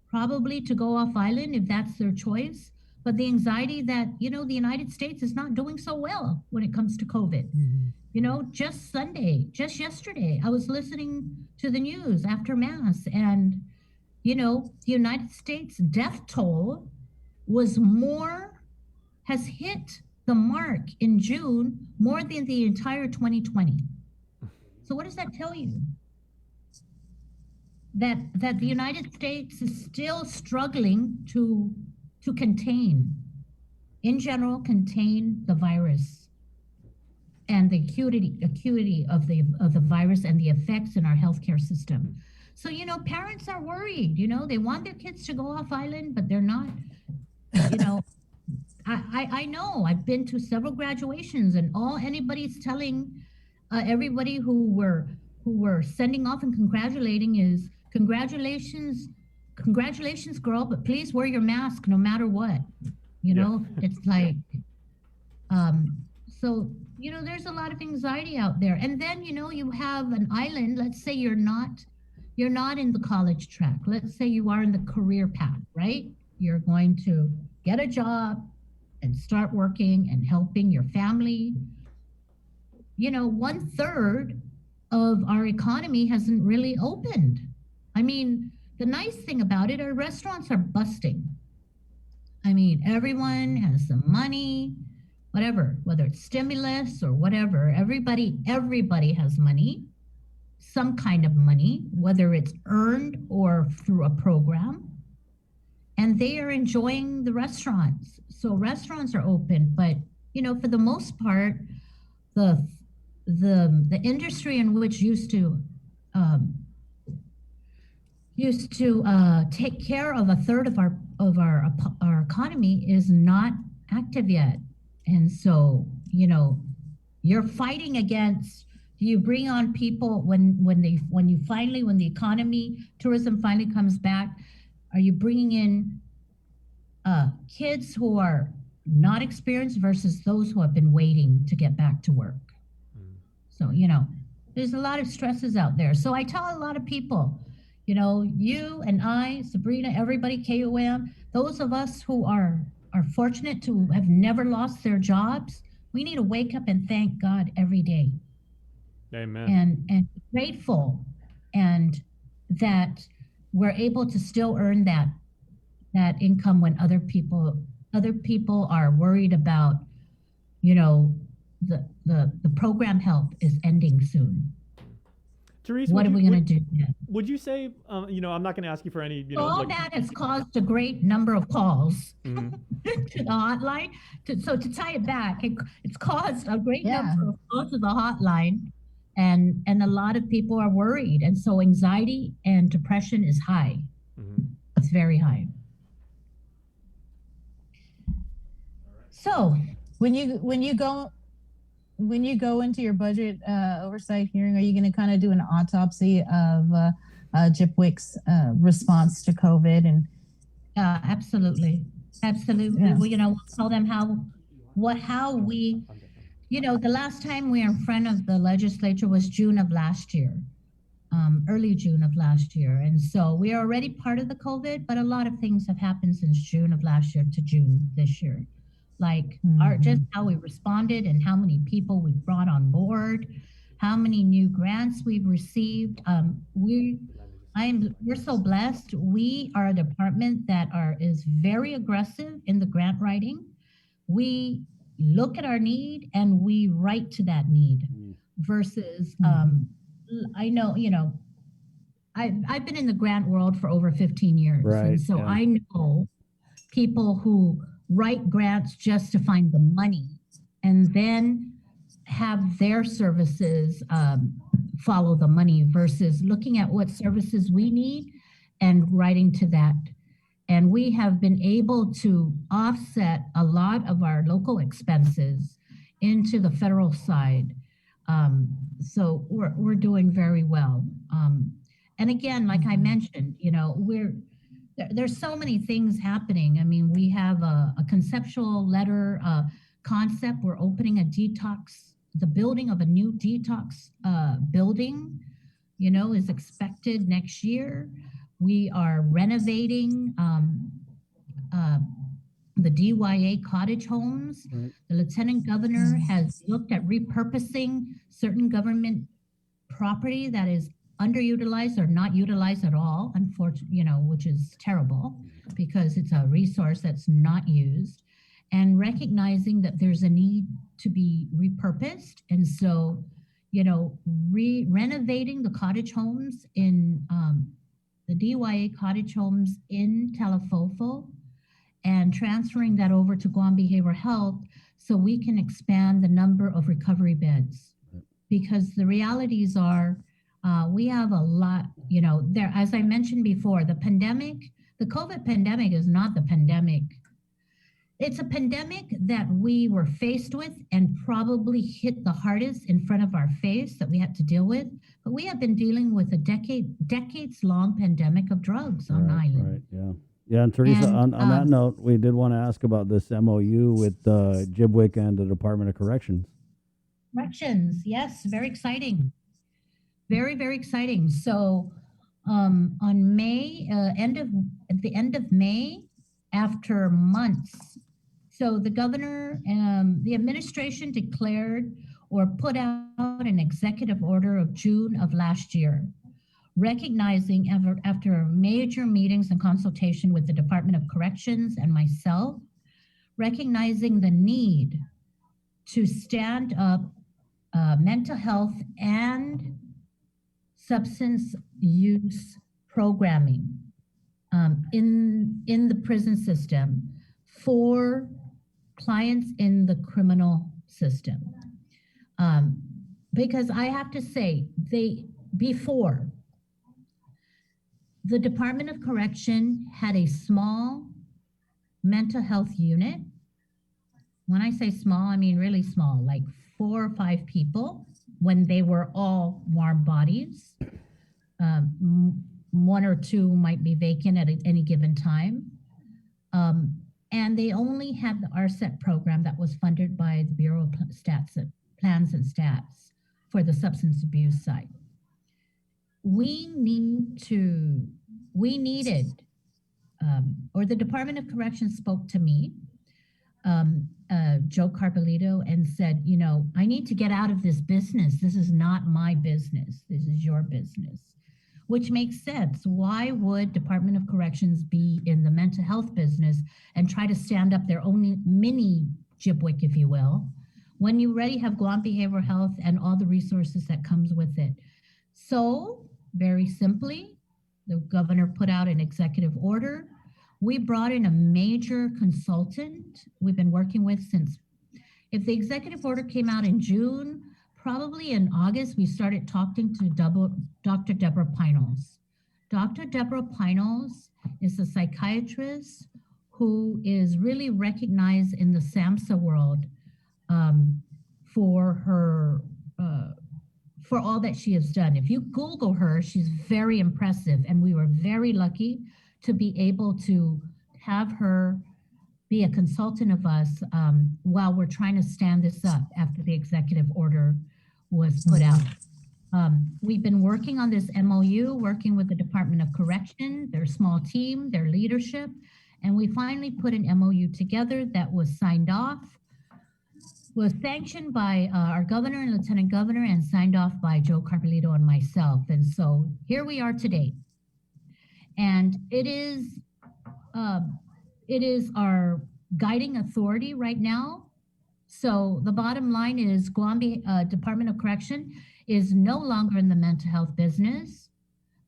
probably to go off island if that's their choice. But the anxiety that, the United States is not doing so well when it comes to COVID. Mm-hmm. Just yesterday, I was listening to the news after Mass, and, the United States death toll has hit the mark in June more than the entire 2020. So what does that tell you? That the United States is still struggling to contain the virus and the acuity of the virus and the effects in our healthcare system. So, parents are worried, they want their kids to go off island, but they're not, I know I've been to several graduations, and all anybody's telling everybody who were sending off and congratulating is congratulations, girl, but please wear your mask no matter what. It's like, so, there's a lot of anxiety out there. And then, you have an island, let's say you're not in the college track. Let's say you are in the career path, right? You're going to get a job and start working and helping your family. 1/3 of our economy hasn't really opened. The nice thing about it, our restaurants are busting. Everyone has some money, whatever, whether it's stimulus or whatever, everybody has money, some kind of money, whether it's earned or through a program, and they are enjoying the restaurants. So restaurants are open, but for the most part, the industry in which used to take care of 1/3 of our economy is not active yet. And so, you're fighting against Do you bring on people when the economy, tourism finally comes back? Are you bringing in kids who are not experienced versus those who have been waiting to get back to work? So, there's a lot of stresses out there. So I tell a lot of people, you and I, Sabrina, everybody, KOM, those of us who are fortunate to have never lost their jobs, we need to wake up and thank God every day. Amen. And grateful, and that we're able to still earn that income when other people are worried about, the program help is ending soon. Therese, what are we going to do? Would you say, I'm not going to ask you for any, all that has caused a great number of calls to the hotline. So to tie it back, it's caused a great number of calls to the hotline, and a lot of people are worried, and so anxiety and depression is high. It's very high. So when you go into your budget oversight hearing, are you going to kind of do an autopsy of GIPWIC's response to COVID? And absolutely. Yeah. Well, we'll tell them how we, the last time we were in front of the legislature was June of last year, early June of last year. And so we are already part of the COVID, but a lot of things have happened since June of last year to June this year. Like just how we responded and how many people we brought on board, how many new grants we've received. We're so blessed. We are a department that is very aggressive in the grant writing. We look at our need and we write to that need versus I know, I've been in the grant world for over 15 years. Right, and so I know people who write grants just to find the money and then have their services follow the money versus looking at what services we need and writing to that. And we have been able to offset a lot of our local expenses into the federal side. So we're doing very well. And again, like I mentioned, there's so many things happening. I mean, we have a conceptual letter concept. We're opening the building of a new detox building, is expected next year. We are renovating the DYA cottage homes. Right. The Lieutenant Governor has looked at repurposing certain government property that is underutilized or not utilized at all, unfortunately, which is terrible because it's a resource that's not used, and recognizing that there's a need to be repurposed. And so, renovating the cottage homes in the DYA cottage homes in Telefofo and transferring that over to Guam Behavioral Health so we can expand the number of recovery beds. Because the realities are, we have a lot, there, as I mentioned before, the COVID pandemic is not the pandemic. It's a pandemic that we were faced with and probably hit the hardest in front of our face that we had to deal with. But we have been dealing with a decades-long pandemic of drugs on the island. Right, yeah. Yeah, and Teresa, on that note, we did want to ask about this MOU with GIPWIC and the Department of Corrections. Corrections, yes, very exciting. Very, very exciting. So on May, at the end of May, after months, so the governor, the administration declared or put out an executive order of June of last year, recognizing after major meetings and consultation with the Department of Corrections and myself, recognizing the need to stand up mental health and substance use programming in the prison system for clients in the criminal system. Because I have to say, before, the Department of Correction had a small mental health unit. When I say small, I mean really small, like 4 or 5 people. when they were all warm bodies. One or two might be vacant at any given time. And they only had the RSET program that was funded by the Bureau of Plans and Stats for the substance abuse side. We needed, or the Department of Corrections spoke to me, Joe Carpelito, and said, you know, I need to get out of this business. This is not my business. This is your business, which makes sense. Why would Department of Corrections be in the mental health business and try to stand up their own mini GIPWIC, if you will, when you already have Guam Behavioral Health and all the resources that comes with it? So very simply, the governor put out an executive order. We brought in a major consultant we've been working with since, if the executive order came out in June, probably in August, we started talking to Dr. Deborah Pinos. Dr. Deborah Pinos is a psychiatrist who is really recognized in the SAMHSA world for her, for all that she has done. If you Google her, she's very impressive, and we were very lucky to be able to have her be a consultant of us while we're trying to stand this up after the executive order was put out. We've been working on this MOU, working with the Department of Correction, their small team, their leadership, and we finally put an MOU together that was signed off, was sanctioned by our governor and lieutenant governor, and signed off by Joe Carpelito and myself. And so here we are today. And it is our guiding authority right now. So the bottom line is Guam Department of Correction is no longer in the mental health business.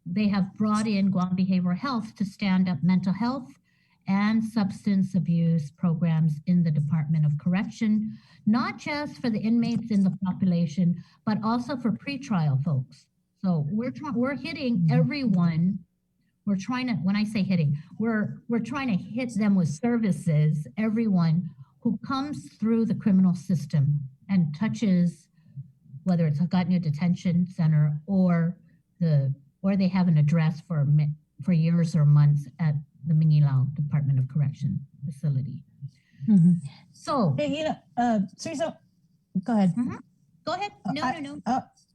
They have brought in Guam Behavioral Health to stand up mental health and substance abuse programs in the Department of Correction, not just for the inmates in the population, but also for pretrial folks. So we're hitting everyone. We're trying to, when I say hitting, we're trying to hit them with services, everyone who comes through the criminal system and touches, whether it's Hagatna Detention Center or they have an address for years or months at the Manilao Department of Correction facility. Mm-hmm. So, hey, Teresa, go ahead. Mm-hmm. Go ahead. No.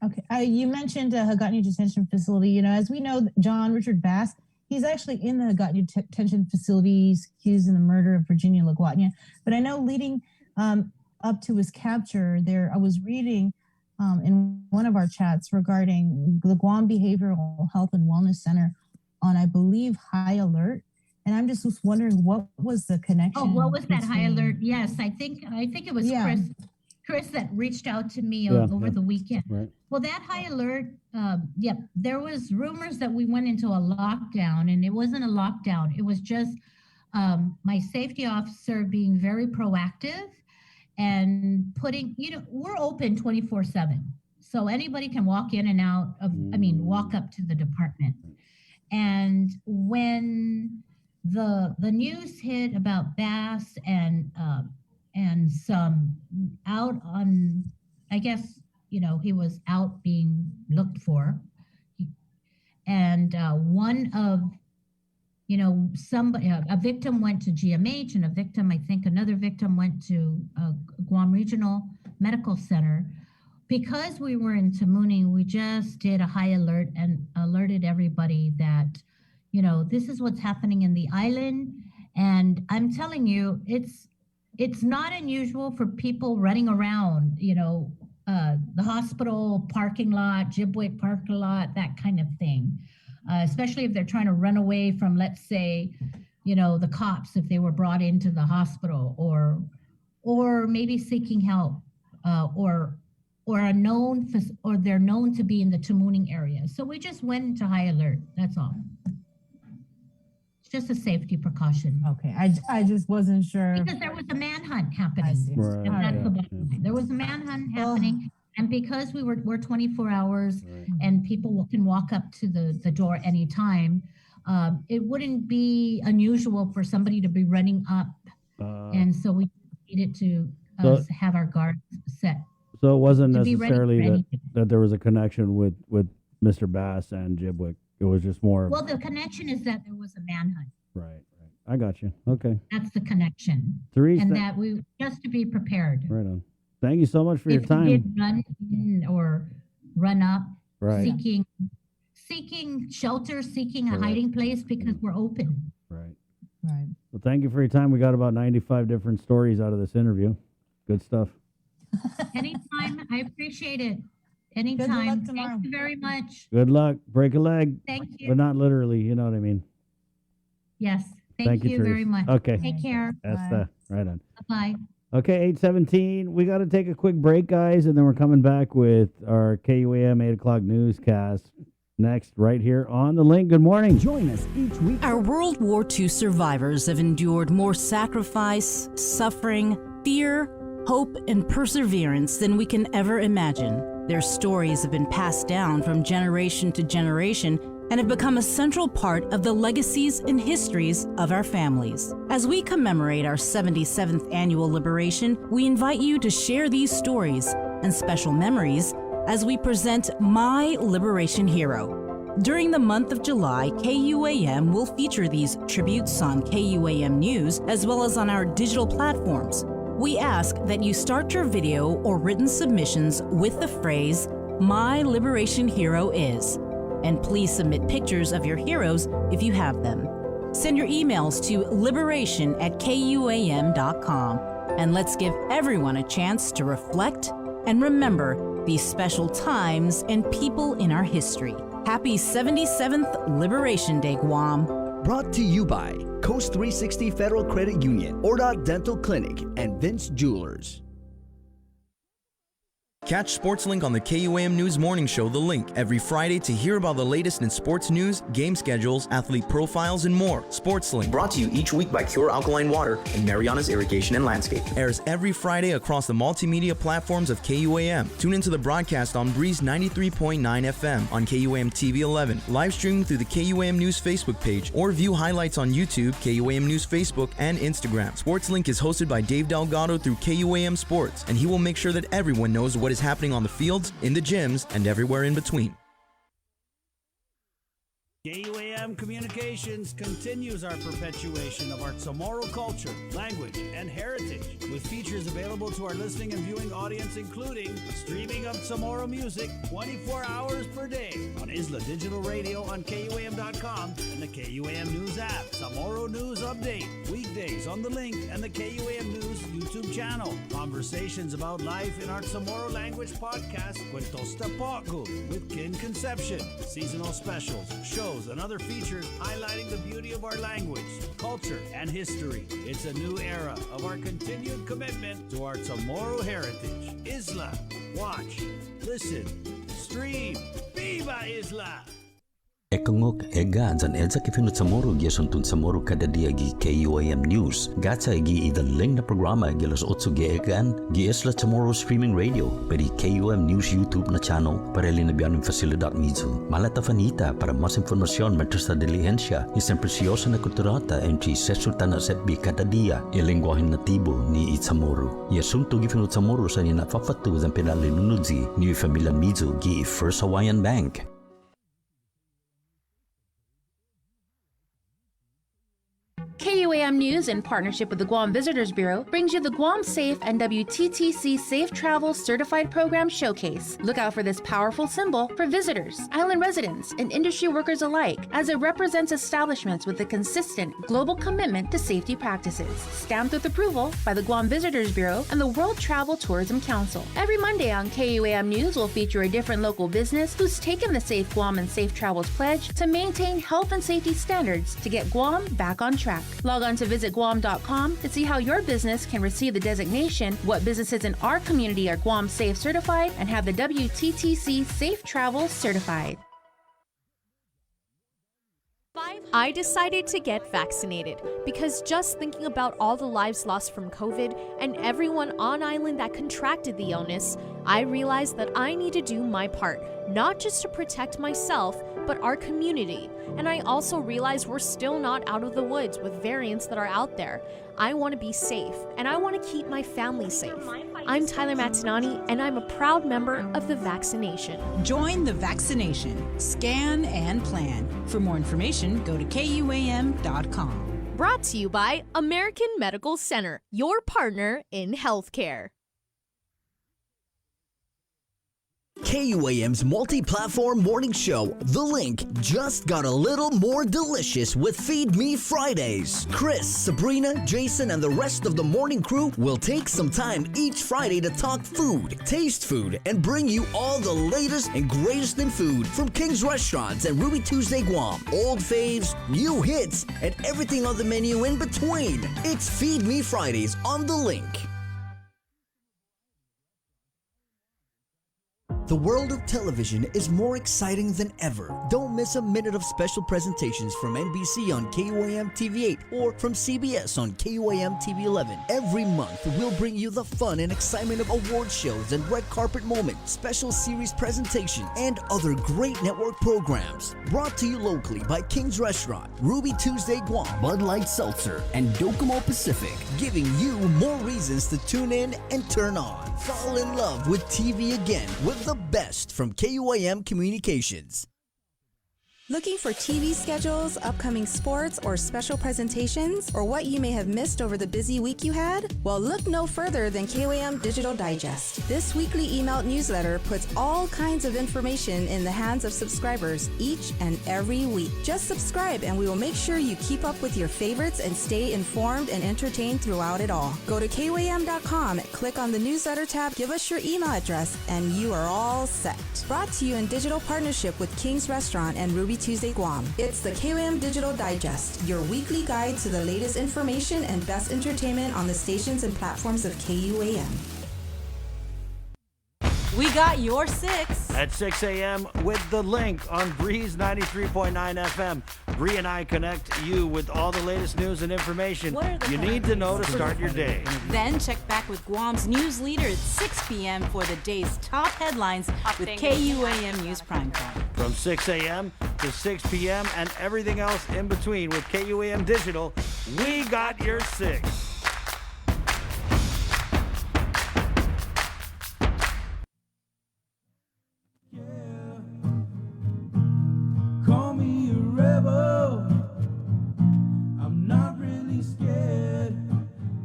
Okay. You mentioned Hagatna Detention Facility. You know, as we know, John Richard Bass, he's actually in the Hagatna Detention Facilities accused in the murder of Virginia LaGuatnia. But I know leading up to his capture there, I was reading in one of our chats regarding the Guam Behavioral Health and Wellness Center on, I believe, high alert. And I'm just wondering, what was the connection? Oh, what was that high alert? Yes, I think it was Chris that reached out to me over the weekend. Right. Well, that high alert, there was rumors that we went into a lockdown, and it wasn't a lockdown. It was just my safety officer being very proactive and putting, we're open 24/7. So anybody can walk in and out of, walk up to the department. And when the news hit about Bass and some out on, I guess, he was out being looked for. And one of, somebody, a victim went to GMH, and another victim went to Guam Regional Medical Center. Because we were in Tamuning, we just did a high alert and alerted everybody that, this is what's happening in the island. And I'm telling you, it's not unusual for people running around, the hospital parking lot, GIPWIC parking lot, that kind of thing. Especially if they're trying to run away from, let's say, the cops, if they were brought into the hospital, or maybe seeking help, or they're known to be in the Tamuning area. So we just went into high alert. That's all. It's just a safety precaution. Okay, I just wasn't sure. Because there was a manhunt happening. Right. And that's the bottom line. There was a manhunt happening. And because we're 24 hours and people can walk up to the door anytime, it wouldn't be unusual for somebody to be running up. And so we needed to have our guards set. So it wasn't to be ready for necessarily that, anything. that there was a connection with Mr. Bass and Jibwick. It was just more. Well, the connection is that there was a manhunt. Right. I got you. Okay. That's the connection. Therese, And that we just to be prepared. right on. Thank you so much for your If time. you did run in or run up, Right. seeking shelter, seeking a Correct. hiding place because we're open. Right. Right. Well, thank you for your time. We got about 95 different stories out of this interview. Good stuff. Anytime. I appreciate it. Anytime. Thank you very much. Good luck. Break a leg. Thank you. But not literally, you know what I mean. Yes. Thank you very Therese. much. Okay. Take care. That's right on. Bye. Okay, 8:17. We got to take a quick break, guys, and then we're coming back with our KUAM 8 o'clock newscast next, right here on The Link. Good morning. Join us each week. Our World War II survivors have endured more sacrifice, suffering, fear, hope, and perseverance than we can ever imagine. Their stories have been passed down from generation to generation and have become a central part of the legacies and histories of our families. As we commemorate our 77th annual liberation, we invite you to share these stories and special memories as we present My Liberation Hero. During the month of July, KUAM will feature these tributes on KUAM News as well as on our digital platforms. We ask that you start your video or written submissions with the phrase, My Liberation Hero is. And please submit pictures of your heroes if you have them. Send your emails to liberation@kuam.com. And let's give everyone a chance to reflect and remember these special times and people in our history. Happy 77th Liberation Day, Guam. Brought to you by Coast 360 Federal Credit Union, Ordot Dental Clinic, and Vince Jewelers. Catch SportsLink on the KUAM News Morning Show, The Link, every Friday to hear about the latest in sports news, game schedules, athlete profiles, and more. SportsLink, Brought to you each week by Cure Alkaline Water and Mariana's Irrigation and Landscape. airs every Friday across the multimedia platforms of KUAM. Tune into the broadcast on Breeze 93.9 FM, on KUAM TV 11, live streaming through the KUAM News Facebook page, or view highlights on YouTube, KUAM News Facebook, and Instagram. SportsLink is hosted by Dave Delgado through KUAM Sports, and he will make sure that everyone knows what is happening on the fields, in the gyms, and everywhere in between. KUAM Communications continues our perpetuation of our Chamorro culture, language, and heritage, with features available to our listening and viewing audience, including streaming of Chamorro music 24 hours per day on Isla Digital Radio on KUAM.com and the KUAM News app. Chamorro News Update, weekdays on The Link and the KUAM News YouTube channel. Conversations about life in our Chamorro language podcast, Cuentos Tapoco, with Kin Conception, seasonal specials, shows, and other features highlighting the beauty of our language, culture, and history. It's a new era of our continued commitment to our Chamorro heritage. Isla, watch, listen, stream. Viva Isla! Ekangok ega jan edza kifinu Chamorro giasuntun Chamorro kada dia gi KUAM News. Gatsa gi idan link na programa gi las 8 gi egan gi Isla Chamorro streaming radio pedi KUAM News YouTube na channel para linabian fasilidad mizu. Malata fanita para mas información mentre sa diligencia y sen preciosa na kulturata entri sesultana setbi kada dia y lenguaje nativo ni Chamorro. Y asunto gifinu Chamorro sa ni nafafatu zan penalinunudzi ni familia mizu gi First Hawaiian Bank. KUAM News, in partnership with the Guam Visitors Bureau, brings you the Guam Safe and WTTC Safe Travel Certified Program Showcase. Look out for this powerful symbol for visitors, island residents, and industry workers alike, as it represents establishments with a consistent global commitment to safety practices. Stamped with approval by the Guam Visitors Bureau and the World Travel Tourism Council. Every Monday on KUAM News will feature a different local business who's taken the Safe Guam and Safe Travels pledge to maintain health and safety standards to get Guam back on track. Log on to visitguam.com to see how your business can receive the designation, what businesses in our community are Guam Safe certified, and have the WTTC Safe Travel certified. I decided to get vaccinated because just thinking about all the lives lost from COVID and everyone on island that contracted the illness, I realized that I need to do my part, not just to protect myself, but our community. And I also realized we're still not out of the woods with variants that are out there. I want to be safe, and I want to keep my family safe. I'm Tyler Matinani, and I'm a proud member of the vaccination. Join the vaccination. Scan and plan. For more information, go to KUAM.com. Brought to you by American Medical Center, your partner in healthcare. KUAM's multi-platform morning show, The Link, just got a little more delicious with Feed Me Fridays. Chris, Sabrina, Jason, and the rest of the morning crew will take some time each Friday to talk food, taste food, and bring you all the latest and greatest in food from King's Restaurants and Ruby Tuesday Guam, old faves, new hits, and everything on the menu in between. It's Feed Me Fridays on The Link. The world of television is more exciting than ever. Don't miss a minute of special presentations from NBC on KUAM TV 8 or from CBS on KUAM TV 11. Every month, we'll bring you the fun and excitement of award shows and red carpet moments, special series presentations, and other great network programs. Brought to you locally by King's Restaurant, Ruby Tuesday Guam, Bud Light Seltzer, and Docomo Pacific, giving you more reasons to tune in and turn on. Fall in love with TV again with the best from KUAM Communications. Looking for TV schedules, upcoming sports, or special presentations, or what you may have missed over the busy week you had? Well, look no further than KUAM Digital Digest. This weekly emailed newsletter puts all kinds of information in the hands of subscribers each and every week. Just subscribe and we will make sure you keep up with your favorites and stay informed and entertained throughout it all. Go to KUAM.com, click on the newsletter tab, give us your email address, and you are all set. Brought to you in digital partnership with King's Restaurant and Ruby Tuesday Guam. It's the KUAM Digital Digest, your weekly guide to the latest information and best entertainment on the stations and platforms of KUAM. We got your 6 at 6 a.m. with The Link on Breeze 93.9 FM. Bree and I connect you with all the latest news and information you need to know to start your day. Then check back with Guam's news leader at 6 p.m. for the day's top headlines with KUAM News Primetime. From 6 a.m. to 6 p.m. and everything else in between with KUAM Digital, we got your 6. Call me a rebel. I'm not really scared.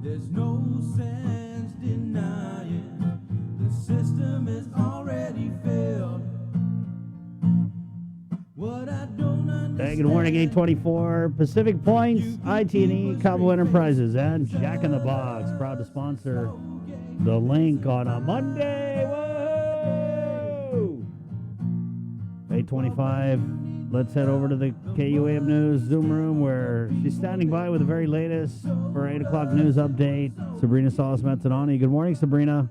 There's no sense denying the system has already failed. What I don't understand. Hey, good morning, 824 Pacific Points, IT&E, Cabo Enterprises, and Jack in the Box, proud to sponsor The Link on a Monday. Whoa! 825. Let's head over to the KUAM News Zoom room where she's standing by with the very latest for 8 o'clock news update. Sabrina Salas-Matanani. Good morning, Sabrina.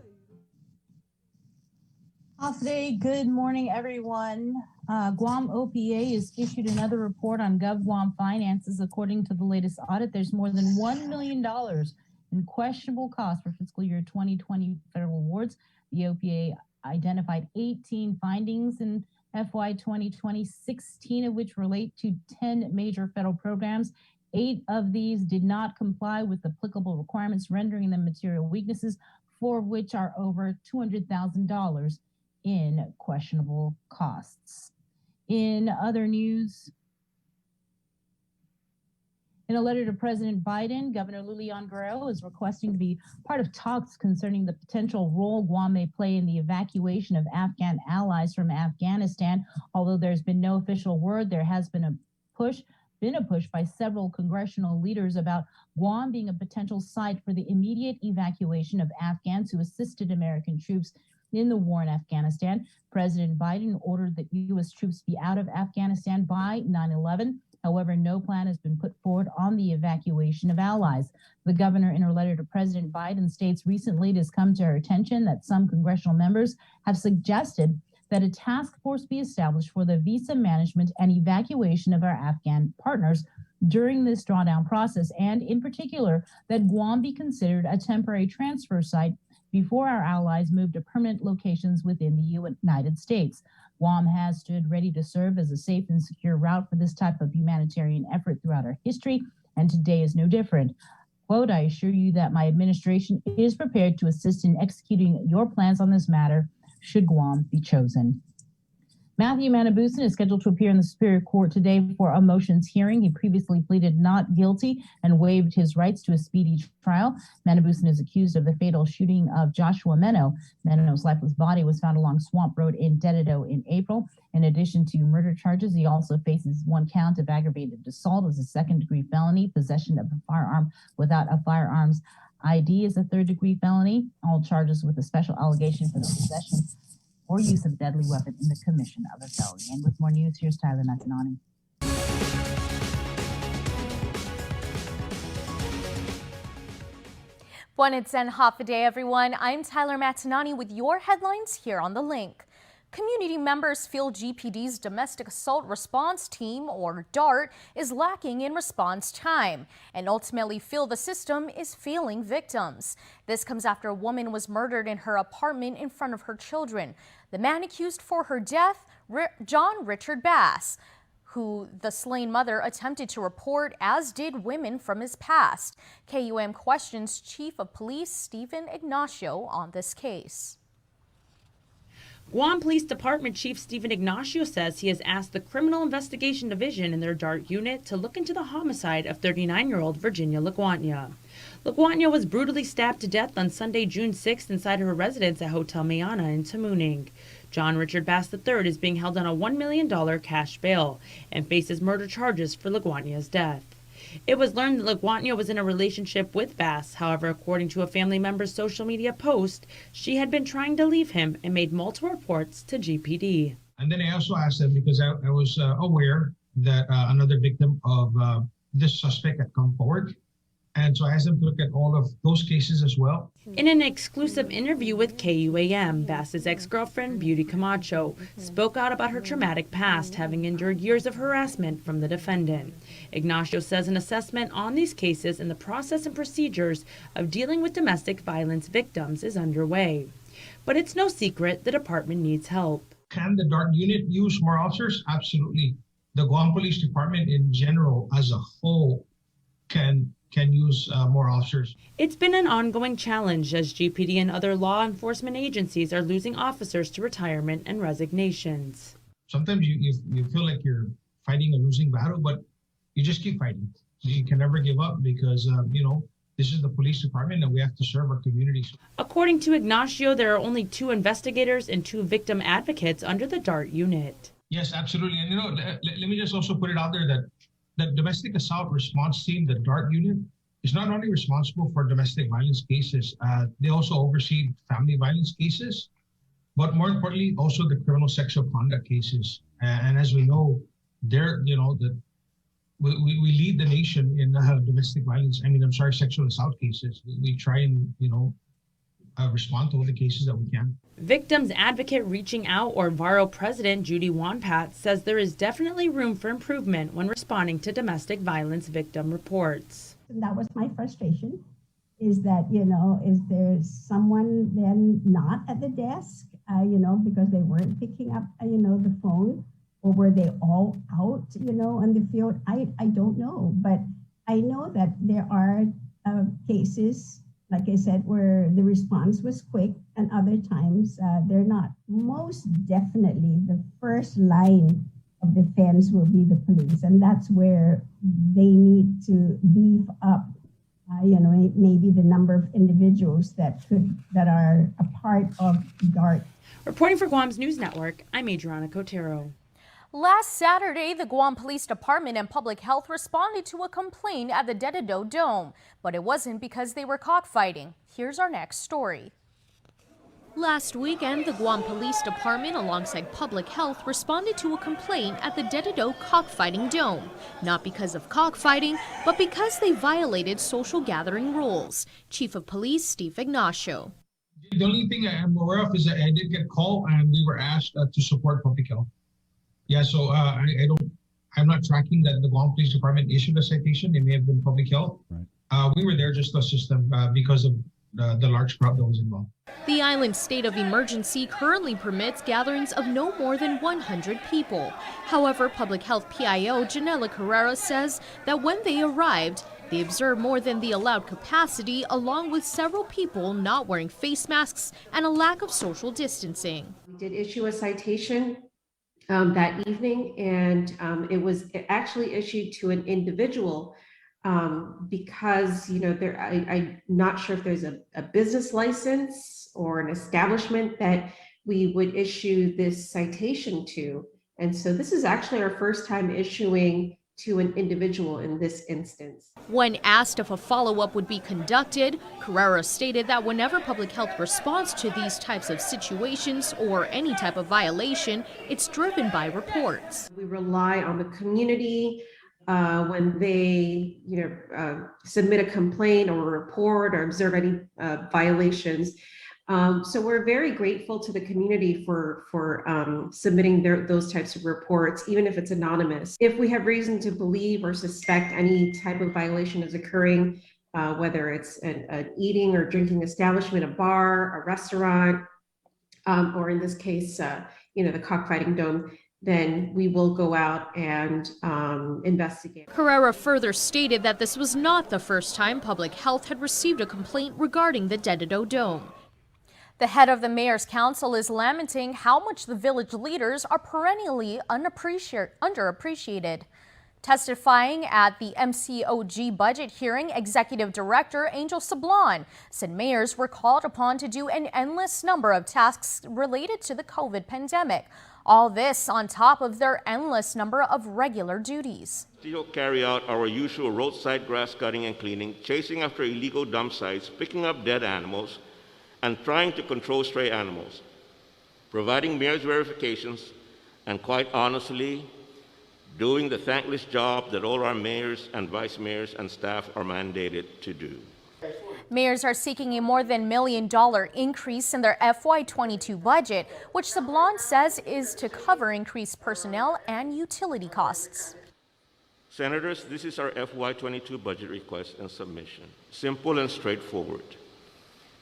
Off day. Good morning, everyone. Guam OPA has issued another report on GovGuam finances. According to the latest audit, there's more than $1 million in questionable costs for fiscal year 2020 federal awards. The OPA identified 18 findings in FY 2020, 16 of which relate to 10 major federal programs. 8 of these did not comply with applicable requirements, rendering them material weaknesses, 4 of which are over $200,000 in questionable costs. In other news, in a letter to President Biden, Governor Lilian Guerrero is requesting to be part of talks concerning the potential role Guam may play in the evacuation of Afghan allies from Afghanistan. Although there's been no official word, there has been a push by several congressional leaders about Guam being a potential site for the immediate evacuation of Afghans who assisted American troops in the war in Afghanistan. President Biden ordered that U.S. troops be out of Afghanistan by 9/11. However, no plan has been put forward on the evacuation of allies. The governor, in her letter to President Biden, states recently it has come to her attention that some congressional members have suggested that a task force be established for the visa management and evacuation of our Afghan partners during this drawdown process, and in particular, that Guam be considered a temporary transfer site before our allies move to permanent locations within the United States. Guam has stood ready to serve as a safe and secure route for this type of humanitarian effort throughout our history, and today is no different. Quote, I assure you that my administration is prepared to assist in executing your plans on this matter should Guam be chosen. Matthew Manabusan is scheduled to appear in the Superior Court today for a motions hearing. He previously pleaded not guilty and waived his rights to a speedy trial. Manabusan is accused of the fatal shooting of Joshua Meno. Meno's lifeless body was found along Swamp Road in Dededo in April. In addition to murder charges, he also faces 1 count of aggravated assault as a second-degree felony. Possession of a firearm without a firearms ID is a third-degree felony. All charges with a special allegation for the possession or use of a deadly weapon in the commission of a felony. And with more news, here's Tyler Matanani. Buonasera half a day, everyone. I'm Tyler Matanani with your headlines here on The Link. Community members feel GPD's Domestic Assault Response Team, or DART, is lacking in response time and ultimately feel the system is failing victims. This comes after a woman was murdered in her apartment in front of her children. The man accused for her death, John Richard Bass, who the slain mother attempted to report, as did women from his past. KUM questions Chief of Police Stephen Ignacio on this case. Guam Police Department Chief Stephen Ignacio says he has asked the Criminal Investigation Division in their DART unit to look into the homicide of 39-year-old Virginia Laguarnia. Laguarnia was brutally stabbed to death on Sunday, June 6th inside her residence at Hotel Mayana in Tamuning. John Richard Bass III is being held on a $1 million cash bail and faces murder charges for Laguarnia's death. It was learned that Laguarnia was in a relationship with Bass. However, according to a family member's social media post, she had been trying to leave him and made multiple reports to GPD. And then I also asked them because I was aware that another victim of this suspect had come forward. And so I asked them to look at all of those cases as well. In an exclusive interview with KUAM, Bass's ex-girlfriend, Beauty Camacho, spoke out about her traumatic past, having endured years of harassment from the defendant. Ignacio says an assessment on these cases and the process and procedures of dealing with domestic violence victims is underway. But it's no secret the department needs help. Can the DART unit use more officers? Absolutely. The Guam Police Department in general, as a whole, can use more officers. It's been an ongoing challenge as GPD and other law enforcement agencies are losing officers to retirement and resignations. Sometimes you feel like you're fighting a losing battle, but you just keep fighting. You can never give up because, this is the police department and we have to serve our communities. According to Ignacio, there are only 2 investigators and 2 victim advocates under the DART unit. Yes, absolutely. And, let me just also put it out there that the domestic assault response team, the DART unit, is not only responsible for domestic violence cases, they also oversee family violence cases, but more importantly, also the criminal sexual conduct cases. And as we know, we lead the nation in domestic violence. Sexual assault cases. We try and, respond to all the cases that we can. Victims Advocate Reaching Out, or VARO President Judy Wanpat, says there is definitely room for improvement when responding to domestic violence victim reports. That was my frustration, is that, is there someone then not at the desk, because they weren't picking up, the phone, or were they all out, on the field? I don't know, but I know that there are cases, like I said, where the response was quick and other times they're not. Most definitely the first line of defense will be the police, and that's where they need to beef up, maybe the number of individuals that are a part of DART. Reporting for Guam's News Network, I'm Adriana Cotero. Last Saturday, the Guam Police Department and Public Health responded to a complaint at the Dededo Dome, but it wasn't because they were cockfighting. Here's our next story. Last weekend, the Guam Police Department alongside Public Health responded to a complaint at the Dededo Cockfighting Dome, not because of cockfighting, but because they violated social gathering rules. Chief of Police Steve Ignacio. The only thing I'm aware of is that I did get a call and we were asked to support public health. Yeah, so I'm not tracking that the Guam Police Department issued a citation. It may have been public health. Right. We were there just to assist them because of the large crowd that was involved. The island state of emergency currently permits gatherings of no more than 100 people. However, Public Health PIO Janela Carrera says that when they arrived, They observed more than the allowed capacity, along with several people not wearing face masks and a lack of social distancing. We did issue a citation that evening, and it was actually issued to an individual because, I'm not sure if there's a business license or an establishment that we would issue this citation to. And so this is actually our first time issuing to an individual in this instance. When asked if a follow-up would be conducted, Carrera stated that whenever public health responds to these types of situations or any type of violation, it's driven by reports. We rely on the community when they submit a complaint or a report or observe any violations. So we're very grateful to the community for submitting those types of reports, even if it's anonymous. If we have reason to believe or suspect any type of violation is occurring, whether it's an eating or drinking establishment, a bar, a restaurant, or in this case, the cockfighting dome, then we will go out and investigate. Carrera further stated that this was not the first time public health had received a complaint regarding the Dededo Dome. The head of the Mayor's Council is lamenting how much the village leaders are perennially underappreciated. Testifying at the MCOG budget hearing, Executive Director Angel Sablon said mayors were called upon to do an endless number of tasks related to the COVID pandemic. All this on top of their endless number of regular duties. Still carry out our usual roadside grass cutting and cleaning, chasing after illegal dump sites, picking up dead animals, and trying to control stray animals, providing mayor's verifications, and quite honestly, doing the thankless job that all our mayors and vice mayors and staff are mandated to do. Mayors are seeking a more than $1 million increase in their FY22 budget, which Sablon says is to cover increased personnel and utility costs. Senators, this is our FY22 budget request and submission. Simple and straightforward.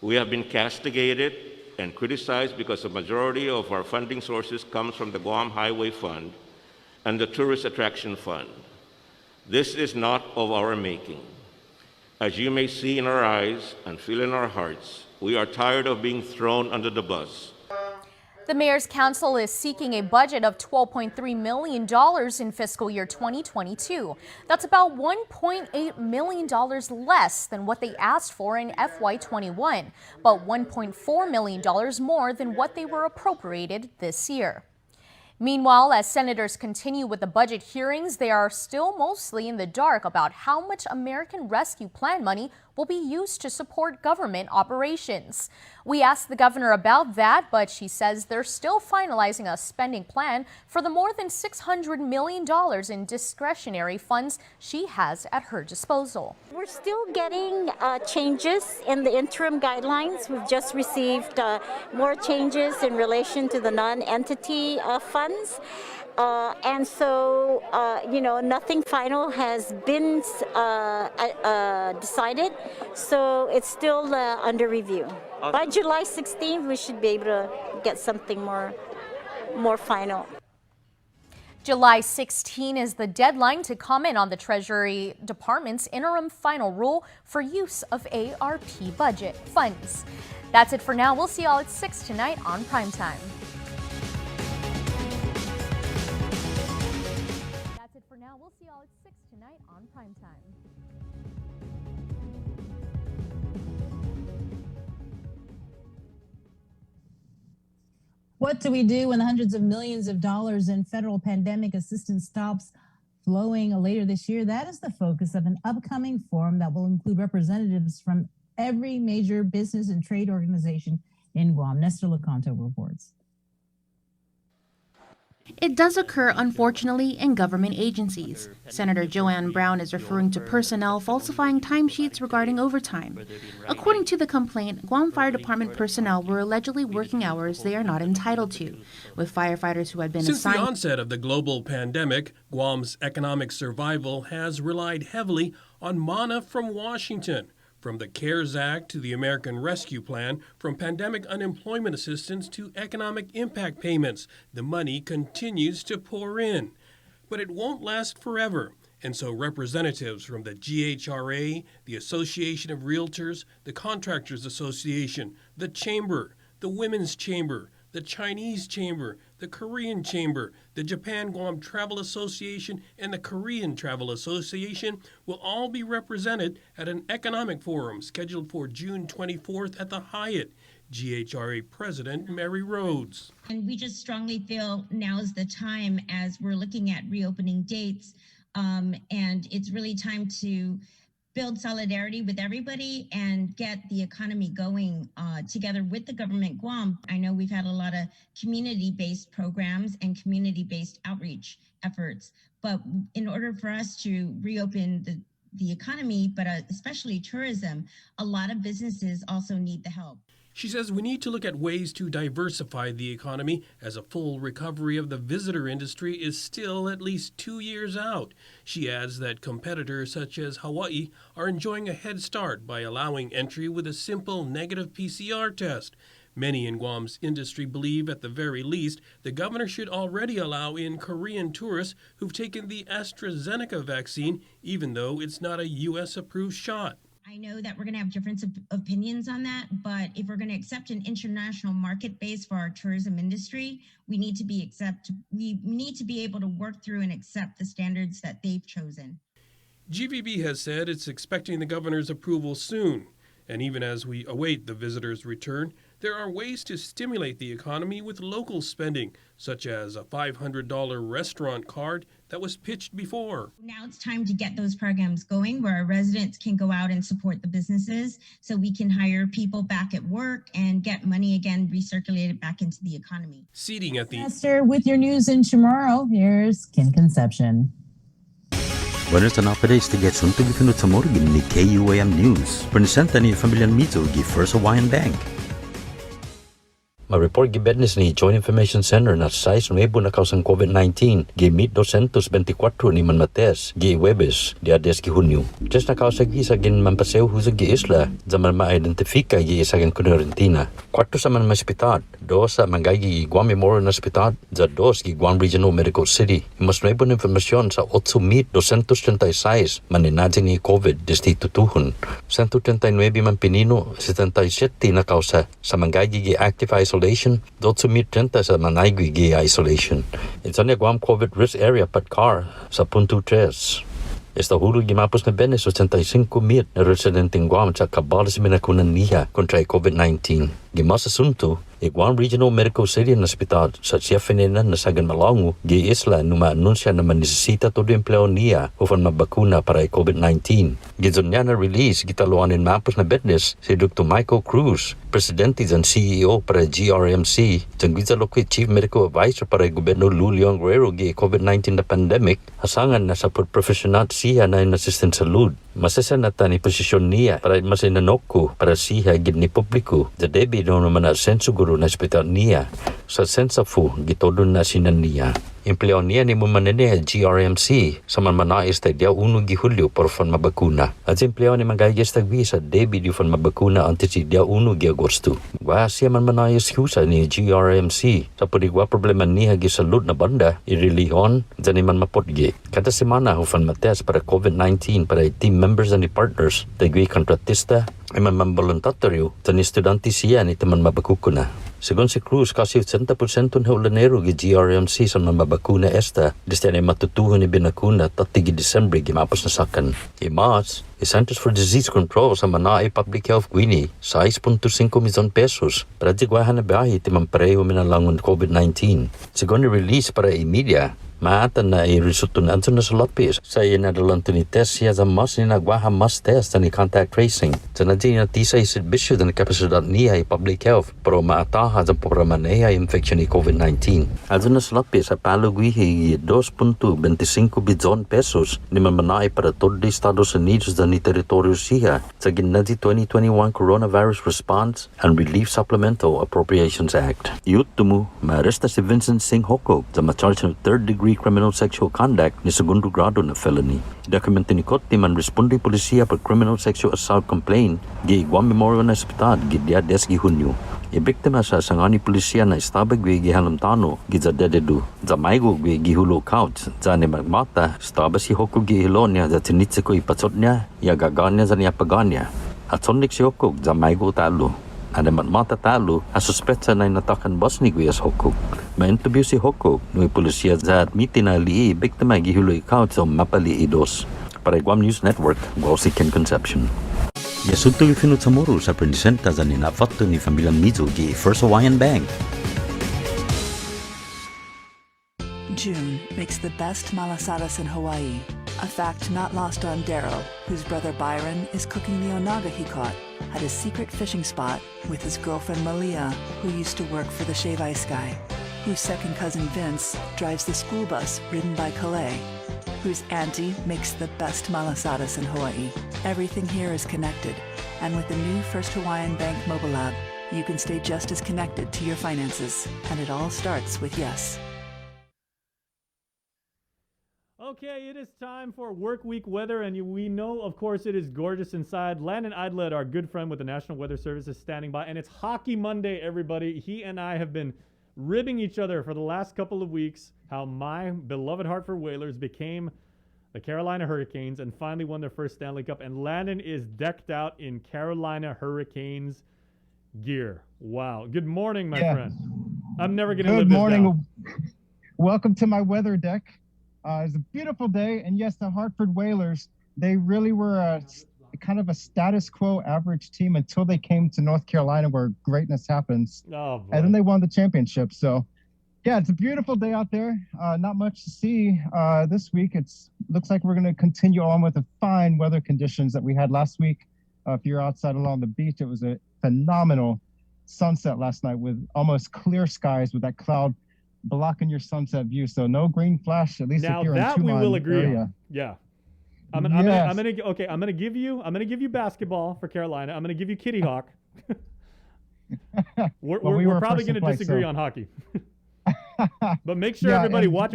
We have been castigated and criticized because the majority of our funding sources comes from the Guam Highway Fund and the Tourist Attraction Fund. This is not of our making. As you may see in our eyes and feel in our hearts, we are tired of being thrown under the bus. The Mayor's Council is seeking a budget of $12.3 million in fiscal year 2022. That's about $1.8 million less than what they asked for in FY21, but $1.4 million more than what they were appropriated this year. Meanwhile, as senators continue with the budget hearings, they are still mostly in the dark about how much American Rescue Plan money will be used to support government operations. We asked the governor about that, but she says they're still finalizing a spending plan for the more than $600 million in discretionary funds she has at her disposal. We're still getting changes in the interim guidelines. We've just received more changes in relation to the non-entity funds. And so, nothing final has been decided, so it's still under review. By July 16th, we should be able to get something more final. July 16 is the deadline to comment on the Treasury Department's interim final rule for use of ARP budget funds. That's it for now. We'll see y'all at 6 tonight on Primetime. That's it for now. We'll see y'all at 6 tonight on Primetime. What do we do when the hundreds of millions of dollars in federal pandemic assistance stops flowing later this year? That is the focus of an upcoming forum that will include representatives from every major business and trade organization in Guam. Nestor Lecanto reports. It does occur, unfortunately, in government agencies. Senator Joanne Brown is referring to personnel falsifying timesheets regarding overtime. According to the complaint, Guam Fire Department personnel were allegedly working hours they are not entitled to, with firefighters who had been Since assigned. the onset of the global pandemic, Guam's economic survival has relied heavily on mana from Washington. From the CARES Act to the American Rescue Plan, from pandemic unemployment assistance to economic impact payments, the money continues to pour in. But it won't last forever. And so representatives from the GHRA, the Association of Realtors, the Contractors Association, the Chamber, the Women's Chamber, the Chinese Chamber, the Korean Chamber, the Japan Guam Travel Association, and the Korean Travel Association will all be represented at an economic forum scheduled for June 24th at the Hyatt. GHRA President Mary Rhodes. And we just strongly feel now is the time as we're looking at reopening dates, and it's really time to build solidarity with everybody and get the economy going together with the government Guam. I know we've had a lot of community-based programs and community-based outreach efforts, but in order for us to reopen the economy, but especially tourism, a lot of businesses also need the help. She says we need to look at ways to diversify the economy as a full recovery of the visitor industry is still at least 2 years out. She adds that competitors such as Hawaii are enjoying a head start by allowing entry with a simple negative PCR test. Many in Guam's industry believe at the very least the governor should already allow in Korean tourists who've taken the AstraZeneca vaccine, even though it's not a U.S.-approved shot. I know that we're going to have different opinions on that, but if we're going to accept an international market base for our tourism industry, we need to be able to work through and accept the standards that they've chosen. GVB has said it's expecting the governor's approval soon. And even as we await the visitors' return, there are ways to stimulate the economy with local spending, such as a $500 restaurant card that was pitched before. Now it's time to get those programs going where our residents can go out and support the businesses so we can hire people back at work and get money again recirculated back into the economy. Seating at the... Esther, with your news in tomorrow, here's Kim Conception. Buenas tardes to get something with the morning ni KUAM News. Presenta ni Familian Mito gi First Hawaiian Bank. Ma-report gi business ni Joint Information Center na 6 Nuevo na kausang COVID-19 gi 1224 ni Manmates gi Webes di ades gi Hunyo. Just na kausag isa gin mampaseo husag gi isla zaman ma-identifika gi isa gin kunarentina. 4 sa man hospital, 2 sa Mangay gi Guam Memorial Hospital, 2 gi Guam Regional Medical City. Mas nuevo na informasyon sa 8,236 maninadya ni COVID distrito tuhon. 139 man pinino, 77 na kausa sa Mangay gi active isolation, 230 sa Manaygi gi isolation. Ito na Guam COVID risk area Patkar sa punto 3. Esta hulu gimapos na benes 85,000 na residenteng Guam sa kabalas minakunan niya kontra COVID-19. Gimas asunto, Guam Regional Medical City na hospital sa Siafenena na Sagan Malangu gi isla numa anunsya na manisisita todo empleo niya upang mabakuna para COVID-19. Gizon niya na release gitaluanin mapos na business si Dr. Michael Cruz, Presidente and CEO para GRMC, sang Gizalokwe Chief Medical Advisor para Gobyerno Luliong Guerrero gi COVID-19 na pandemic, hasangan na sa profesional siya na in assistant salud. Masasanatan ni posisyon niya para masinanoko para siya gid ni publiko. The debi no naman na sensuguro na hospital niya. Sa sensafu, gitodon na sinan niya. Empleo niya ni mumanene GRMC sa manmanais tayo dia 1 gi Hulyo por fan mabakuna. At empleo ni magayas tagwi sa debi di fan mabakuna antes si dia 1 gi Agosto. Wa siya manmanais husa ni GRMC sa pudigwa problema niya gi salud na banda irilihon dyan man mapodgi. Kada semana hufan mates para COVID-19 para team members and partners tagwi kontratista ay mamamboluntaryo tan estudyante siya ni taman mabakukuna. Según si Cruz, kasi 80% na ulanero gi GRMC sa mabakuna esta, desde na matutuhan ni binakuna tatigi Disembre gimapos na sakan. Imas, Centers for Disease Control sa Manay Public Health Guinea, 6.5 milyon pesos para digwahan na biyahe timang pareho minalangon COVID-19. Según ni release para media, maatan na i-resulto na anto na sa lapis sa inadalanto ni test siya sa mas ni nagwaha mas test ni contact tracing. Sa nadya na tisa isidbisyo na kapasidad niya public health pero maataha sa programa niya infection ni COVID-19. Anto na sa lapis sa palugwihi 2.25 bilyon pesos ni mamanay para todo Estados Unidos ni teritoryo siya sa ginadi 2021 Coronavirus Response and Relief Supplemental Appropriations Act. Yutumu, maaresta si Vincent Singh Hoko sa ma-charge ng third-degree criminal sexual conduct ni segundo grado na felony. Dokumento ni Kotti man responding polisiya per criminal sexual assault complaint gi Guam Memorial Hospital gi dia 10 gi Hunyo. Ibiktima sa sangani pulisya na istabag wi gihanam tano gizadedu zamaigo wi gihulo couch zane magmata staba si hokku gihilonya za tinitsiko ipatsotnya ya gaganya zania paganya atsonik si hokku zamaigo talo ane magmata talo asuspetsa na inatakan bosni gwias hokku ma-interview si hokku nui pulisya za admitina li ibiktima gihulo couch o mapali idos para Guam News Network Guam Ken Conception. Yasunto ifinut sa moro sa presenta za ninafatto ni Familiang Mizo gi First Hawaiian Bank. June makes the best malasadas in Hawaii, a fact not lost on Daryl, whose brother Byron is cooking the onaga he caught at his secret fishing spot with his girlfriend Malia, who used to work for the Shave Ice Guy, whose second cousin Vince drives the school bus ridden by Calais, whose auntie makes the best malasadas in Hawaii. Everything here is connected, and with the new First Hawaiian Bank mobile app, you can stay just as connected to your finances, and it all starts with yes. Okay, it is time for work week weather, and we know, of course, it is gorgeous inside. Landon Idlet, our good friend with the National Weather Service, is standing by, and it's Hockey Monday, everybody. He and I have been ribbing each other for the last couple of weeks, how my beloved Hartford Whalers became the Carolina Hurricanes and finally won their first Stanley Cup, and Landon is decked out in Carolina Hurricanes gear. Wow. Good morning, my friend. I'm never going to live this down. Good morning. Welcome to my weather deck. It's a beautiful day, and yes, the Hartford Whalers, they really were a kind of a status quo average team until they came to North Carolina where greatness happens. Oh, boy. And then they won the championship. So, yeah, it's a beautiful day out there. Not much to see this week. Looks like we're going to continue on with the fine weather conditions that we had last week. If you're outside along the beach, it was a phenomenal sunset last night with almost clear skies with that cloud blocking your sunset view. So no green flash, at least Now if you're that in we Tucson will agree area. on. Yeah. I'm gonna give you basketball for Carolina. I'm gonna give you Kitty Hawk. we're probably gonna disagree on hockey. But make sure everybody watch.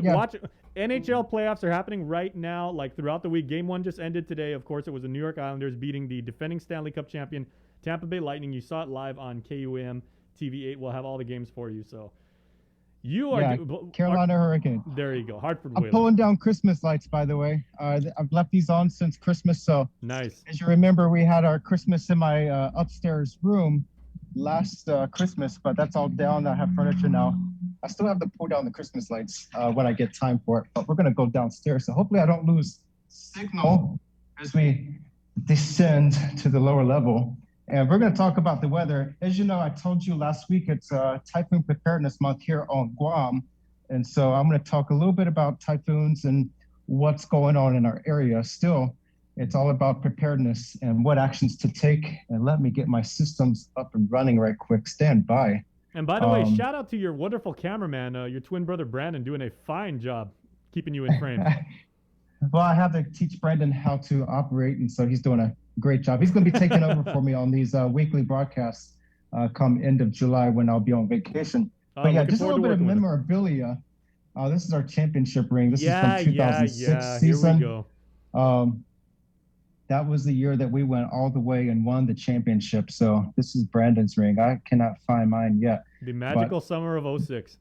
NHL playoffs are happening right now, like throughout the week. Game 1 just ended today. Of course, it was the New York Islanders beating the defending Stanley Cup champion Tampa Bay Lightning. You saw it live on KUAM TV8. We'll have all the games for you. So you are Carolina Hurricanes. There you go. Hartford I'm Whalers. pulling down Christmas lights, by the way. I've left these on since Christmas. So nice. As you remember, we had our Christmas in my upstairs room last Christmas, but that's all down. I have furniture now. I still have to pull down the Christmas lights when I get time for it, but we're going to go downstairs. So hopefully I don't lose signal as we descend to the lower level. And we're going to talk about the weather. As you know, I told you last week, it's Typhoon Preparedness Month here on Guam. And so I'm going to talk a little bit about typhoons and what's going on in our area. Still, it's all about preparedness and what actions to take. And let me get my systems up and running right quick. Stand by. And by the way, shout out to your wonderful cameraman, your twin brother Brandon, doing a fine job keeping you in frame. Well, I have to teach Brandon how to operate, and so he's doing a great job. He's going to be taking over for me on these weekly broadcasts come end of July when I'll be on vacation. But yeah, just a little bit of memorabilia. This is our championship ring. This is from 2006 season. Here we go. That was the year that we went all the way and won the championship. So this is Brandon's ring. I cannot find mine yet. The magical summer of 06.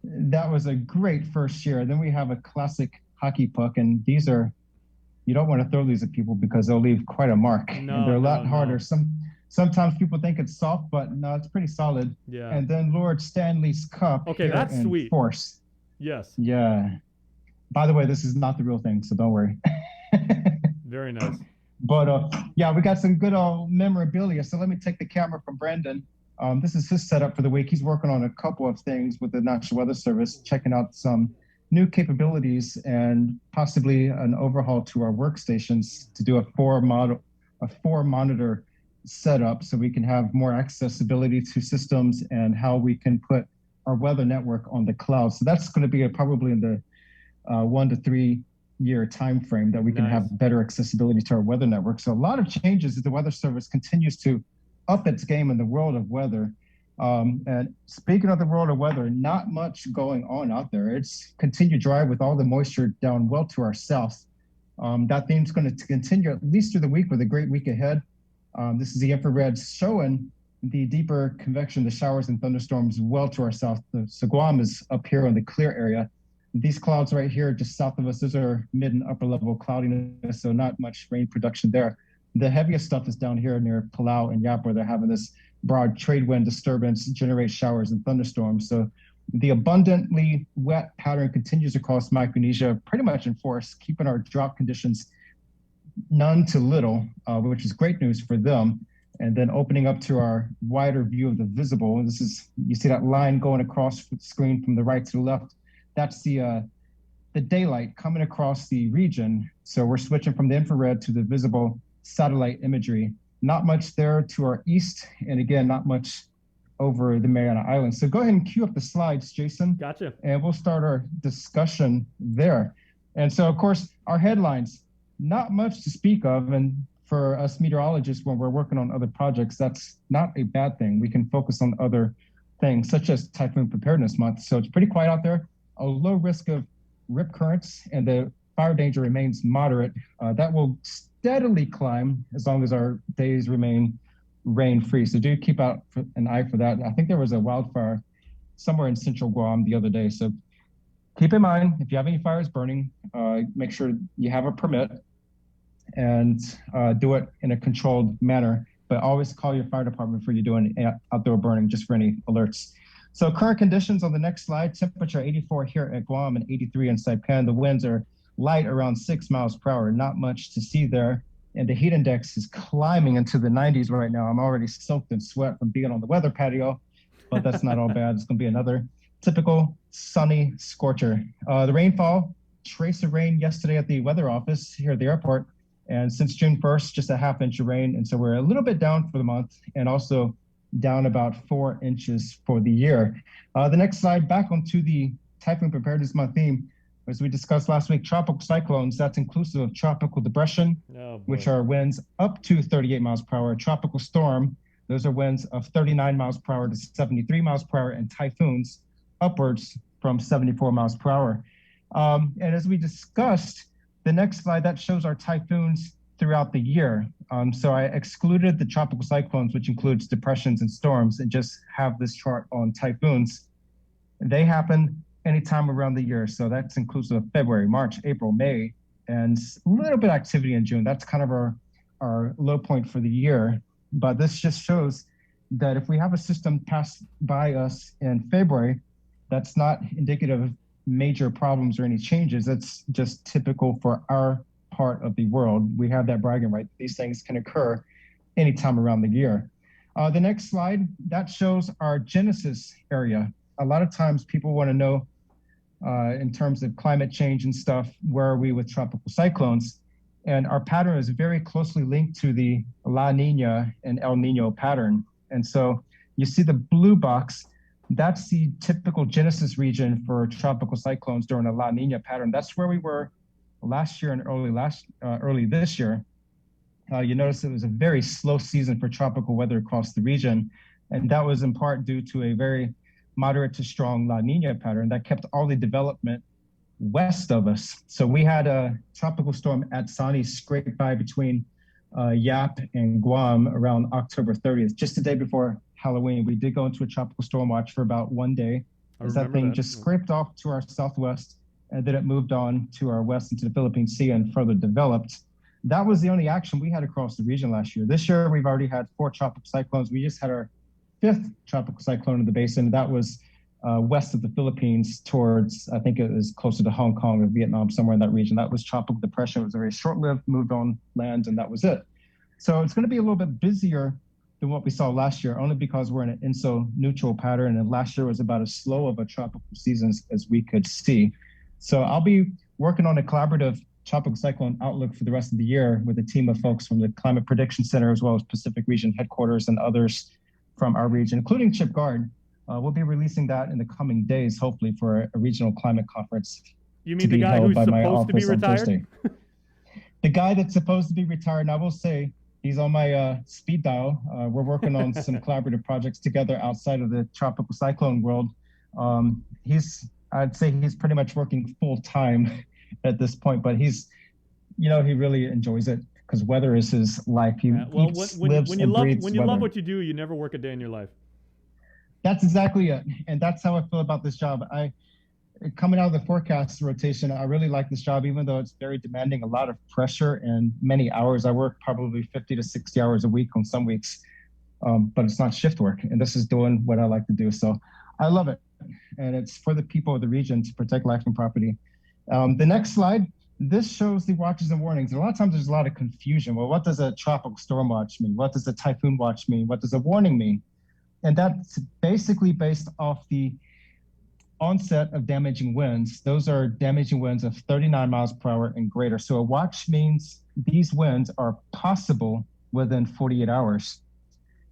That was a great first year. Then we have a classic hockey puck, and these are, you don't want to throw these at people because they'll leave quite a mark. And they're a lot harder. Sometimes people think it's soft, but no, it's pretty solid. Yeah. And then Lord Stanley's cup. Okay, that's sweet. Force. Yes. Yeah. By the way, this is not the real thing, so don't worry. Very nice. But yeah, we got some good memorabilia. So let me take the camera from Brandon. This is his setup for the week. He's working on a couple of things with the National Weather Service, checking out some new capabilities and possibly an overhaul to our workstations to do a four monitor setup so we can have more accessibility to systems and how we can put our weather network on the cloud. So that's going to be probably in the 1 to 3 year time frame that we can have better accessibility to our weather network. So a lot of changes as the Weather Service continues to up its game in the world of weather. And speaking of the world of weather, not much going on out there. It's continued dry with all the moisture down well to our south. That theme's going to continue at least through the week with a great week ahead. This is the infrared showing the deeper convection, the showers and thunderstorms well to our south. So Guam is up here on the clear area. These clouds right here just south of us, those are mid and upper level cloudiness, so not much rain production there. The heaviest stuff is down here near Palau and Yap, where they're having this broad trade wind disturbance generate showers and thunderstorms. So the abundantly wet pattern continues across Micronesia, pretty much in force, keeping our drought conditions none to little, which is great news for them. And then opening up to our wider view of the visible. This is, you see that line going across the screen from the right to the left. That's the daylight coming across the region. So we're switching from the infrared to the visible satellite imagery. Not much there to our east, and again, not much over the Mariana Islands. So go ahead and cue up the slides, Jason. Gotcha. And we'll start our discussion there. And so, of course, our headlines, not much to speak of. And for us meteorologists, when we're working on other projects, that's not a bad thing. We can focus on other things, such as Typhoon Preparedness Month. So it's pretty quiet out there. A low risk of rip currents, and the fire danger remains moderate. That will steadily climb as long as our days remain rain-free. So do keep out an eye for that. I think there was a wildfire somewhere in central Guam the other day. So keep in mind, if you have any fires burning, make sure you have a permit and do it in a controlled manner. But always call your fire department before you do an outdoor burning, just for any alerts. So current conditions on the next slide, temperature 84 here at Guam and 83 in Saipan. The winds are light around 6 miles per hour, not much to see there. And the heat index is climbing into the 90s right now. I'm already soaked in sweat from being on the weather patio, but that's not all bad. It's gonna be another typical sunny scorcher. The rainfall, trace of rain yesterday at the weather office here at the airport. And since June 1st, just a half inch of rain. And so we're a little bit down for the month and also down about 4 inches for the year. The next slide, back onto the Typhoon Preparedness Month theme. As we discussed last week, tropical cyclones, that's inclusive of tropical depression, which are winds up to 38 miles per hour. Tropical storm, those are winds of 39 miles per hour to 73 miles per hour, and typhoons upwards from 74 miles per hour. And as we discussed, the next slide, that shows our typhoons throughout the year. So I excluded the tropical cyclones, which includes depressions and storms, and just have this chart on typhoons. They happen anytime around the year. So that's inclusive of February, March, April, May, and a little bit of activity in June. That's kind of our low point for the year. But this just shows that if we have a system pass by us in February, that's not indicative of major problems or any changes. That's just typical for our part of the world. We have that bragging right. These things can occur anytime around the year. The next slide, that shows our genesis area. A lot of times people want to know in terms of climate change and stuff, where are we with tropical cyclones? And our pattern is very closely linked to the La Nina and El Nino pattern. And so you see the blue box, that's the typical genesis region for tropical cyclones during a La Nina pattern. That's where we were last year and early this year. You notice it was a very slow season for tropical weather across the region. And that was in part due to a very moderate to strong La Nina pattern that kept all the development west of us. So we had a tropical storm Atsani scrape by between Yap and Guam around October 30th, just the day before Halloween. We did go into a tropical storm watch for about 1 day. As that thing just scraped off to our southwest, and then it moved on to our west into the Philippine Sea and further developed. That was the only action we had across the region last year. This year, we've already had 4 tropical cyclones. We just had our 5th tropical cyclone in the basin. That was west of the Philippines towards, I think it was closer to Hong Kong or Vietnam, somewhere in that region. That was tropical depression. It was very short-lived, moved on land, and that was it. So it's going to be a little bit busier than what we saw last year, only because we're in an INSO-neutral pattern, and last year was about as slow of a tropical season as we could see. So I'll be working on a collaborative tropical cyclone outlook for the rest of the year with a team of folks from the Climate Prediction Center, as well as Pacific Region Headquarters and others from our region, including Chip Gard. We'll be releasing that in the coming days, hopefully, for a regional climate conference. You mean the guy who's supposed to be retired? The guy that's supposed to be retired, and I will say, he's on my speed dial. We're working on some collaborative projects together outside of the tropical cyclone world. I'd say he's pretty much working full time at this point, but he really enjoys it. because weather is his life. He Well, eats, when lives, you and love breathes when you weather. love what you do, you never work a day in your life. That's exactly it. And that's how I feel about this job. Coming out of the forecast rotation, I really like this job, even though it's very demanding, a lot of pressure and many hours. I work probably 50 to 60 hours a week on some weeks, but it's not shift work. And this is doing what I like to do. So I love it. And it's for the people of the region to protect life and property. The next slide, this shows the watches and warnings. And a lot of times there's a lot of confusion. Well, what does a tropical storm watch mean? What does a typhoon watch mean? What does a warning mean? And that's basically based off the onset of damaging winds. Those are damaging winds of 39 miles per hour and greater. So a watch means these winds are possible within 48 hours.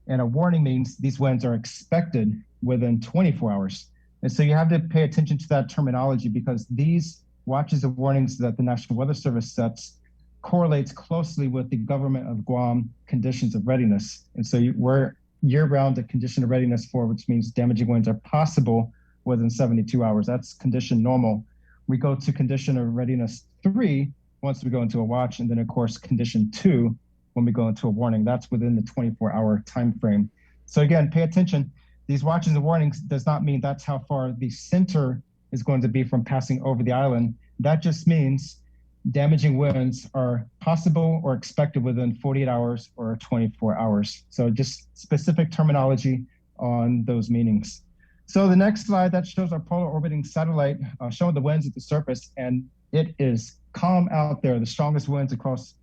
And a warning means these winds are expected within 24 hours. And so you have to pay attention to that terminology, because these watches and warnings that the National Weather Service sets correlates closely with the government of Guam conditions of readiness. And so we're year-round a condition of readiness 4, which means damaging winds are possible within 72 hours. That's condition normal. We go to condition of readiness 3 once we go into a watch, and then of course condition 2 when we go into a warning. That's within the 24-hour time frame. So again, pay attention. These watches and warnings does not mean that's how far the center is going to be from passing over the island. That just means damaging winds are possible or expected within 48 hours or 24 hours. So just specific terminology on those meanings. So the next slide, that shows our polar orbiting satellite showing the winds at the surface, and it is calm out there. The strongest winds across,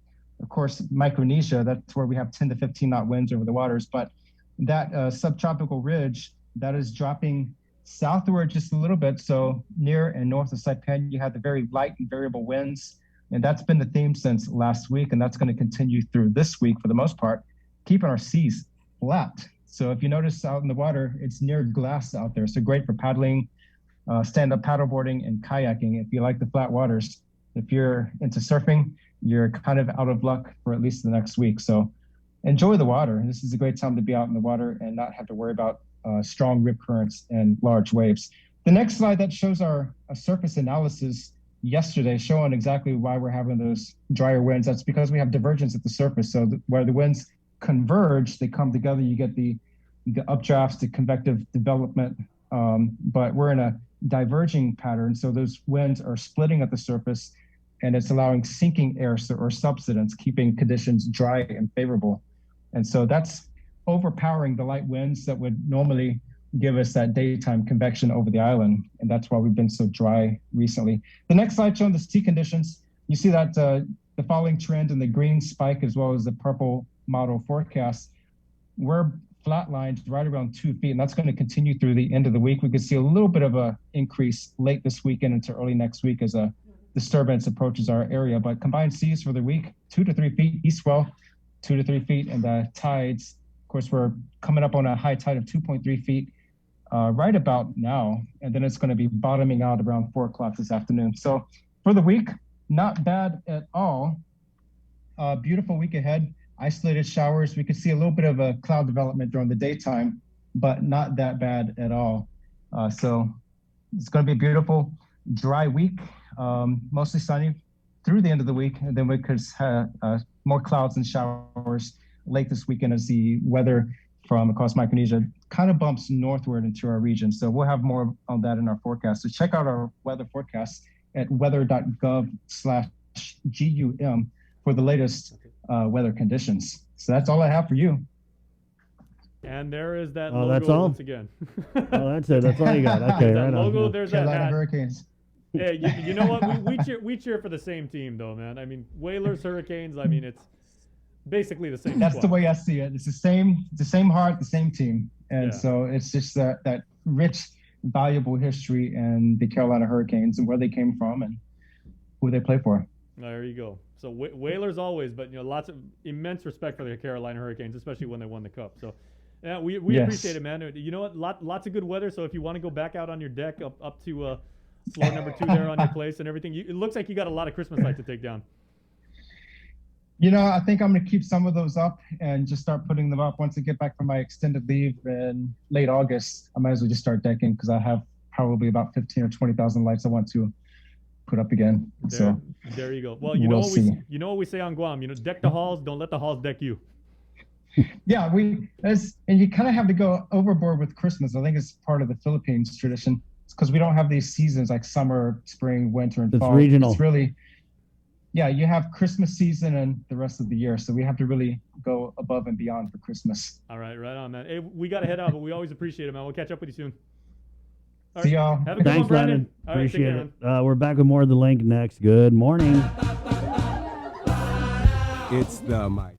of course, Micronesia, that's where we have 10 to 15 knot winds over the waters. But that subtropical ridge, that is dropping southward just a little bit. So near and north of Saipan, you have the very light and variable winds. And that's been the theme since last week. And that's going to continue through this week for the most part, keeping our seas flat. So if you notice out in the water, it's near glass out there. So great for paddling, stand-up paddleboarding, and kayaking if you like the flat waters. If you're into surfing, you're kind of out of luck for at least the next week. So enjoy the water. This is a great time to be out in the water and not have to worry about strong rip currents and large waves. The next slide, that shows our surface analysis yesterday, showing exactly why we're having those drier winds. That's because we have divergence at the surface. So where the winds converge, they come together, you get the updrafts, the convective development, but we're in a diverging pattern. So those winds are splitting at the surface, and it's allowing sinking air or subsidence, keeping conditions dry and favorable. And so that's overpowering the light winds that would normally give us that daytime convection over the island. And that's why we've been so dry recently. The next slide showing the sea conditions. You see that the following trend in the green spike as well as the purple model forecast. We're flatlined right around 2 feet, and that's going to continue through the end of the week. We could see a little bit of a increase late this weekend into early next week as a disturbance approaches our area. But combined seas for the week, 2 to 3 feet, east swell, 2 to 3 feet, and the tides, of course, we're coming up on a high tide of 2.3 feet right about now, and then it's going to be bottoming out around 4 o'clock this afternoon. So for the week, not bad at all. Beautiful week ahead. Isolated showers. We could see a little bit of a cloud development during the daytime, but not that bad at all. So it's going to be a beautiful, dry week, mostly sunny through the end of the week. And then we could have more clouds and showers late this weekend as the weather from across Micronesia kind of bumps northward into our region. So we'll have more on that in our forecast. So check out our weather forecast at weather.gov/GUM for the latest weather conditions. So that's all I have for you. And there is that Oh, logo that's all? once again. Oh, that's it. That's all you got. Okay, that right logo, on. there's Carolina that hat. Hurricanes. Yeah, you know what? We cheer for the same team, though, man. I mean, Whalers, Hurricanes. I mean, it's basically the same. That's squad. the way I see it. It's the same heart, the same team. And so it's just that rich, valuable history and the Carolina Hurricanes and where they came from and who they play for. There you go. So Whalers always, but lots of immense respect for the Carolina Hurricanes, especially when they won the cup. So yeah, we Yes. appreciate it, man. You know what? Lots of good weather. So if you want to go back out on your deck up to floor number 2 there on your place and everything, it looks like you got a lot of Christmas lights to take down. I think I'm going to keep some of those up and just start putting them up once I get back from my extended leave in late August. I might as well just start decking because I have probably about 15 or 20,000 lights I want to put up again. So there you go. Well, you know what we say on Guam. Deck the halls, don't let the halls deck you. Yeah, and you kind of have to go overboard with Christmas. I think it's part of the Philippines tradition. It's because we don't have these seasons like summer, spring, winter, and fall. Regional. It's really, you have Christmas season and the rest of the year. So we have to really go above and beyond for Christmas. All right, right on, man. Hey, we got to head out, but we always appreciate it, man. We'll catch up with you soon. See y'all. Have a good Thanks, one, Brandon. Landon. All right, Appreciate take care, it. We're back with more of The Link next. Good morning. It's the mic.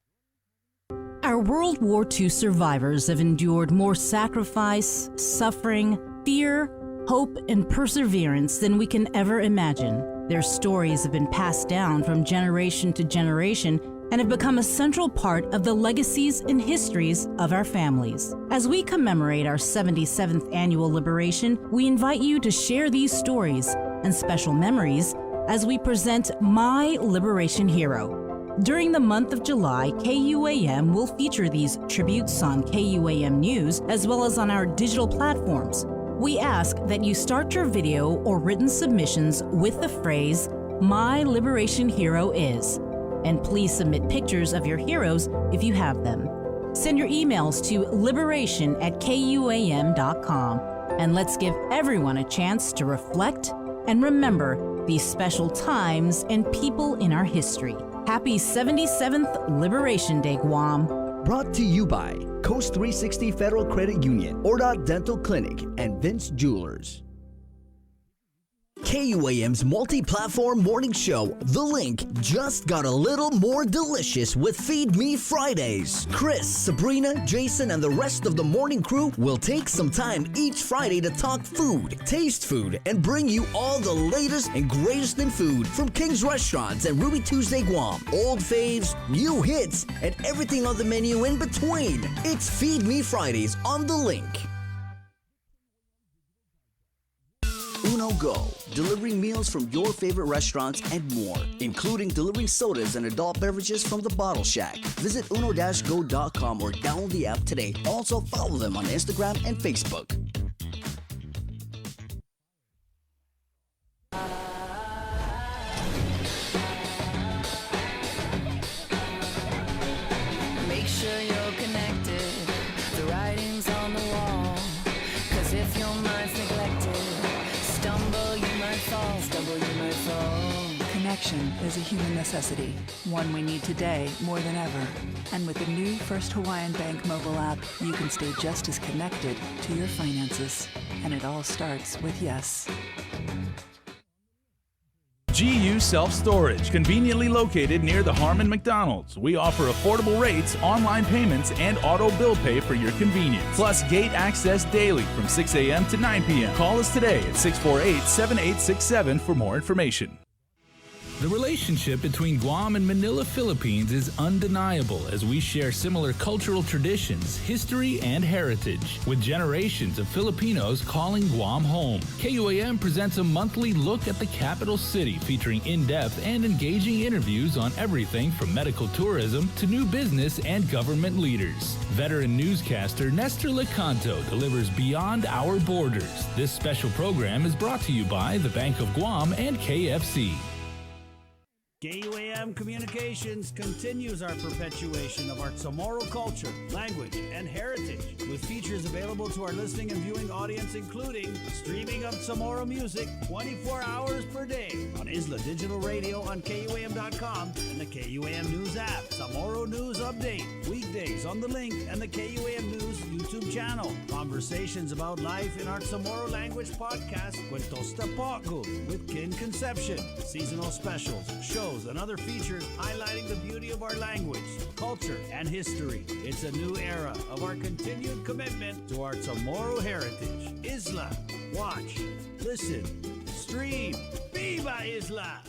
Our World War II survivors have endured more sacrifice, suffering, fear, hope, and perseverance than we can ever imagine. Their stories have been passed down from generation to generation and have become a central part of the legacies and histories of our families. As we commemorate our 77th annual liberation, we invite you to share these stories and special memories as we present My Liberation Hero. During the month of July, KUAM will feature these tributes on KUAM News as well as on our digital platforms. We ask that you start your video or written submissions with the phrase, My Liberation Hero is. And please submit pictures of your heroes if you have them. Send your emails to liberation@kuam.com. And let's give everyone a chance to reflect and remember these special times and people in our history. Happy 77th Liberation Day, Guam. Brought to you by Coast 360 Federal Credit Union, Ordot Dental Clinic, and Vince Jewelers. KUAM's multi-platform morning show, The Link, just got a little more delicious with Feed Me Fridays. Chris, Sabrina, Jason, and the rest of the morning crew will take some time each Friday to talk food, taste food, and bring you all the latest and greatest in food from King's Restaurants and Ruby Tuesday Guam, old faves, new hits, and everything on the menu in between. It's Feed Me Fridays on The Link. Uno Go, delivering meals from your favorite restaurants and more, including delivering sodas and adult beverages from the Bottle Shack. Visit uno-go.com or download the app today. Also follow them on Instagram and Facebook. Make sure you're connected. The writing's on the wall. 'Cause if your mind's neglected, stumble you might fall. Connection is a human necessity, one we need today more than ever. And with the new First Hawaiian Bank mobile app, you can stay just as connected to your finances. And it all starts with yes. GU Self-Storage, conveniently located near the Harmon McDonald's. We offer affordable rates, online payments, and auto bill pay for your convenience. Plus gate access daily from 6 a.m. to 9 p.m. Call us today at 648-7867 for more information. The relationship between Guam and Manila, Philippines is undeniable as we share similar cultural traditions, history, and heritage, with generations of Filipinos calling Guam home. KUAM presents a monthly look at the capital city featuring in-depth and engaging interviews on everything from medical tourism to new business and government leaders. Veteran newscaster Nestor Lecanto delivers Beyond Our Borders. This special program is brought to you by the Bank of Guam and KFC. KUAM Communications continues our perpetuation of our Chamorro culture, language, and heritage with features available to our listening and viewing audience, including streaming of Chamorro music 24 hours per day on Isla Digital Radio on KUAM.com and the KUAM News app. Chamorro News Update, weekdays on The Link and the KUAM News YouTube channel. Conversations about life in our Chamorro language podcast, Cuentos Tapaco, with Kin Conception. Seasonal specials, shows, and other features highlighting the beauty of our language, culture, and history. It's a new era of our continued commitment to our Chamorro heritage. Isla, watch, listen, stream. Viva Isla!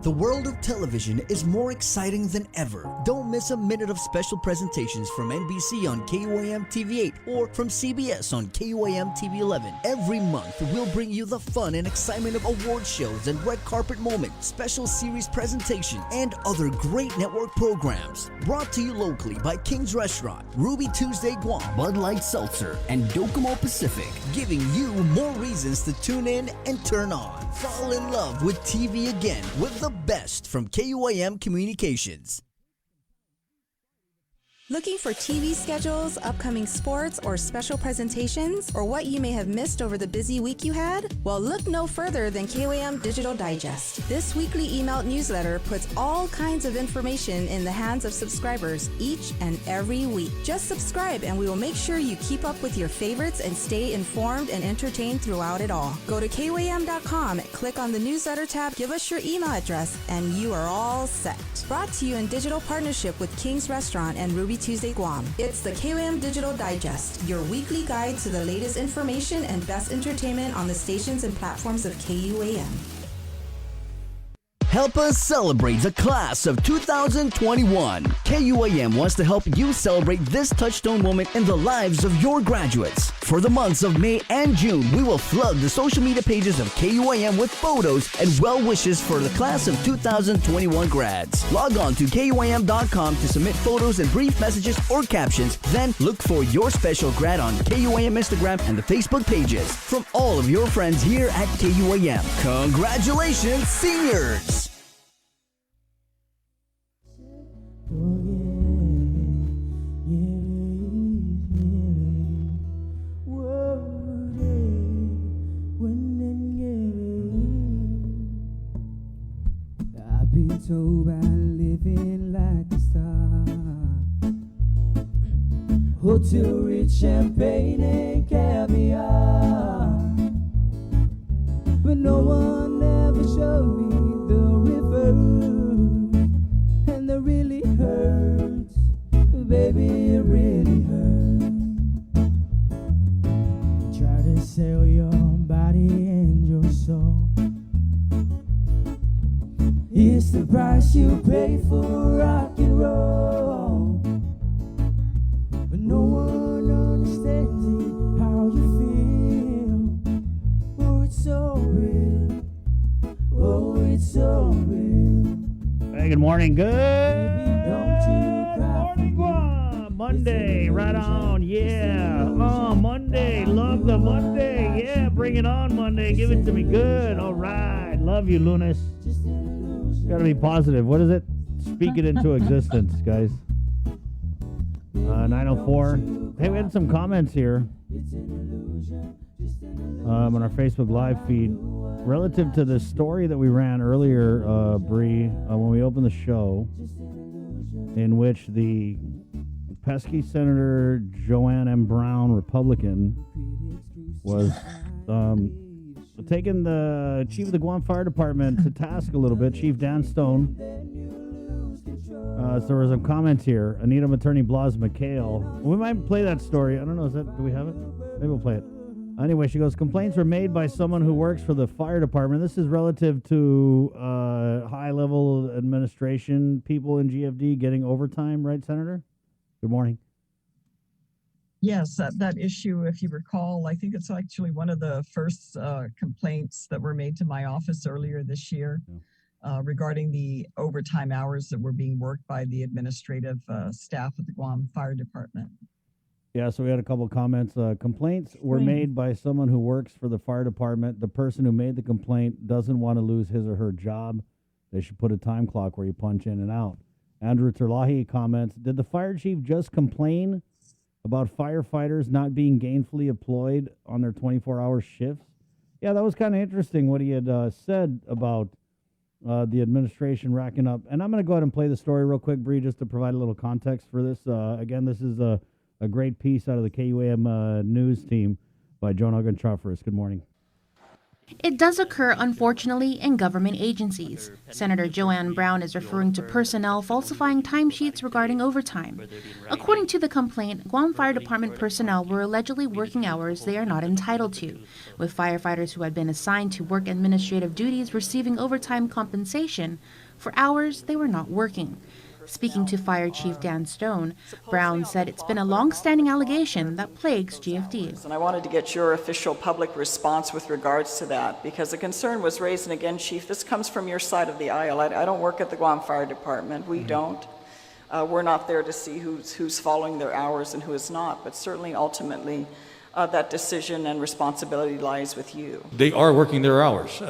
The world of television is more exciting than ever. Don't miss a minute of special presentations from NBC on KUAM TV8 or from CBS on KUAM TV11. Every month, we'll bring you the fun and excitement of award shows and red carpet moments, special series presentations, and other great network programs. Brought to you locally by King's Restaurant, Ruby Tuesday Guam, Bud Light Seltzer, and Docomo Pacific, giving you more reasons to tune in and turn on. Fall in love with TV again with the best from KUAM Communications. Looking for TV schedules, upcoming sports, or special presentations, or what you may have missed over the busy week you had? Well, look no further than KUAM Digital Digest. This weekly emailed newsletter puts all kinds of information in the hands of subscribers each and every week. Just subscribe and we will make sure you keep up with your favorites and stay informed and entertained throughout it all. Go to KUAM.com, click on the newsletter tab, give us your email address, and you are all set. Brought to you in digital partnership with King's Restaurant and Ruby Tuesday Guam. It's the KUAM Digital Digest, your weekly guide to the latest information and best entertainment on the stations and platforms of KUAM. Help us celebrate the class of 2021. KUAM wants to help you celebrate this touchstone moment in the lives of your graduates. For the months of May and June, we will flood the social media pages of KUAM with photos and well wishes for the class of 2021 grads. Log on to KUAM.com to submit photos and brief messages or captions. Then look for your special grad on KUAM Instagram and the Facebook pages from all of your friends here at KUAM. Congratulations, seniors! I've been told by living like a star, hotel rich champagne and caviar, but no one ever showed me the river, and that really hurts, baby, it really hurts. Try to sell your body and your soul. It's the price you pay for rock and roll, but no one understands it, how you feel. Oh, it's so real. Oh, it's so real. Hey, good morning. Good morning, Guam. Monday, right on. Yeah. Oh, Monday. Love the Monday. Yeah, bring it on, Monday. Give it to me good. All right. Love you, Lunas. Got to be positive. What is it? Speak it into existence, guys. 904. Hey, we had some comments here on our Facebook Live feed relative to the story that we ran earlier, Bree, when we opened the show, in which the pesky Senator Joanne M. Brown, Republican, was taking the chief of the Guam Fire Department to task a little bit, Chief Dan Stone. So there were some comments here. Anita Attorney Blas McHale. We might play that story. I don't know. Do we have it? Maybe we'll play it. Anyway, she goes, complaints were made by someone who works for the fire department. This is relative to high-level administration people in GFD getting overtime, right, Senator? Good morning. Yes, that issue, if you recall, I think it's actually one of the first complaints that were made to my office earlier this year regarding the overtime hours that were being worked by the administrative staff at the Guam Fire Department. Yeah, so we had a couple of comments. Complaints were made by someone who works for the fire department. The person who made the complaint doesn't want to lose his or her job. They should put a time clock where you punch in and out. Andrew Terlahi comments, did the fire chief just complain about firefighters not being gainfully employed on their 24-hour shifts? Yeah, that was kind of interesting what he had said about the administration racking up. And I'm going to go ahead and play the story real quick, Bree, just to provide a little context for this. Again, this is a great piece out of the KUAM news team by Joan Ogunchafris. Good morning. It does occur, unfortunately, in government agencies. Senator Joanne Brown is referring to personnel falsifying timesheets regarding overtime. According to the complaint, Guam Fire Department personnel were allegedly working hours they are not entitled to, with firefighters who had been assigned to work administrative duties receiving overtime compensation for hours they were not working. Speaking to Fire Chief Dan Stone, Brown said it's been a long-standing allegation that plagues GFD. And I wanted to get your official public response with regards to that, because the concern was raised, and again, Chief, this comes from your side of the aisle. I don't work at the Guam Fire Department. We don't. We're not there to see who's following their hours and who is not, but certainly ultimately that decision and responsibility lies with you. They are working their hours.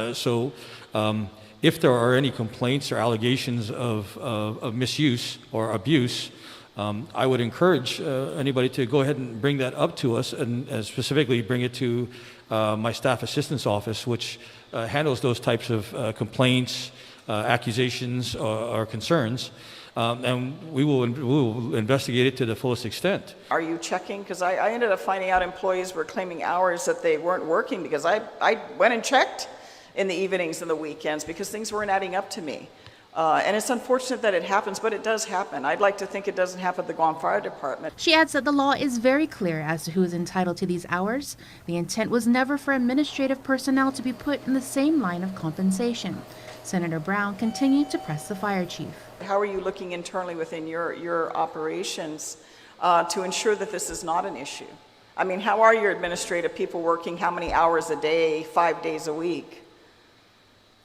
If there are any complaints or allegations of misuse or abuse, I would encourage anybody to go ahead and bring that up to us, and specifically bring it to my staff assistance office, which handles those types of complaints, accusations, or concerns. And we will investigate it to the fullest extent. Are you checking? Because I ended up finding out employees were claiming hours that they weren't working, because I went and checked in the evenings and the weekends because things weren't adding up to me. And it's unfortunate that it happens, but it does happen. I'd like to think it doesn't happen at the Guam Fire Department. She adds that the law is very clear as to who is entitled to these hours. The intent was never for administrative personnel to be put in the same line of compensation. Senator Brown continued to press the fire chief. How are you looking internally within your operations to ensure that this is not an issue? I mean, how are your administrative people working how many hours a day, 5 days a week,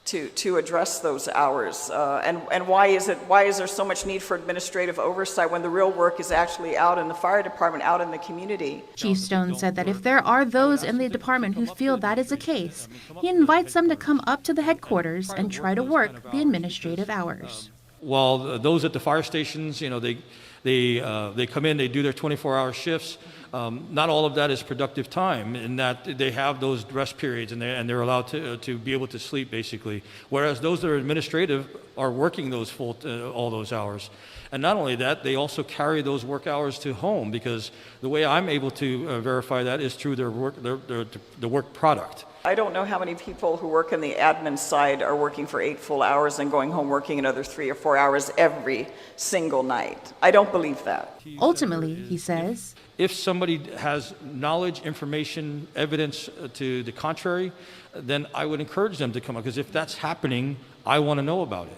to address those hours? And why is there so much need for administrative oversight when the real work is actually out in the fire department, out in the community? Chief Stone said that if there are those in the department who feel that is the case, he invites them to come up to the headquarters and try to work the administrative hours. While those at the fire stations, they come in, they do their 24-hour shifts. Not all of that is productive time, in that they have those rest periods and they're allowed to be able to sleep, basically. Whereas those that are administrative are working those all those hours. And not only that, they also carry those work hours to home, because the way I'm able to verify that is through their work, the work product. I don't know how many people who work in the admin side are working for 8 full hours and going home working another 3 or 4 hours every single night. I don't believe that. Ultimately, he says, if somebody has knowledge, information, evidence to the contrary, then I would encourage them to come up, because if that's happening, I want to know about it.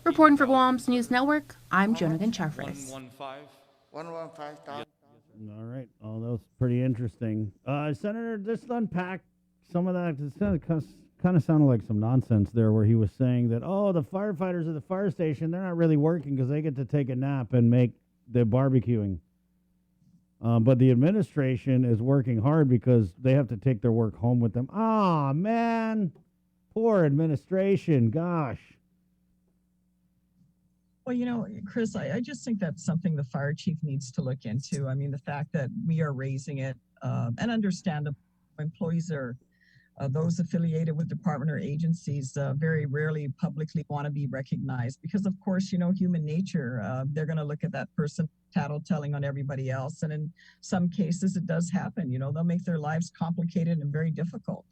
Reporting for Guam's News Network, I'm Jonathan Charfres. 115. All right. Oh, that was pretty interesting. Senator, just unpack some of that. It kind of sounded like some nonsense there, where he was saying that, the firefighters at the fire station, they're not really working because they get to take a nap and make the barbecuing. But the administration is working hard because they have to take their work home with them. Man. Poor administration. Gosh. Well, Chris, I just think that's something the fire chief needs to look into. I mean, the fact that we are raising it, and understandable, employees are those affiliated with department or agencies very rarely publicly want to be recognized because, of course, human nature, they're going to look at that person tattletelling on everybody else. And in some cases, it does happen. They'll make their lives complicated and very difficult.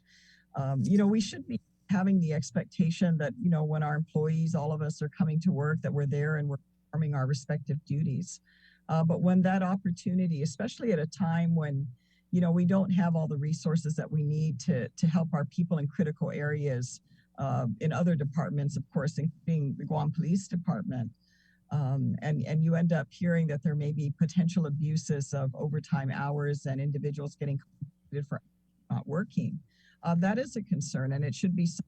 We should be having the expectation that, when our employees, all of us are coming to work, that we're there and we're performing our respective duties. But when that opportunity, especially at a time when we don't have all the resources that we need to help our people in critical areas in other departments, of course, including the Guam Police Department. And you end up hearing that there may be potential abuses of overtime hours and individuals getting compensated for not working. That is a concern, and it should be something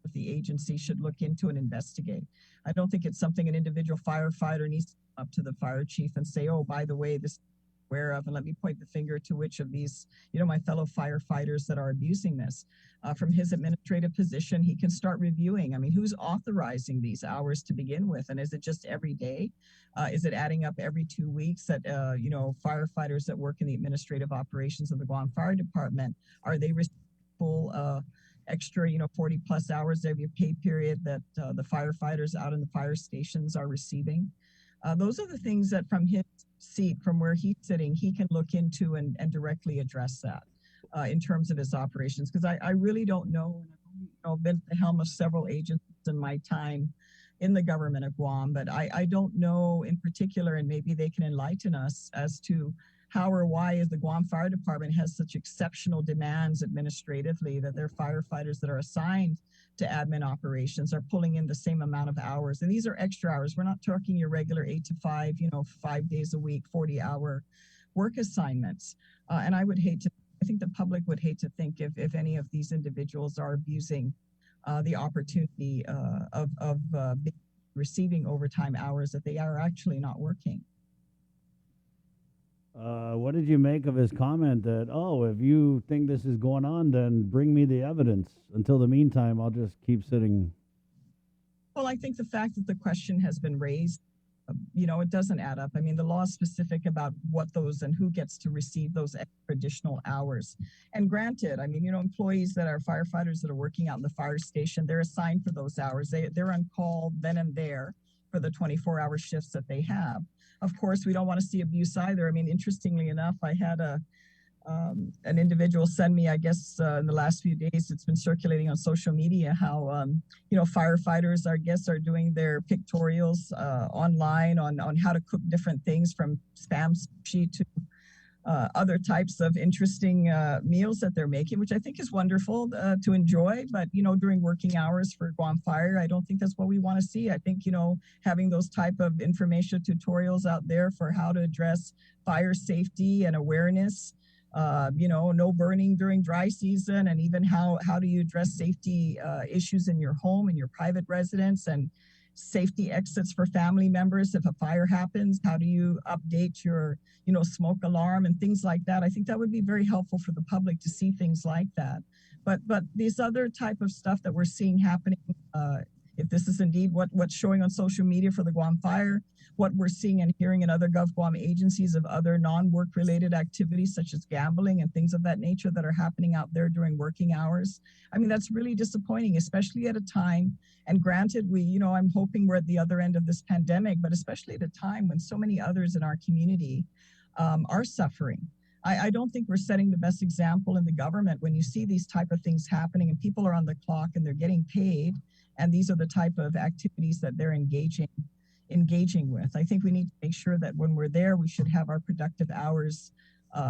that the agency should look into and investigate. I don't think it's something an individual firefighter needs to come up to the fire chief and say, by the way, this aware of, and let me point the finger to which of these, my fellow firefighters that are abusing this. From his administrative position, he can start reviewing. I mean, who's authorizing these hours to begin with? And is it just every day? Is it adding up every 2 weeks that, firefighters that work in the administrative operations of the Guam Fire Department, are they receiving full extra, 40 plus hours every pay period that the firefighters out in the fire stations are receiving? Those are the things that from his seat, from where he's sitting, he can look into and directly address that in terms of his operations. Because I really don't know. I've been at the helm of several agencies in my time in the government of Guam, but I don't know in particular, and maybe they can enlighten us as to how or why is the Guam Fire Department has such exceptional demands administratively that their firefighters that are assigned to admin operations are pulling in the same amount of hours. And these are extra hours. We're not talking your regular 8 to 5, 5 days a week, 40-hour work assignments. And I think the public would hate to think if any of these individuals are abusing the opportunity of receiving overtime hours, that they are actually not working. What did you make of his comment that, oh, if you think this is going on, then bring me the evidence. Until the meantime, I'll just keep sitting. Well, I think the fact that the question has been raised, it doesn't add up. I mean, the law is specific about what those and who gets to receive those extra additional hours. And granted, I mean, employees that are firefighters that are working out in the fire station, they're assigned for those hours. They're on call then and there for the 24-hour shifts that they have. Of course, we don't want to see abuse either. I mean, interestingly enough, I had an individual send me, I guess, in the last few days, it's been circulating on social media how, firefighters, I guess, are doing their pictorials online on how to cook different things from spam sushi to other types of interesting meals that they're making, which I think is wonderful to enjoy. But, during working hours for Guam Fire, I don't think that's what we want to see. I think, having those type of information tutorials out there for how to address fire safety and awareness, no burning during dry season, and even how do you address safety issues in your home, in your private residence, and safety exits for family members if a fire happens. How do you update your smoke alarm and things like that? I think that would be very helpful for the public to see things like that. But these other type of stuff that we're seeing happening, if this is indeed what's showing on social media for the Guam Fire, what we're seeing and hearing in other GovGuam agencies of other non-work related activities such as gambling and things of that nature that are happening out there during working hours. I mean, that's really disappointing, especially at a time, and granted, I'm hoping we're at the other end of this pandemic, but especially at a time when so many others in our community are suffering. I don't think we're setting the best example in the government when you see these type of things happening and people are on the clock and they're getting paid, and these are the type of activities that they're engaging with. I think we need to make sure that when we're there, we should have our productive hours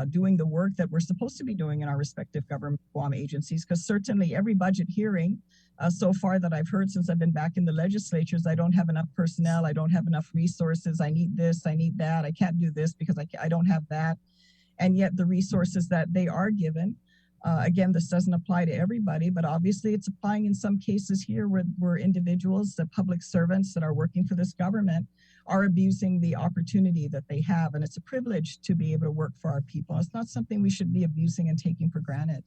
doing the work that we're supposed to be doing in our respective government Guam agencies, because certainly every budget hearing so far that I've heard since I've been back in the legislatures, I don't have enough personnel, I don't have enough resources, I need this, I need that, I can't do this because I don't have that. And yet the resources that they are given, again, this doesn't apply to everybody, but obviously it's applying in some cases here where individuals, the public servants that are working for this government, are abusing the opportunity that they have. And it's a privilege to be able to work for our people. It's not something we should be abusing and taking for granted.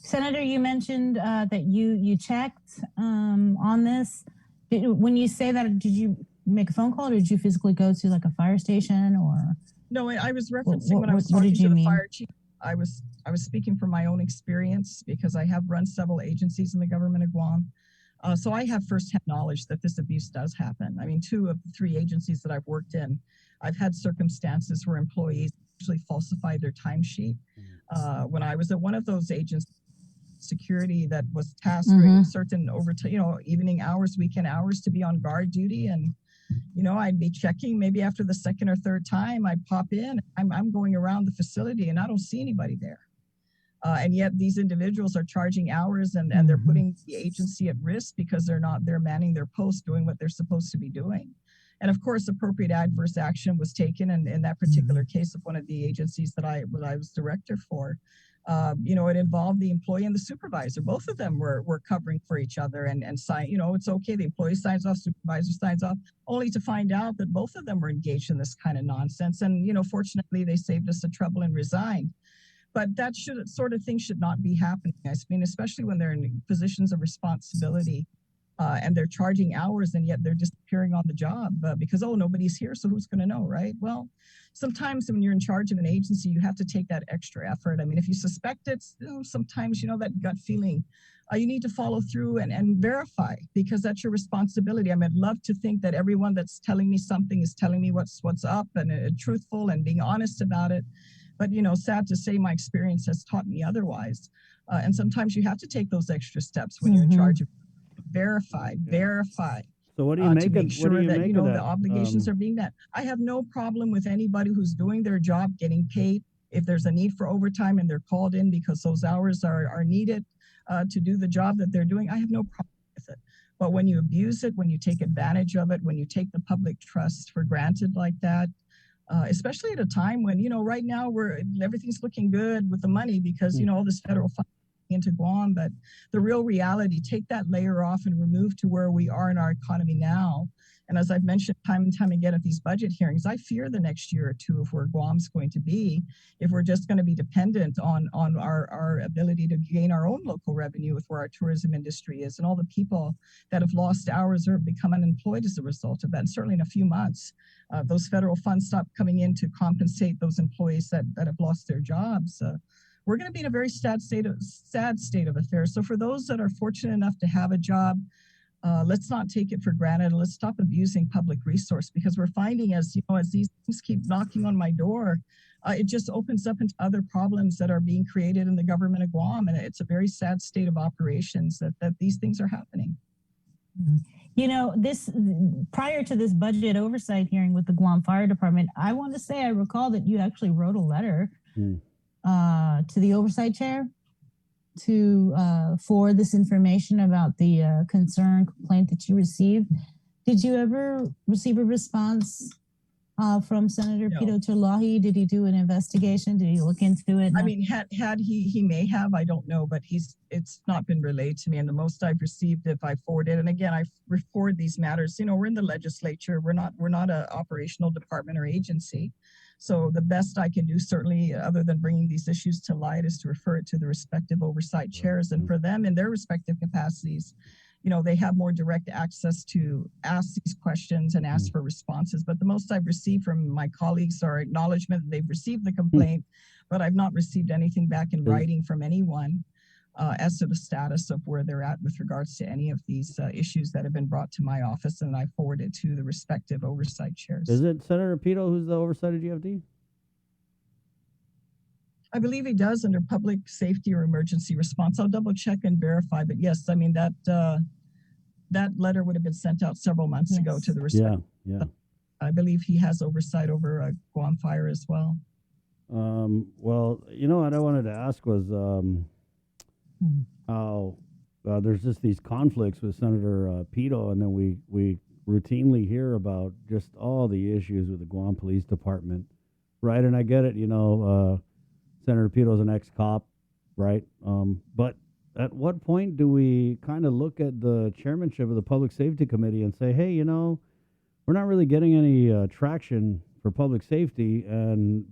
Senator, you mentioned that you checked on this. When you say that, did you make a phone call or did you physically go to like a fire station or? No, I was referencing when I was talking to the fire chief. I was speaking from my own experience because I have run several agencies in the government of Guam. So I have firsthand knowledge that this abuse does happen. I mean, 2 of the 3 agencies that I've worked in, I've had circumstances where employees actually falsify their timesheet. When I was at one of those agencies, security that was tasked with certain evening hours, weekend hours to be on guard duty, and I'd be checking maybe after the 2nd or 3rd time I'd pop in. I'm going around the facility and I don't see anybody there. And yet these individuals are charging hours and they're putting the agency at risk because they're manning their posts doing what they're supposed to be doing. And of course, appropriate adverse action was taken in that particular case of one of the agencies that I was director for. It involved the employee and the supervisor. Both of them were covering for each other and sign, it's okay. The employee signs off, supervisor signs off, only to find out that both of them were engaged in this kind of nonsense. And, fortunately they saved us the trouble and resigned. But that sort of thing should not be happening. I mean, especially when they're in positions of responsibility and they're charging hours and yet they're disappearing on the job because, nobody's here. So who's going to know, right? Well, sometimes when you're in charge of an agency, you have to take that extra effort. I mean, if you suspect it, sometimes, that gut feeling, you need to follow through and verify because that's your responsibility. I mean, I'd love to think that everyone that's telling me something is telling me what's up and truthful and being honest about it. But, sad to say, my experience has taught me otherwise. And sometimes you have to take those extra steps when you're in charge of verify. So what do you make to of make sure that that? The obligations are being met. I have no problem with anybody who's doing their job getting paid. If there's a need for overtime and they're called in because those hours are needed to do the job that they're doing, I have no problem with it. But when you abuse it, when you take advantage of it, when you take the public trust for granted like that, especially at a time when right now everything's looking good with the money because all this federal funding into Guam, but the real reality, take that layer off and remove to where we are in our economy now. And as I've mentioned time and time again at these budget hearings, I fear the next year or two of where Guam's going to be if we're just going to be dependent on our ability to gain our own local revenue with where our tourism industry is and all the people that have lost hours or have become unemployed as a result of that. And certainly in a few months, those federal funds stop coming in to compensate those employees that have lost their jobs. We're going to be in a very sad state of affairs. So for those that are fortunate enough to have a job, let's not take it for granted. Let's stop abusing public resource, because we're finding as these things keep knocking on my door, it just opens up into other problems that are being created in the government of Guam. And it's a very sad state of operations that these things are happening. You know, this prior to this budget oversight hearing with the Guam Fire Department, I want to say I recall that you actually wrote a letter to the oversight chair to forward this information about the complaint that you received. Did you ever receive a response from Senator Pito Terlahi? Did he do an investigation? Did he look into it? I mean, had he may have, I don't know, but it's not been relayed to me. And the most I've received, if I forwarded, and again, I forward these matters, we're in the legislature. We're not an operational department or agency. So the best I can do, certainly, other than bringing these issues to light, is to refer it to the respective oversight chairs. And for them, in their respective capacities, they have more direct access to ask these questions and ask for responses. But the most I've received from my colleagues are acknowledgement that they've received the complaint, but I've not received anything back in writing from anyone as to the status of where they're at with regards to any of these issues that have been brought to my office, and I forward it to the respective oversight chairs. Is it Senator Pito who's the oversight of GFD? I believe he does under public safety or emergency response. I'll double check and verify, but yes, I mean that letter would have been sent out several months ago to the respective. Yeah. I believe he has oversight over Guam Fire as well. Well, what I wanted to ask was how there's just these conflicts with Senator Pito, and then we routinely hear about just all the issues with the Guam Police Department, right? And I get it, Senator Pito's an ex-cop, right? But at what point do we kind of look at the chairmanship of the Public Safety Committee and say, hey, we're not really getting any traction for public safety, and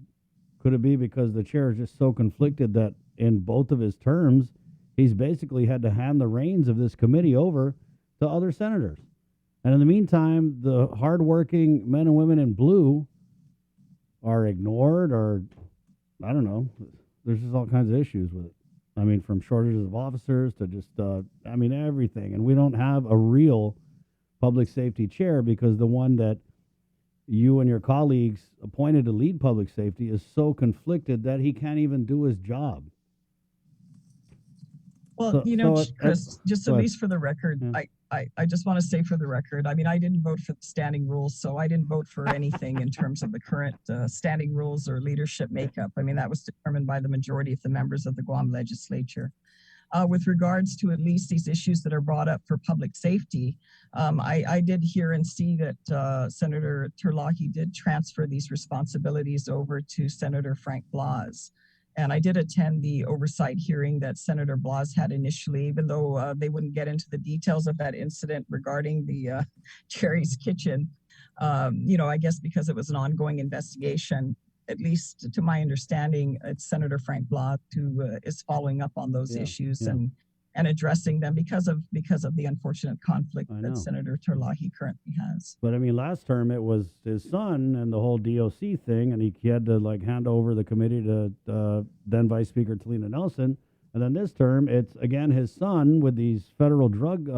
could it be because the chair is just so conflicted that in both of his terms, he's basically had to hand the reins of this committee over to other senators? And in the meantime, the hardworking men and women in blue are ignored, or I don't know. There's just all kinds of issues with it. I mean, from shortages of officers to just, everything. And we don't have a real public safety chair, because the one that you and your colleagues appointed to lead public safety is so conflicted that he can't even do his job. Well, Chris, just at least for the record, I just want to say for the record, I mean, I didn't vote for the standing rules, so I didn't vote for anything in terms of the current standing rules or leadership makeup. I mean, that was determined by the majority of the members of the Guam legislature. With regards to at least these issues that are brought up for public safety, I did hear and see that Senator Terlahi did transfer these responsibilities over to Senator Frank Blas. And I did attend the oversight hearing that Senator Blas had initially, even though they wouldn't get into the details of that incident regarding the Cherry's Kitchen. I guess because it was an ongoing investigation, at least to my understanding, it's Senator Frank Blas who is following up on those issues and addressing them because of the unfortunate conflict that Senator Terlahi currently has. But I mean, last term it was his son and the whole DOC thing, and he had to hand over the committee to then Vice Speaker Talina Nelson. And then this term, it's again his son with these federal drug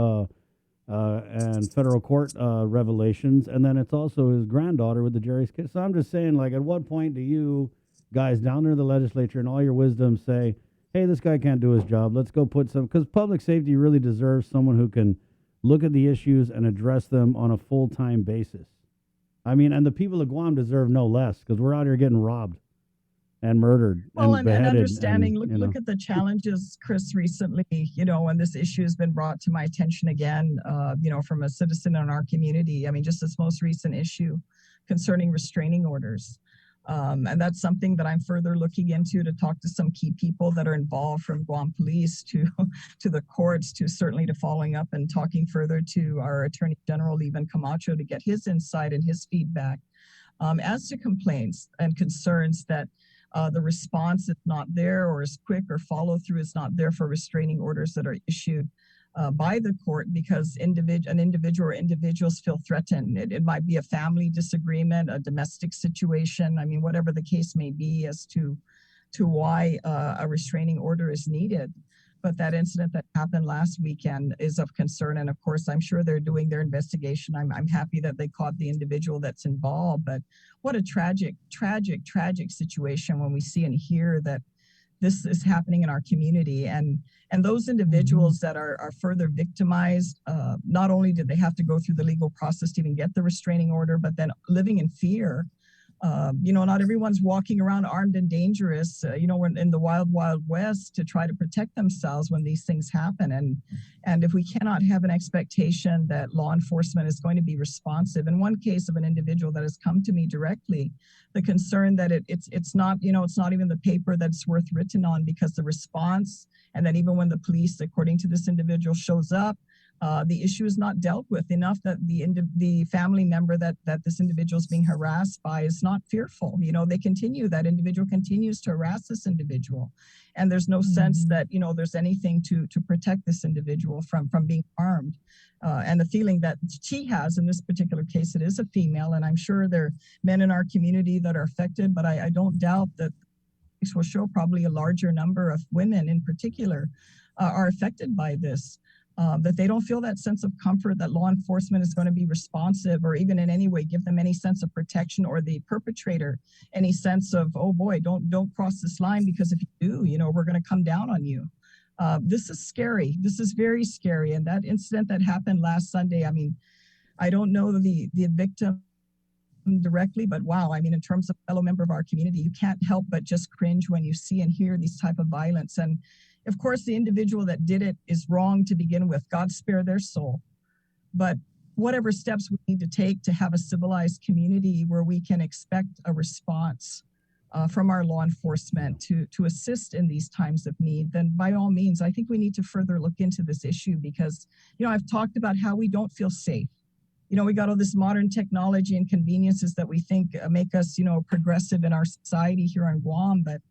and federal court revelations, and then it's also his granddaughter with the Jerry's Kids. So I'm just saying, at what point do you guys down there in the legislature in all your wisdom say, hey, this guy can't do his job, let's go put some, because public safety really deserves someone who can look at the issues and address them on a full-time basis. I mean, and the people of Guam deserve no less, because we're out here getting robbed and murdered and beheaded. And understanding, look at the challenges, Chris, recently, when this issue has been brought to my attention again, from a citizen in our community. I mean, just this most recent issue concerning restraining orders. And that's something that I'm further looking into, to talk to some key people that are involved, from Guam Police to the courts, to certainly to following up and talking further to our Attorney General, Levan Camacho, to get his insight and his feedback. As to complaints and concerns that the response is not there, or is quick, or follow through is not there for restraining orders that are issued by the court because an individual or individuals feel threatened. It might be a family disagreement, a domestic situation. I mean, whatever the case may be as to why a restraining order is needed. But that incident that happened last weekend is of concern. And of course, I'm sure they're doing their investigation. I'm happy that they caught the individual that's involved. But what a tragic, tragic, tragic situation when we see and hear that this is happening in our community. And those individuals that are further victimized, not only did they have to go through the legal process to even get the restraining order, but then living in fear. Not everyone's walking around armed and dangerous, when in the wild, wild west, to try to protect themselves when these things happen. And if we cannot have an expectation that law enforcement is going to be responsive, in one case of an individual that has come to me directly, the concern that it's not even the paper that's worth written on, because the response, and then even when the police, according to this individual, shows up, the issue is not dealt with enough that the family member that this individual is being harassed by is not fearful. That individual continues to harass this individual. And there's no sense that, there's anything to protect this individual from being harmed. And the feeling that she has in this particular case, it is a female, and I'm sure there are men in our community that are affected, but I don't doubt that this will show probably a larger number of women in particular are affected by this. That they don't feel that sense of comfort that law enforcement is going to be responsive, or even in any way give them any sense of protection, or the perpetrator any sense of, oh boy, don't cross this line, because if you do, we're going to come down on you. This is scary. This is very scary. And that incident that happened last Sunday, I mean, I don't know the victim directly, but wow, I mean, in terms of a fellow member of our community, you can't help but just cringe when you see and hear these type of violence. And of course, the individual that did it is wrong to begin with. God spare their soul. But whatever steps we need to take to have a civilized community where we can expect a response from our law enforcement to assist in these times of need, then by all means, I think we need to further look into this issue, because, I've talked about how we don't feel safe. We got all this modern technology and conveniences that we think make us, progressive in our society here on Guam, but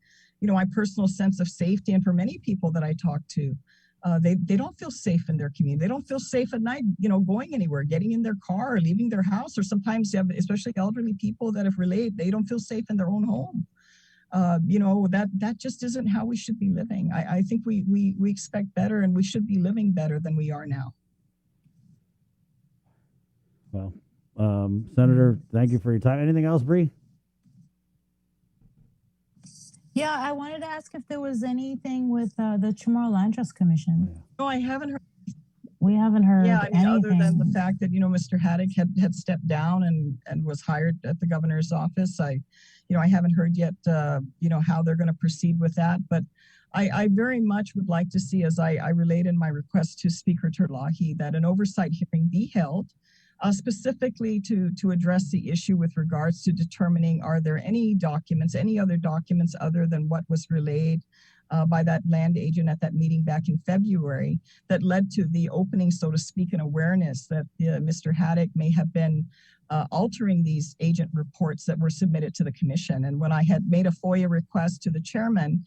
my personal sense of safety, and for many people that I talk to, they don't feel safe in their community. They don't feel safe at night, going anywhere, getting in their car, or leaving their house, or sometimes you have, especially elderly people that have relayed, they don't feel safe in their own home. That just isn't how we should be living. I think we expect better, and we should be living better than we are now. Well, Senator, thank you for your time. Anything else, Bree? Yeah, I wanted to ask if there was anything with the Chamorro Land Trust Commission. No, I haven't heard. We haven't heard anything. Other than the fact that, Mr. Haddock had stepped down and was hired at the governor's office. I haven't heard yet, how they're going to proceed with that. But I very much would like to see, as I relayed in my request to Speaker Terlahi, that an oversight hearing be held, specifically to address the issue with regards to determining, are there any other documents other than what was relayed by that land agent at that meeting back in February that led to the opening, so to speak, an awareness that Mr. Haddock may have been altering these agent reports that were submitted to the commission. And when I had made a FOIA request to the chairman,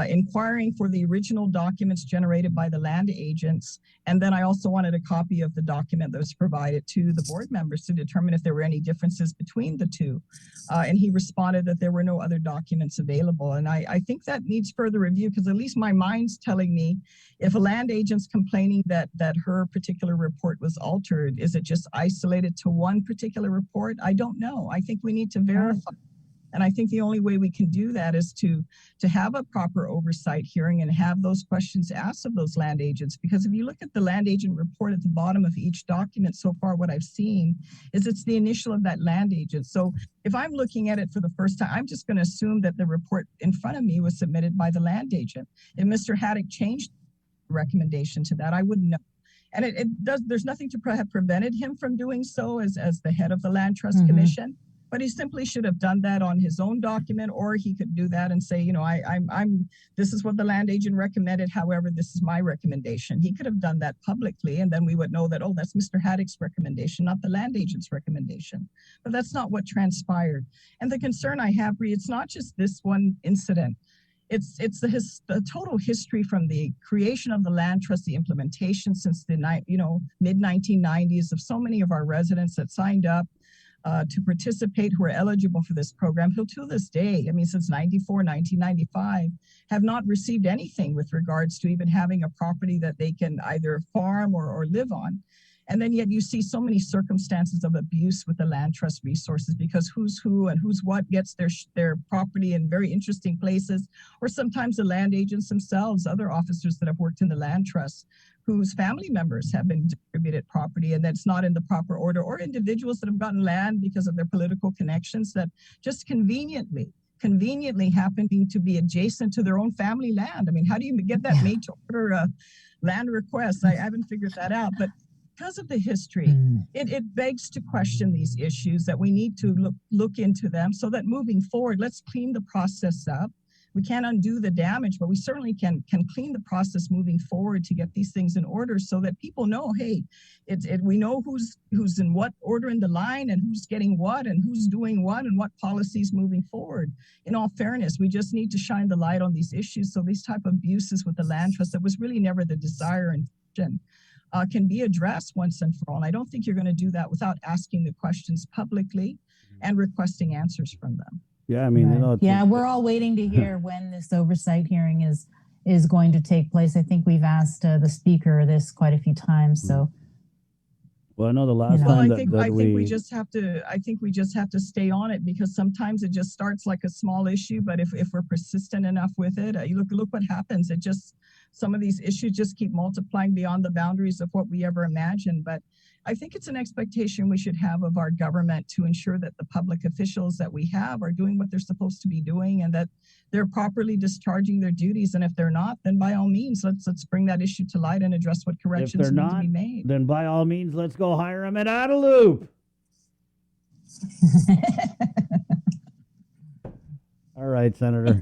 inquiring for the original documents generated by the land agents. And then I also wanted a copy of the document that was provided to the board members to determine if there were any differences between the two. And he responded that there were no other documents available. And I think that needs further review, because at least my mind's telling me, if a land agent's complaining that her particular report was altered, is it just isolated to one particular report? I don't know. I think we need to verify. And I think the only way we can do that is to have a proper oversight hearing and have those questions asked of those land agents. Because if you look at the land agent report at the bottom of each document, so far what I've seen is it's the initial of that land agent. So if I'm looking at it for the first time, I'm just going to assume that the report in front of me was submitted by the land agent. If Mr. Haddock changed the recommendation to that, I wouldn't know. And there's nothing to have prevented him from doing so as the head of the Land Trust Commission. But he simply should have done that on his own document, or he could do that and say, you know, I'm this is what the land agent recommended. However, this is my recommendation. He could have done that publicly, and then we would know that, oh, that's Mr. Haddock's recommendation, not the land agent's recommendation. But that's not what transpired. And the concern I have, Bree, it's not just this one incident. It's the total history from the creation of the land trust, the implementation since the mid 1990s of so many of our residents that signed up to participate, who are eligible for this program, who to this day, I mean, since 1995, have not received anything with regards to even having a property that they can either farm or live on. And then yet you see so many circumstances of abuse with the land trust resources, because who's who and who's what gets their property in very interesting places, or sometimes the land agents themselves, other officers that have worked in the land trust, whose family members have been distributed property and that's not in the proper order, or individuals that have gotten land because of their political connections that just conveniently happening to be adjacent to their own family land. I mean, how do you get that made to order land requests? I haven't figured that out, but because of the history, it begs to question these issues, that we need to look into them so that moving forward, let's clean the process up. We can't undo the damage, but we certainly can clean the process moving forward to get these things in order so that people know, hey, we know who's in what order in the line and who's getting what and who's doing what and what policies moving forward. In all fairness, we just need to shine the light on these issues so these type of abuses with the land trust that was really never the desire and intention can be addressed once and for all. And I don't think you're going to do that without asking the questions publicly and requesting answers from them. Yeah, I mean, Right. We're all waiting to hear when this oversight hearing is going to take place. I think we've asked the speaker this quite a few times. So, well, I know the last time I think we just have to stay on it, because sometimes it just starts like a small issue, but if we're persistent enough with it, you look what happens. Some of these issues just keep multiplying beyond the boundaries of what we ever imagined. But I think it's an expectation we should have of our government to ensure that the public officials that we have are doing what they're supposed to be doing and that they're properly discharging their duties. And if they're not, then by all means, let's bring that issue to light and address what corrections need to be made. Then by all means, let's go hire them at Adeloop. All right, Senator.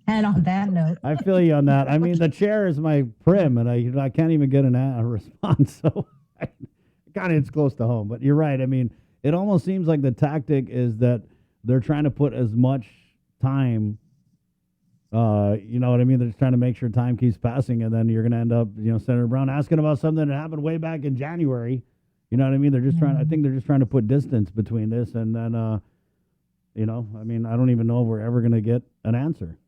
And on that note, I feel you on that. I mean, the chair is my prim, and I can't even get a response. So kind of it's close to home. But you're right. I mean, it almost seems like the tactic is that they're trying to put as much time. You know what I mean? They're just trying to make sure time keeps passing, and then you're going to end up, Senator Brown asking about something that happened way back in January. You know what I mean? They're just trying. I think they're just trying to put distance between this, and then, I mean, I don't even know if we're ever going to get an answer.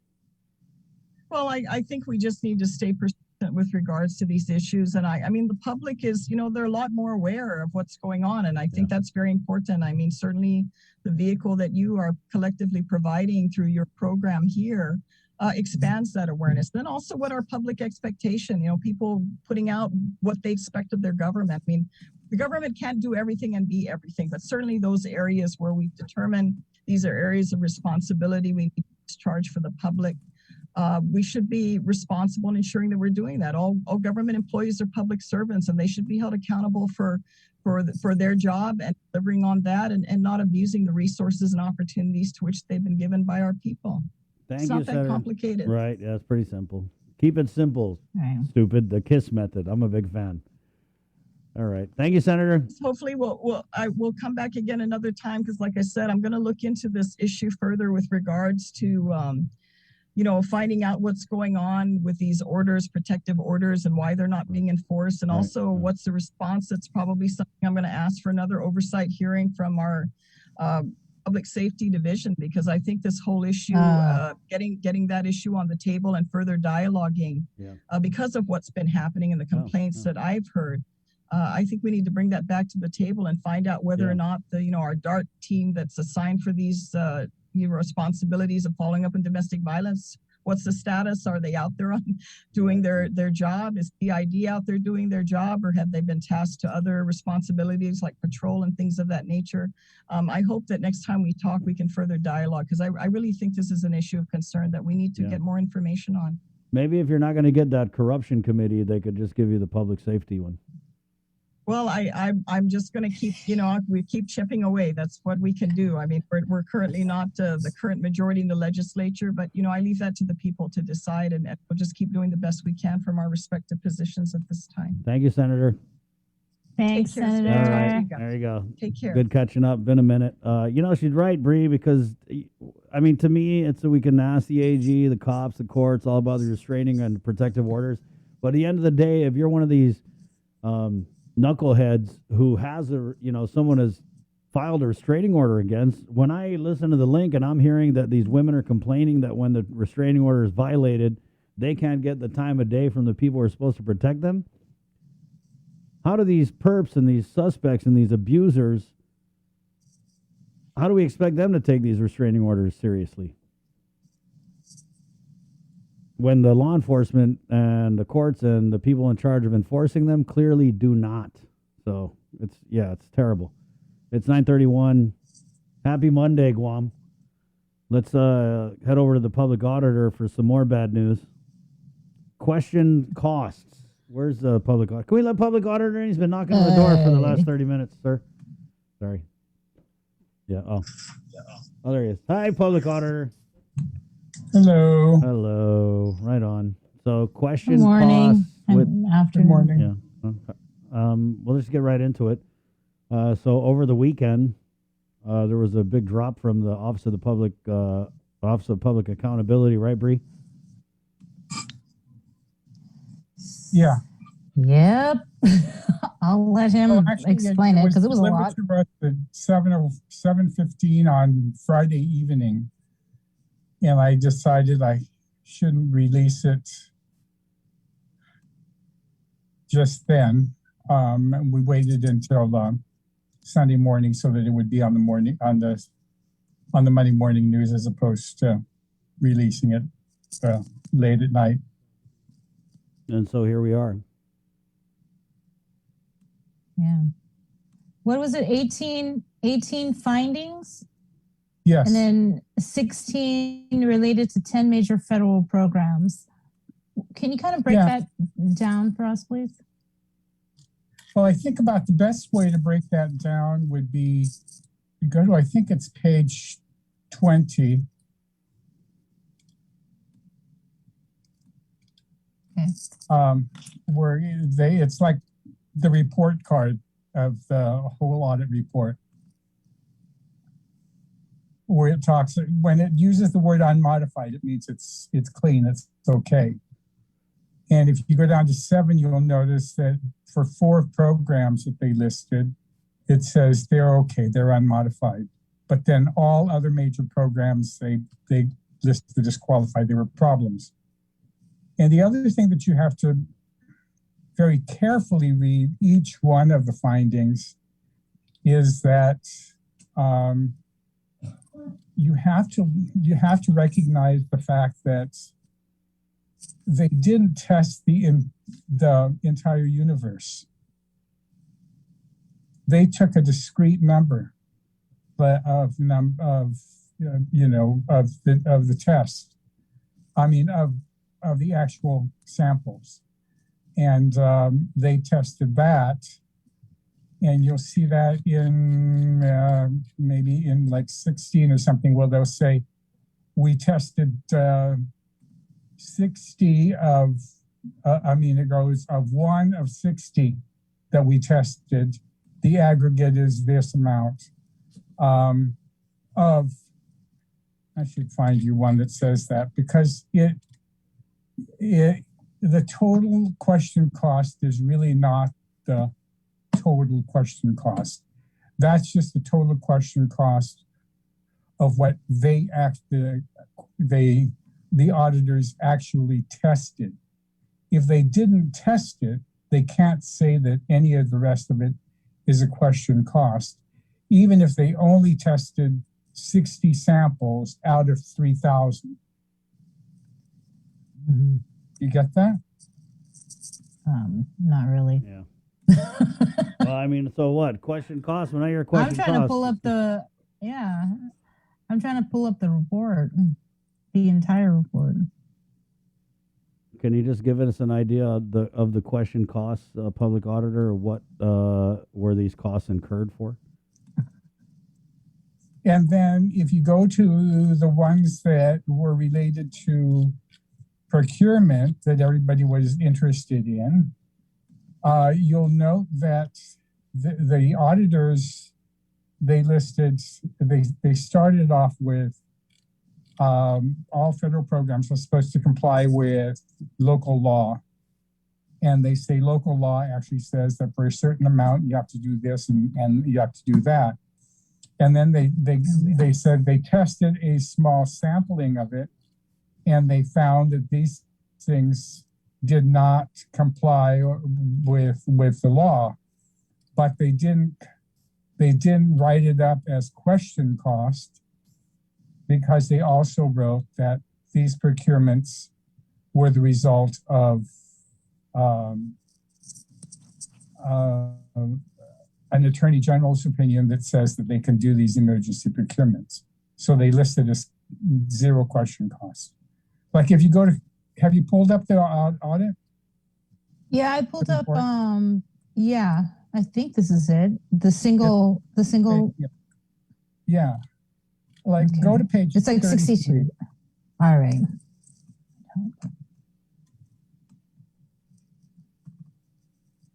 Well, I think we just need to stay persistent with regards to these issues. And I mean, the public is, they're a lot more aware of what's going on. And I think that's very important. I mean, certainly the vehicle that you are collectively providing through your program here expands that awareness. Then also what our public expectation, people putting out what they expect of their government. I mean, the government can't do everything and be everything, but certainly those areas where we've determined these are areas of responsibility we need to discharge for the public. We should be responsible in ensuring that we're doing that. All government employees are public servants, and they should be held accountable for their job and delivering on that, and not abusing the resources and opportunities to which they've been given by our people. Thank it's you, not that Senator. complicated. Right. Yeah, it's pretty simple. Keep it simple, stupid. The KISS method. I'm a big fan. All right. Thank you, Senator. Hopefully we'll come back again another time, because like I said, I'm going to look into this issue further with regards to finding out what's going on with these orders, protective orders, and why they're not being enforced. And also what's the response. That's probably something I'm going to ask for another oversight hearing from our public safety division, because I think this whole issue, getting that issue on the table and further dialoguing because of what's been happening and the complaints that I've heard. I think we need to bring that back to the table and find out whether or not our DART team that's assigned for these responsibilities of following up on domestic violence, what's the status? Are they out there doing their job? Is PID out there doing their job, or have they been tasked to other responsibilities like patrol and things of that nature? I hope that next time we talk, we can further dialogue, because I really think this is an issue of concern that we need to get more information on. Maybe if you're not going to get that corruption committee, they could just give you the public safety one. Well, I'm just going to keep, we keep chipping away. That's what we can do. I mean, we're currently not the current majority in the legislature, but, I leave that to the people to decide, and we'll just keep doing the best we can from our respective positions at this time. Thank you, Senator. Thanks, Take care, Senator. All right, there you go. Take care. Good catching up. Been a minute. She's right, Bree, because, to me, it's so we can ask the AG, the cops, the courts, all about the restraining and protective orders. But at the end of the day, if you're one of these knuckleheads who has someone has filed a restraining order against, when I listen to the link and I'm hearing that these women are complaining that when the restraining order is violated, they can't get the time of day from the people who are supposed to protect them. How do these perps and these suspects and these abusers, how do we expect them to take these restraining orders seriously? When the law enforcement and the courts and the people in charge of enforcing them clearly do not. So it's terrible. It's 9:31. Happy Monday, Guam. Let's head over to the public auditor for some more bad news. Question costs. Where's the public auditor? Can we let public auditor in? He's been knocking on the door for the last 30 minutes, sir. Sorry. Yeah. Oh, there he is. Hi, public auditor. Hello. Hello. Right on. So, question Good morning. costs Afternoon. Morning. Yeah. We'll just get right into it. So, over the weekend, there was a big drop from the Office of Public Accountability, right, Bree? Yeah. Yep. I'll let him explain it because it was a lot. To us at 7:15 on Friday evening, and I decided I shouldn't release it just then. And we waited until Sunday morning so that it would be on the Monday morning news as opposed to releasing it late at night. And so here we are. Yeah. What was it? 18 findings? Yes. And then 16 related to 10 major federal programs. Can you kind of break that down for us, please? Well, I think about the best way to break that down would be to go to, I think it's page 20. Okay. Where it's like the report card of the whole audit report, where it talks, when it uses the word unmodified, it means it's clean, it's okay. And if you go down to 7, you'll notice that for 4 programs that they listed, it says they're okay, they're unmodified. But then all other major programs, they listed disqualified, they were problems. And the other thing that you have to very carefully read each one of the findings is that you have to recognize the fact that they didn't test the entire universe. They took a discrete number of the test. I mean of the actual samples, and they tested that, and you'll see that in maybe in like 16 or something. Well, they'll say we tested 60 of, it goes of 1 of 60 that we tested. The aggregate is this amount. I should find you one that says that, because the total question cost is really not the total question cost. That's just the total question cost of what the auditors actually tested. If they didn't test it, they can't say that any of the rest of it is a question cost, even if they only tested 60 samples out of 3,000. Mm-hmm. You get that? Not really. Yeah. Well, so what? Question cost? When I hear question cost. I'm trying to pull up I'm trying to pull up the report, the entire report. can you just give us an idea of the question costs, public auditor, or what were these costs incurred for? And then if you go to the ones that were related to procurement that everybody was interested in, you'll note that the auditors, they started off with all federal programs are supposed to comply with local law. And they say local law actually says that for a certain amount, you have to do this and you have to do that. And then they said they tested a small sampling of it, and they found that these things did not comply with the law, but they didn't write it up as question cost, because they also wrote that these procurements were the result of an attorney general's opinion that says that they can do these emergency procurements. So they listed as zero question cost. Like if you go to, have you pulled up the audit? Yeah, I pulled up, yeah, I think this is it. The single. Yeah. Like go to page. It's like 62. All right.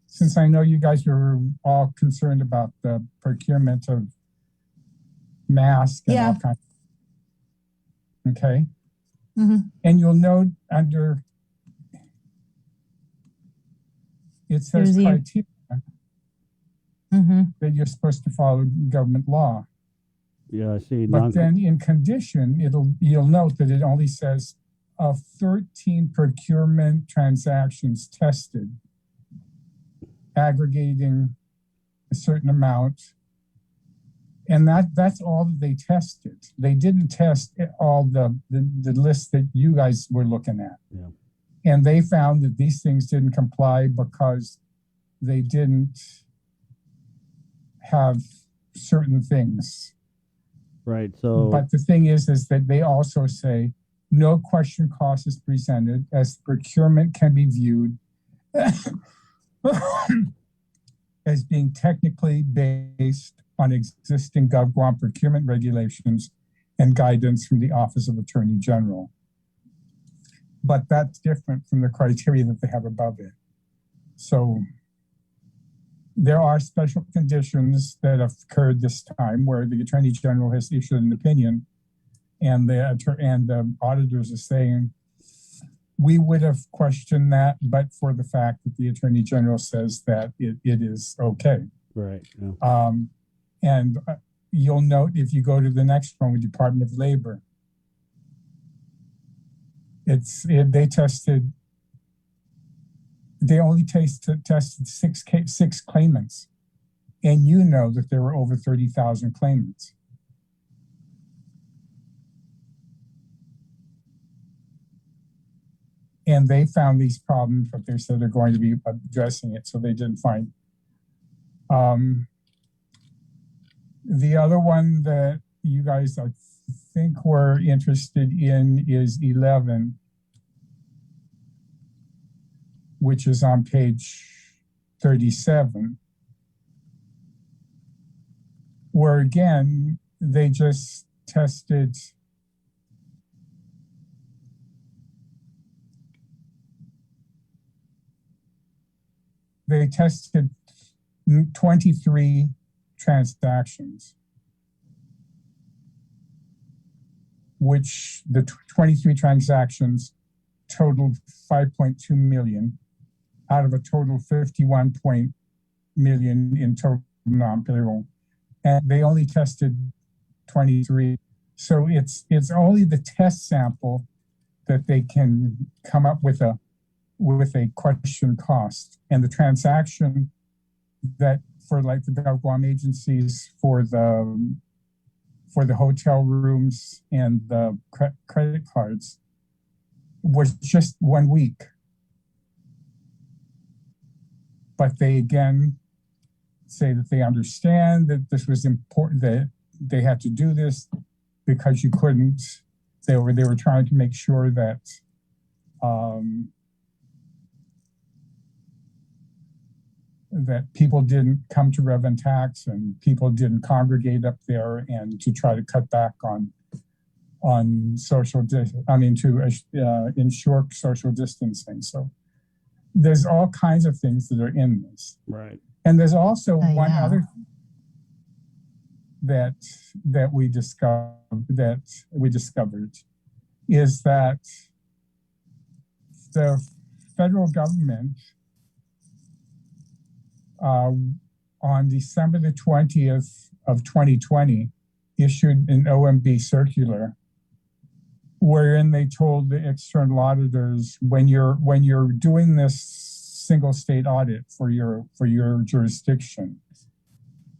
Since I know you guys were all concerned about the procurement of masks and all kinds. Okay. Mm-hmm. And you'll note under, it says criteria that you're supposed to follow government law. Yeah, I see. But then in condition, you'll note that it only says of 13 procurement transactions tested, aggregating a certain amount. And that's all that they tested. They didn't test all the list that you guys were looking at. Yeah. And they found that these things didn't comply because they didn't have certain things. Right. So, but the thing is that they also say no question cost is presented, as procurement can be viewed as being technically based on existing GovGuam procurement regulations and guidance from the Office of Attorney General. But that's different from the criteria that they have above it. So there are special conditions that have occurred this time where the Attorney General has issued an opinion, and the auditors are saying, we would have questioned that, but for the fact that the Attorney General says that it is okay. Right. Yeah. And you'll note if you go to the next one with Department of Labor, they only tested six claimants, and you know that there were over 30,000 claimants. And they found these problems, but they said they're going to be addressing it, so they didn't find. The other one that you guys, I think, were interested in is 11, which is on page 37, where again, they just tested they tested 23 transactions, which the 23 transactions totaled 5.2 million out of a total 51 million in total non-payroll. And they only tested 23. So it's only the test sample that they can come up with a question cost. And the transaction that for like the GovGuam agencies for the hotel rooms and the credit cards was just 1 week. But they again say that they understand that this was important, that they had to do this because you couldn't, they were trying to make sure that that people didn't come to Rev and Tax and people didn't congregate up there and to try to cut back on to ensure social distancing. So there's all kinds of things that are in this. Right. And there's also one other thing that we discovered is that the federal government on December the 20th of 2020 issued an OMB circular wherein they told the external auditors, when you're doing this single state audit for your jurisdiction,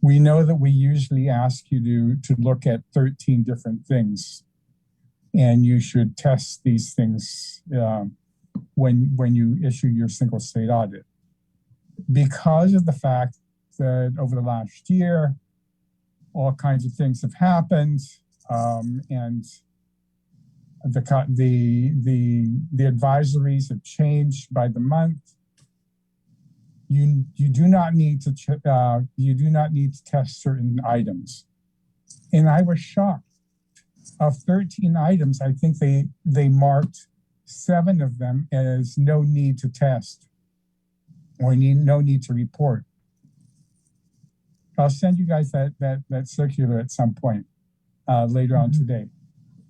we know that we usually ask you to look at 13 different things, and you should test these things when you issue your single state audit. Because of the fact that over the last year, all kinds of things have happened, and the advisories have changed by the month. You do not need to test certain items, and I was shocked. Of 13 items, I think they marked 7 of them as no need to test or no need to report. I'll send you guys that circular at some point later on today.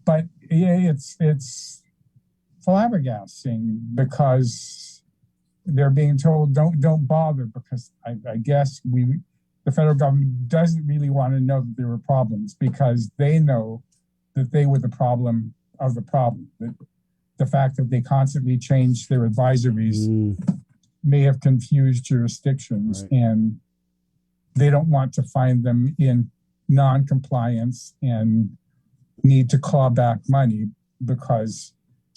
But it's flabbergasting because they're being told don't bother, because I guess the federal government doesn't really want to know that there were problems, because they know that they were the problem of the problem. The fact that they constantly changed their advisories may have confused jurisdictions, right, and they don't want to find them in non-compliance and need to claw back money, because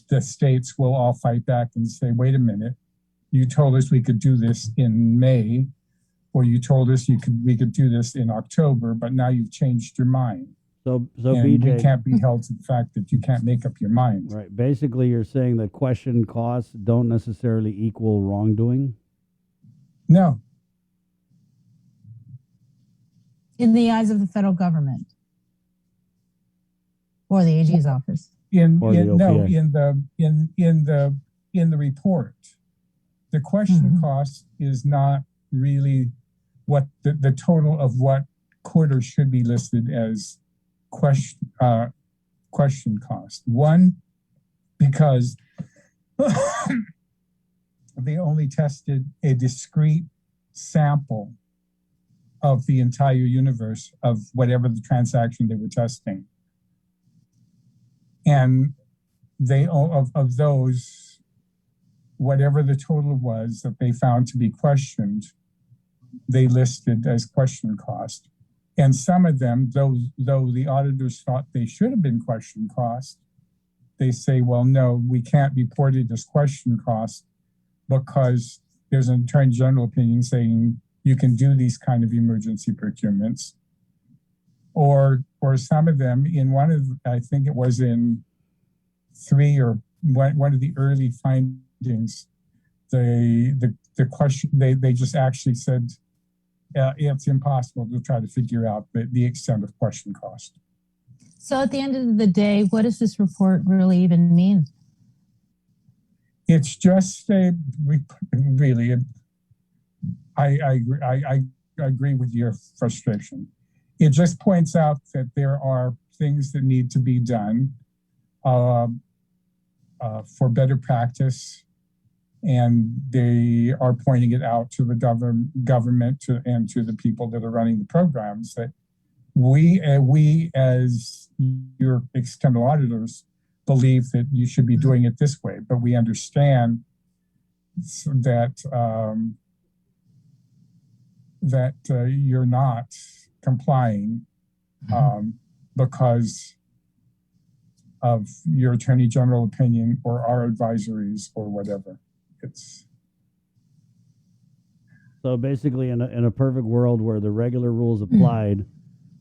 the states will all fight back and say, wait a minute, you told us we could do this in May, or you told us we could do this in October, but now you've changed your mind. So and BJ, we can't be held to the fact that you can't make up your mind. Right. Basically, you're saying that question costs don't necessarily equal wrongdoing? No. In the eyes of the federal government or the AG's office. In the report, the question cost is not really what the total of what could or should be listed as question cost. One, because they only tested a discrete sample of the entire universe of whatever the transaction they were testing. And they, of those, whatever the total was that they found to be questioned, they listed as question cost. And some of them, though the auditors thought they should have been question cost, they say, well, no, we can't report it as question cost because there's an Attorney General opinion saying you can do these kind of emergency procurements. Or some of them, in one of, I think it was in 3 or one of the early findings, the question, they just actually said, it's impossible to try to figure out the extent of question cost. So at the end of the day, what does this report really even mean? It's just really, I agree with your frustration. It just points out that there are things that need to be done for better practice, and they are pointing it out to the government and to the people that are running the programs that we as your external auditors believe that you should be doing it this way, but we understand that you're not complying because of your Attorney General opinion or our advisories or whatever. So basically, in a perfect world where the regular rules applied,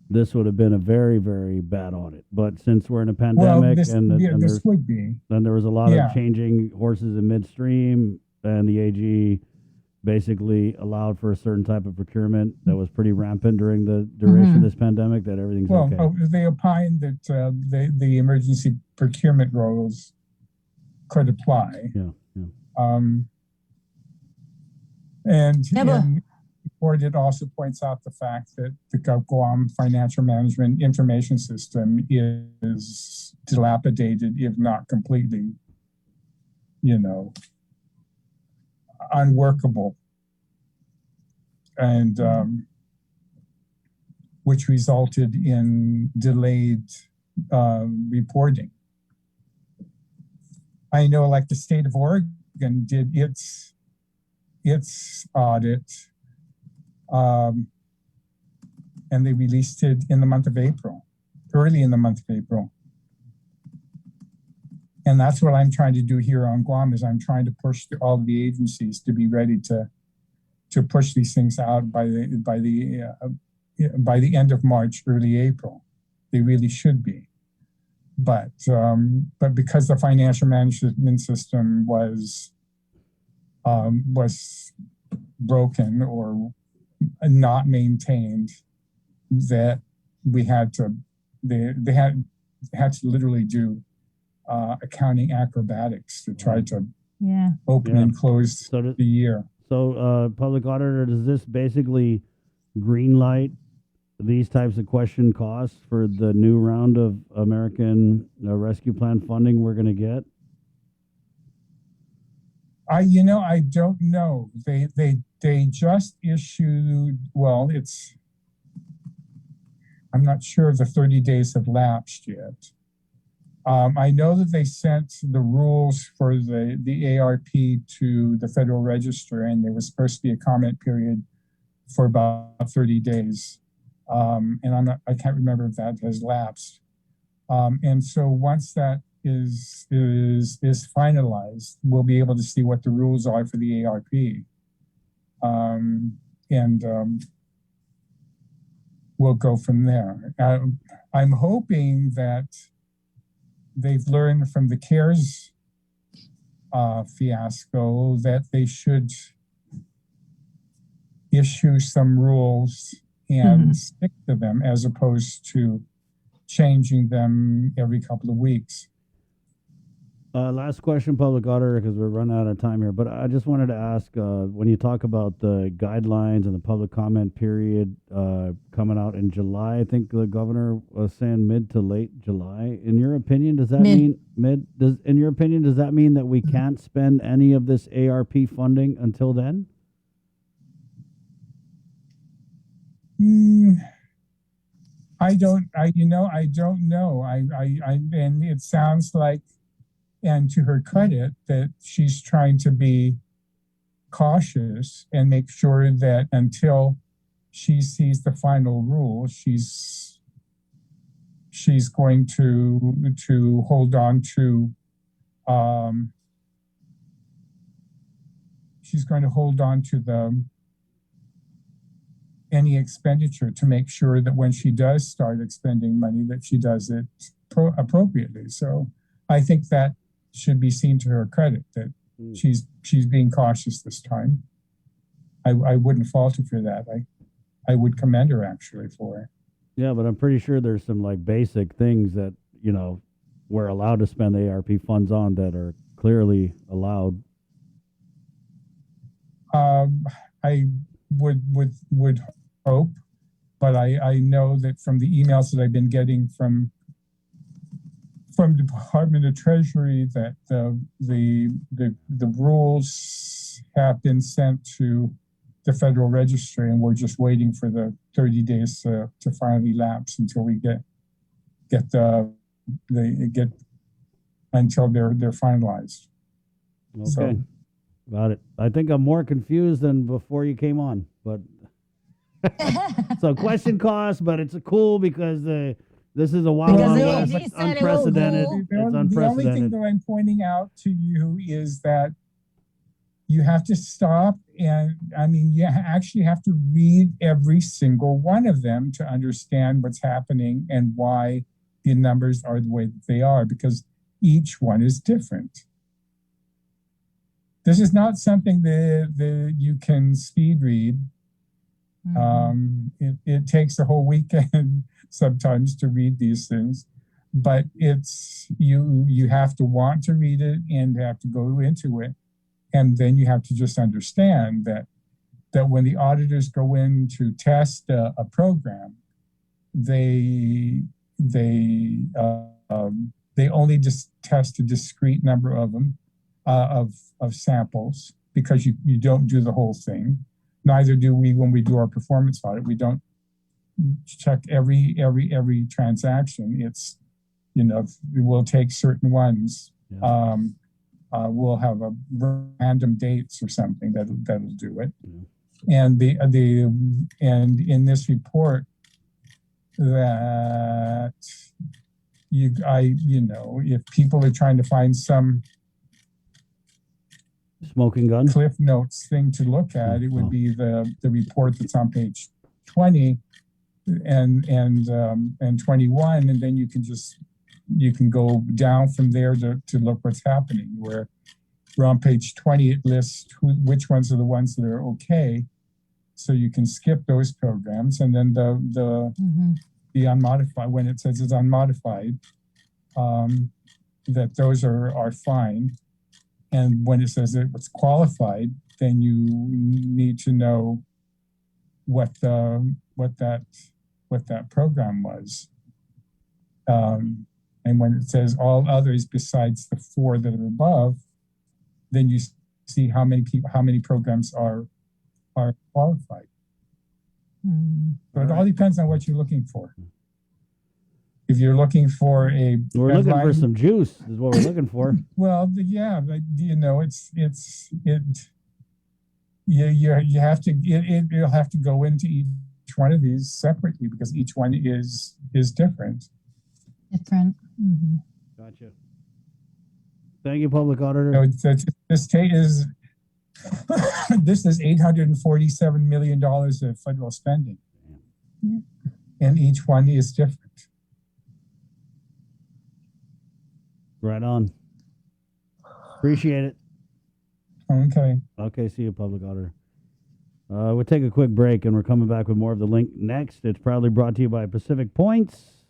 this would have been a very, very bad audit. But since we're in a pandemic, this would be. Then there was a lot of changing horses in midstream, and the AG basically allowed for a certain type of procurement that was pretty rampant during the duration of this pandemic, that everything's Well, okay. they opined that the emergency procurement rules could apply. Yeah, yeah. And in report, it also points out the fact that the GovGuam financial management information system is dilapidated, if not completely, unworkable. And which resulted in delayed reporting. I know, like the state of Oregon did its audit, and they released it in the month of April, early in the month of April. And that's what I'm trying to do here on Guam, is I'm trying to push all of the agencies to be ready to push these things out by the end of March, early April. They really should be. But because the financial management system was broken or not maintained, that they had to literally do accounting acrobatics to try to open and close the year. So, public auditor, does this basically green light these types of question costs for the new round of American Rescue Plan funding we're going to get? I don't know. They just issued, I'm not sure if the 30 days have lapsed yet. I know that they sent the rules for the ARP to the Federal Register, and there was supposed to be a comment period for about 30 days. And I can't remember if that has lapsed. And so once that is finalized, we'll be able to see what the rules are for the ARP. We'll go from there. I'm hoping that they've learned from the CARES fiasco that they should issue some rules and stick to them, as opposed to changing them every couple of weeks. Last question, public auditor, because we're running out of time here. But I just wanted to ask, when you talk about the guidelines and the public comment period coming out in July, I think the governor was saying mid to late July. In your opinion, does that mean mid? In your opinion, does that mean that we can't spend any of this ARP funding until then? I don't know. And it sounds like, and to her credit, that she's trying to be cautious and make sure that until she sees the final rule, she's going to hold on to any expenditure, to make sure that when she does start expending money, that she does it appropriately. So I think that should be seen to her credit, that she's being cautious this time. I wouldn't fault her for that. I would commend her actually for it. Yeah, but I'm pretty sure there's some like basic things that, we're allowed to spend the ARP funds on that are clearly allowed. I would hope, but I know that from the emails that I've been getting from Department of Treasury, that the rules have been sent to the Federal Register, and we're just waiting for the 30 days to finally lapse until we get until they're finalized. Okay. So, got it. I think I'm more confused than before you came on, but so question cost, but it's cool because this is a wild west. It's unprecedented. It's unprecedented. The only thing that I'm pointing out to you is that you have to stop, and you actually have to read every single one of them to understand what's happening and why the numbers are the way that they are, because each one is different. this is not something that you can speed read. It takes a whole weekend sometimes to read these things, but it's you have to want to read it and have to go into it, and then you have to just understand that when the auditors go in to test a program, they only just test a discrete number of them of samples, because you don't do the whole thing. Neither do we when we do our performance audit. We don't check every transaction. It's, we'll take certain ones. Yeah. We'll have a random dates or something that'll do it. Yeah. And in this report that if people are trying to find some smoking gun Cliff Notes thing to look at, it would be the report that's on page 20 and 21, and then you can go down from there to look what's happening. Where we're on page 20, it lists which ones are the ones that are okay, so you can skip those programs, and then the unmodified, when it says it's unmodified, that those are fine. And when it says that it's qualified, then you need to know what that program was. And when it says all others besides the 4 that are above, then you see how many programs are qualified. So it all depends on what you're looking for. If you're looking for we're looking for some juice, is what we're looking for. Well, yeah, but you'll have to go into each one of these separately, because each one is different. Different. Mm-hmm. Gotcha. Thank you, Public Auditor. This is $847 million of federal spending, and each one is different. Right on. Appreciate it. Okay, see you, Public Auditor. We'll take a quick break, and we're coming back with more of The Link next. It's proudly brought to you by Pacific Points,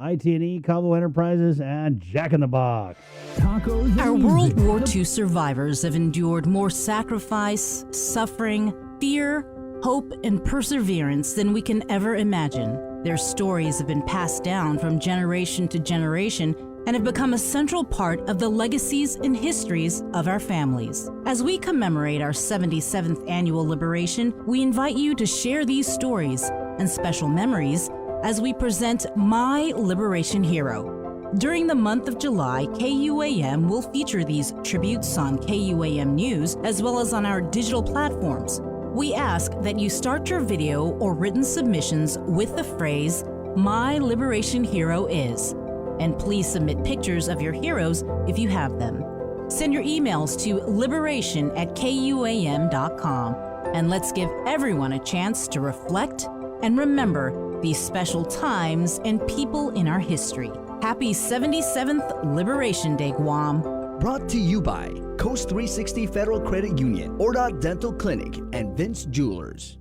IT&E, Cabo Enterprises, and Jack in the Box. Our World War II survivors have endured more sacrifice, suffering, fear, hope, and perseverance than we can ever imagine. Their stories have been passed down from generation to generation and have become a central part of the legacies and histories of our families. As we commemorate our 77th annual liberation, we invite you to share these stories and special memories as we present My Liberation Hero. During the month of July, KUAM will feature these tributes on KUAM News as well as on our digital platforms. We ask that you start your video or written submissions with the phrase, My Liberation Hero is. And please submit pictures of your heroes if you have them. Send your emails to liberation@kuam.com. And let's give everyone a chance to reflect and remember these special times and people in our history. Happy 77th Liberation Day, Guam. Brought to you by Coast 360 Federal Credit Union, Ordot Dental Clinic, and Vince Jewelers.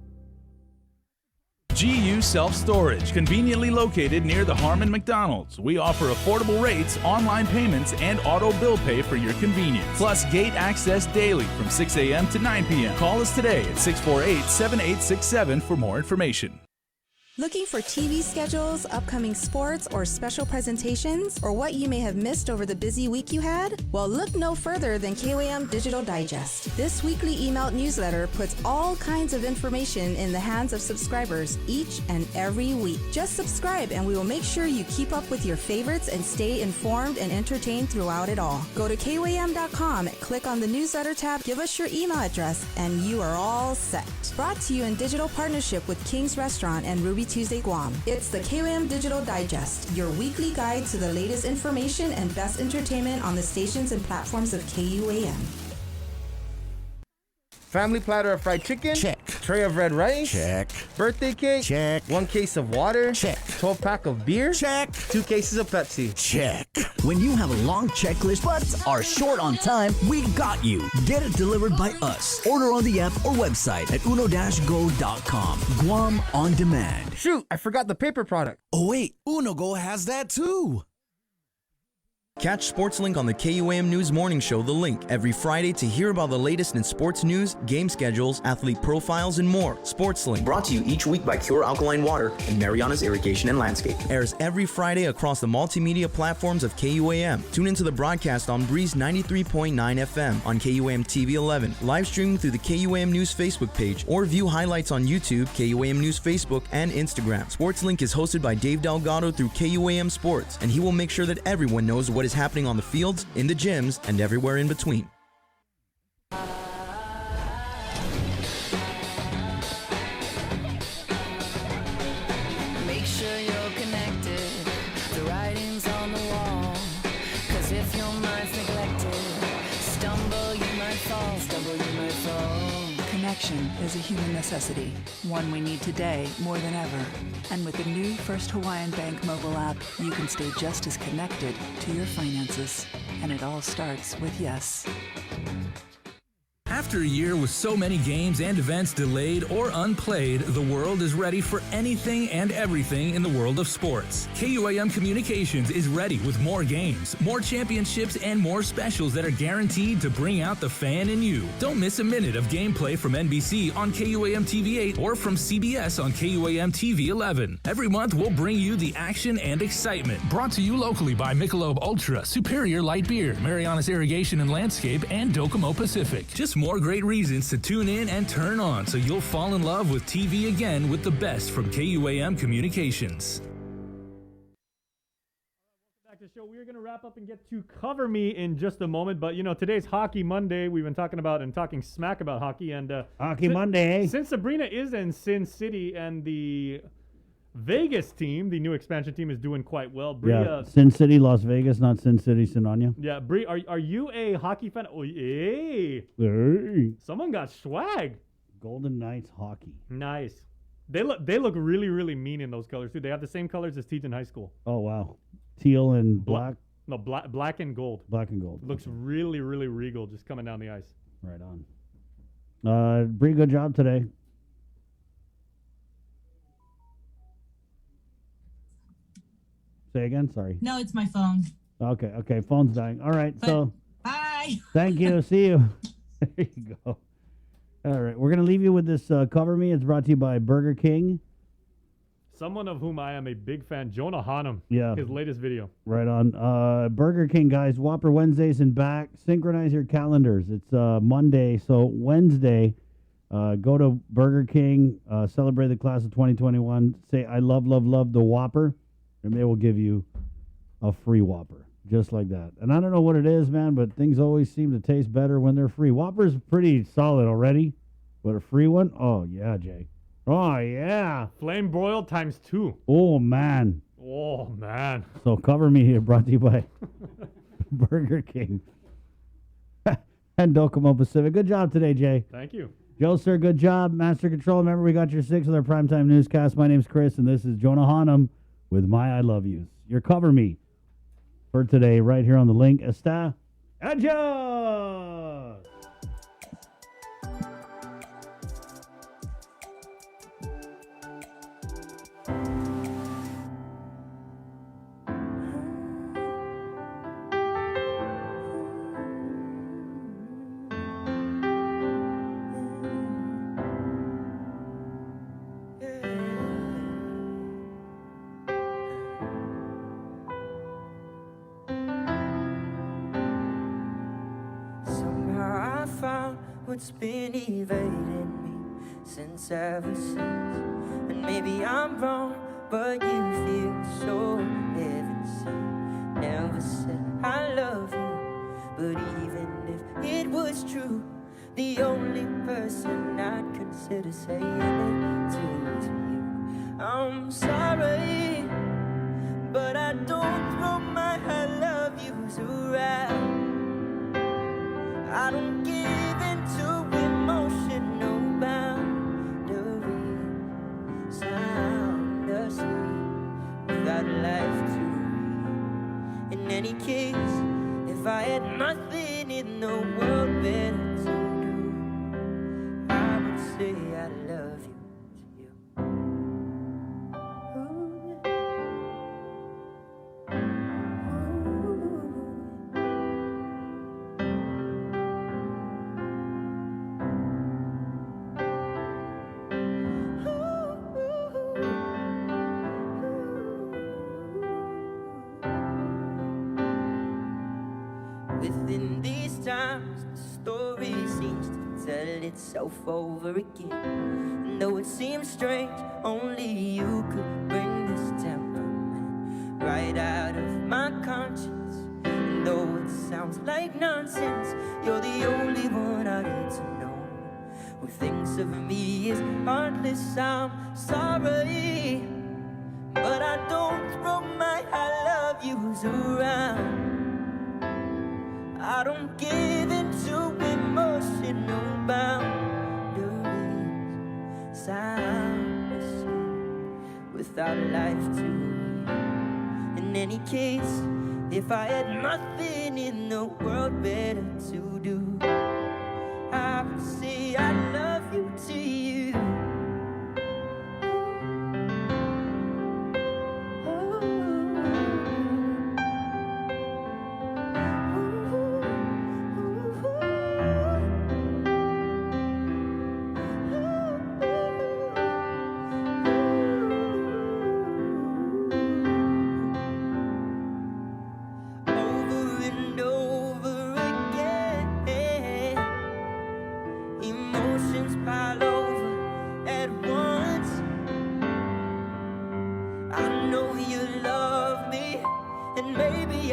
GU Self-Storage, conveniently located near the Harmon McDonald's. We offer affordable rates, online payments, and auto bill pay for your convenience. Plus gate access daily from 6 a.m. to 9 p.m. Call us today at 648-7867 for more information. Looking for TV schedules, upcoming sports, or special presentations, or what you may have missed over the busy week you had? Well, look no further than KUAM Digital Digest. This weekly emailed newsletter puts all kinds of information in the hands of subscribers each and every week. Just subscribe and we will make sure you keep up with your favorites and stay informed and entertained throughout it all. Go to KUAM.com, click on the newsletter tab, give us your email address, and you are all set. Brought to you in digital partnership with King's Restaurant and Ruby Tuesday Guam. It's the KUAM Digital Digest, your weekly guide to the latest information and best entertainment on the stations and platforms of KUAM. Family platter of fried chicken? Check. Tray of red rice? Check. Birthday cake? Check. 1 case of water? Check. 12-pack of beer? Check. 2 cases of Pepsi? Check. When you have a long checklist but are short on time, we got you. Get it delivered by us. Order on the app or website at uno-go.com. Guam on demand. Shoot, I forgot the paper product. Oh wait, UnoGo has that too. Catch SportsLink on the KUAM News Morning Show, The Link, every Friday to hear about the latest in sports news, game schedules, athlete profiles, and more. SportsLink, brought to you each week by Cure Alkaline Water and Mariana's Irrigation and Landscape, airs every Friday across the multimedia platforms of KUAM. Tune into the broadcast on Breeze 93.9 FM on KUAM TV 11, live streaming through the KUAM News Facebook page, or view highlights on YouTube, KUAM News Facebook, and Instagram. SportsLink is hosted by Dave Delgado through KUAM Sports, and he will make sure that everyone knows what is happening on the fields, in the gyms, and everywhere in between. Make sure you're connected. The writing's on the wall. 'Cause if your mind's neglected, stumble you might fall. Connection is a human necessity, one we need today more than ever. And with the new First Hawaiian Bank mobile app, you can stay just as connected to your finances. And it all starts with yes. After a year with so many games and events delayed or unplayed, the world is ready for anything and everything in the world of sports. KUAM Communications is ready with more games, more championships, and more specials that are guaranteed to bring out the fan in you. Don't miss a minute of gameplay from NBC on KUAM TV 8 or from CBS on KUAM TV 11. Every month, we'll bring you the action and excitement. Brought to you locally by Michelob Ultra, Superior Light Beer, Mariana's Irrigation and Landscape, and Docomo Pacific. Just more great reasons to tune in and turn on so you'll fall in love with TV again with the best from KUAM Communications. Back to the show. We're going to wrap up and get to Cover Me in just a moment. But, you know, today's Hockey Monday. We've been talking about and talking smack about hockey. And Hockey Monday. Since Sabrina is in Sin City and the Vegas team, the new expansion team, is doing quite well. Yeah, Sin City, Las Vegas, not Sin City, Sinonia. Yeah, Bree, are you a hockey fan? Oh, hey. Hey. Someone got swag. Golden Knights hockey. Nice. They look really, really mean in those colors, too. They have the same colors as Teton High School. Oh, wow. Teal and black? No, black and gold. Black and gold. Looks really, really regal just coming down the ice. Right on. Bree, good job today. Say again? Sorry. No, it's my phone. Okay. Phone's dying. All right, Bye. Thank you. See you. There you go. All right, we're going to leave you with this Cover Me. It's brought to you by Burger King. Someone of whom I am a big fan, Jonah Hanum. Yeah. His latest video. Right on. Burger King, guys. Whopper Wednesdays and back. Synchronize your calendars. It's Monday, so Wednesday, go to Burger King, celebrate the class of 2021. Say, I love the Whopper. And they will give you a free Whopper, just like that. And I don't know what it is, man, but things always seem to taste better when they're free. Whopper's pretty solid already, but a free one? Oh, yeah, Jay. Oh, yeah. Flame broiled times 2. Oh, man. Oh, man. So Cover Me here, brought to you by Burger King and Docomo Pacific. Good job today, Jay. Thank you. Joe, sir, good job. Master Control, remember we got your 6 with our primetime newscast. My name's Chris, and this is Jonah Hanum with My I Love Yous. Your Cover Me for today right here on the link. Está Adios! What's been evading me since ever since. And maybe I'm wrong, but you feel so heaven sent. Never said I love you, but even if it was true, the only person I'd consider saying it to is you. I'm sorry, but I don't throw my I love yous around. I don't give in to emotion. without life to read. In any case, if I had nothing in the world better to do, I would say I love you to you. Within these times, the story seems to tell itself over again. And though it seems strange, only you could bring this temperament right out of my conscience. And though it sounds like nonsense, you're the only one I get to know who thinks of me as heartless. I'm sorry, but I don't throw my I love yous around. I don't give into emotional boundaries. Sound asleep without life to read. In any case, if I had nothing in the world better to do, I would say I love you to you.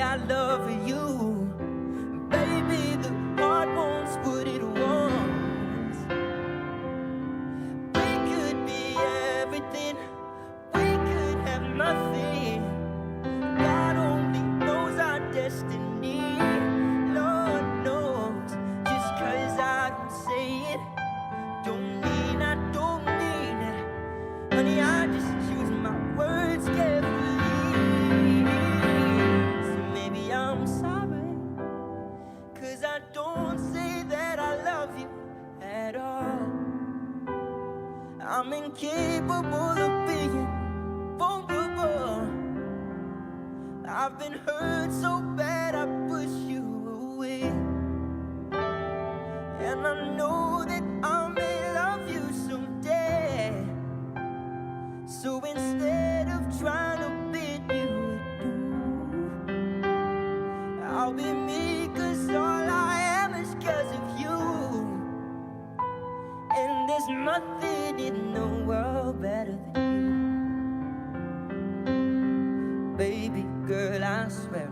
I love you, baby. The heart wants what it wants. We could be everything, we could have nothing. God only knows our destiny. Lord knows, just 'cause I don't say it, don't mean I don't mean it. Honey, I just choose my words carefully. I'm sorry, 'cause I don't say that I love you at all. I'm incapable of being vulnerable. I've been hurt so bad I push you away. And I know that I may love you someday. So instead of trying to bid you I'll be me, 'cause all I am is 'cause of you. And there's nothing in the world better than you. Baby girl, I swear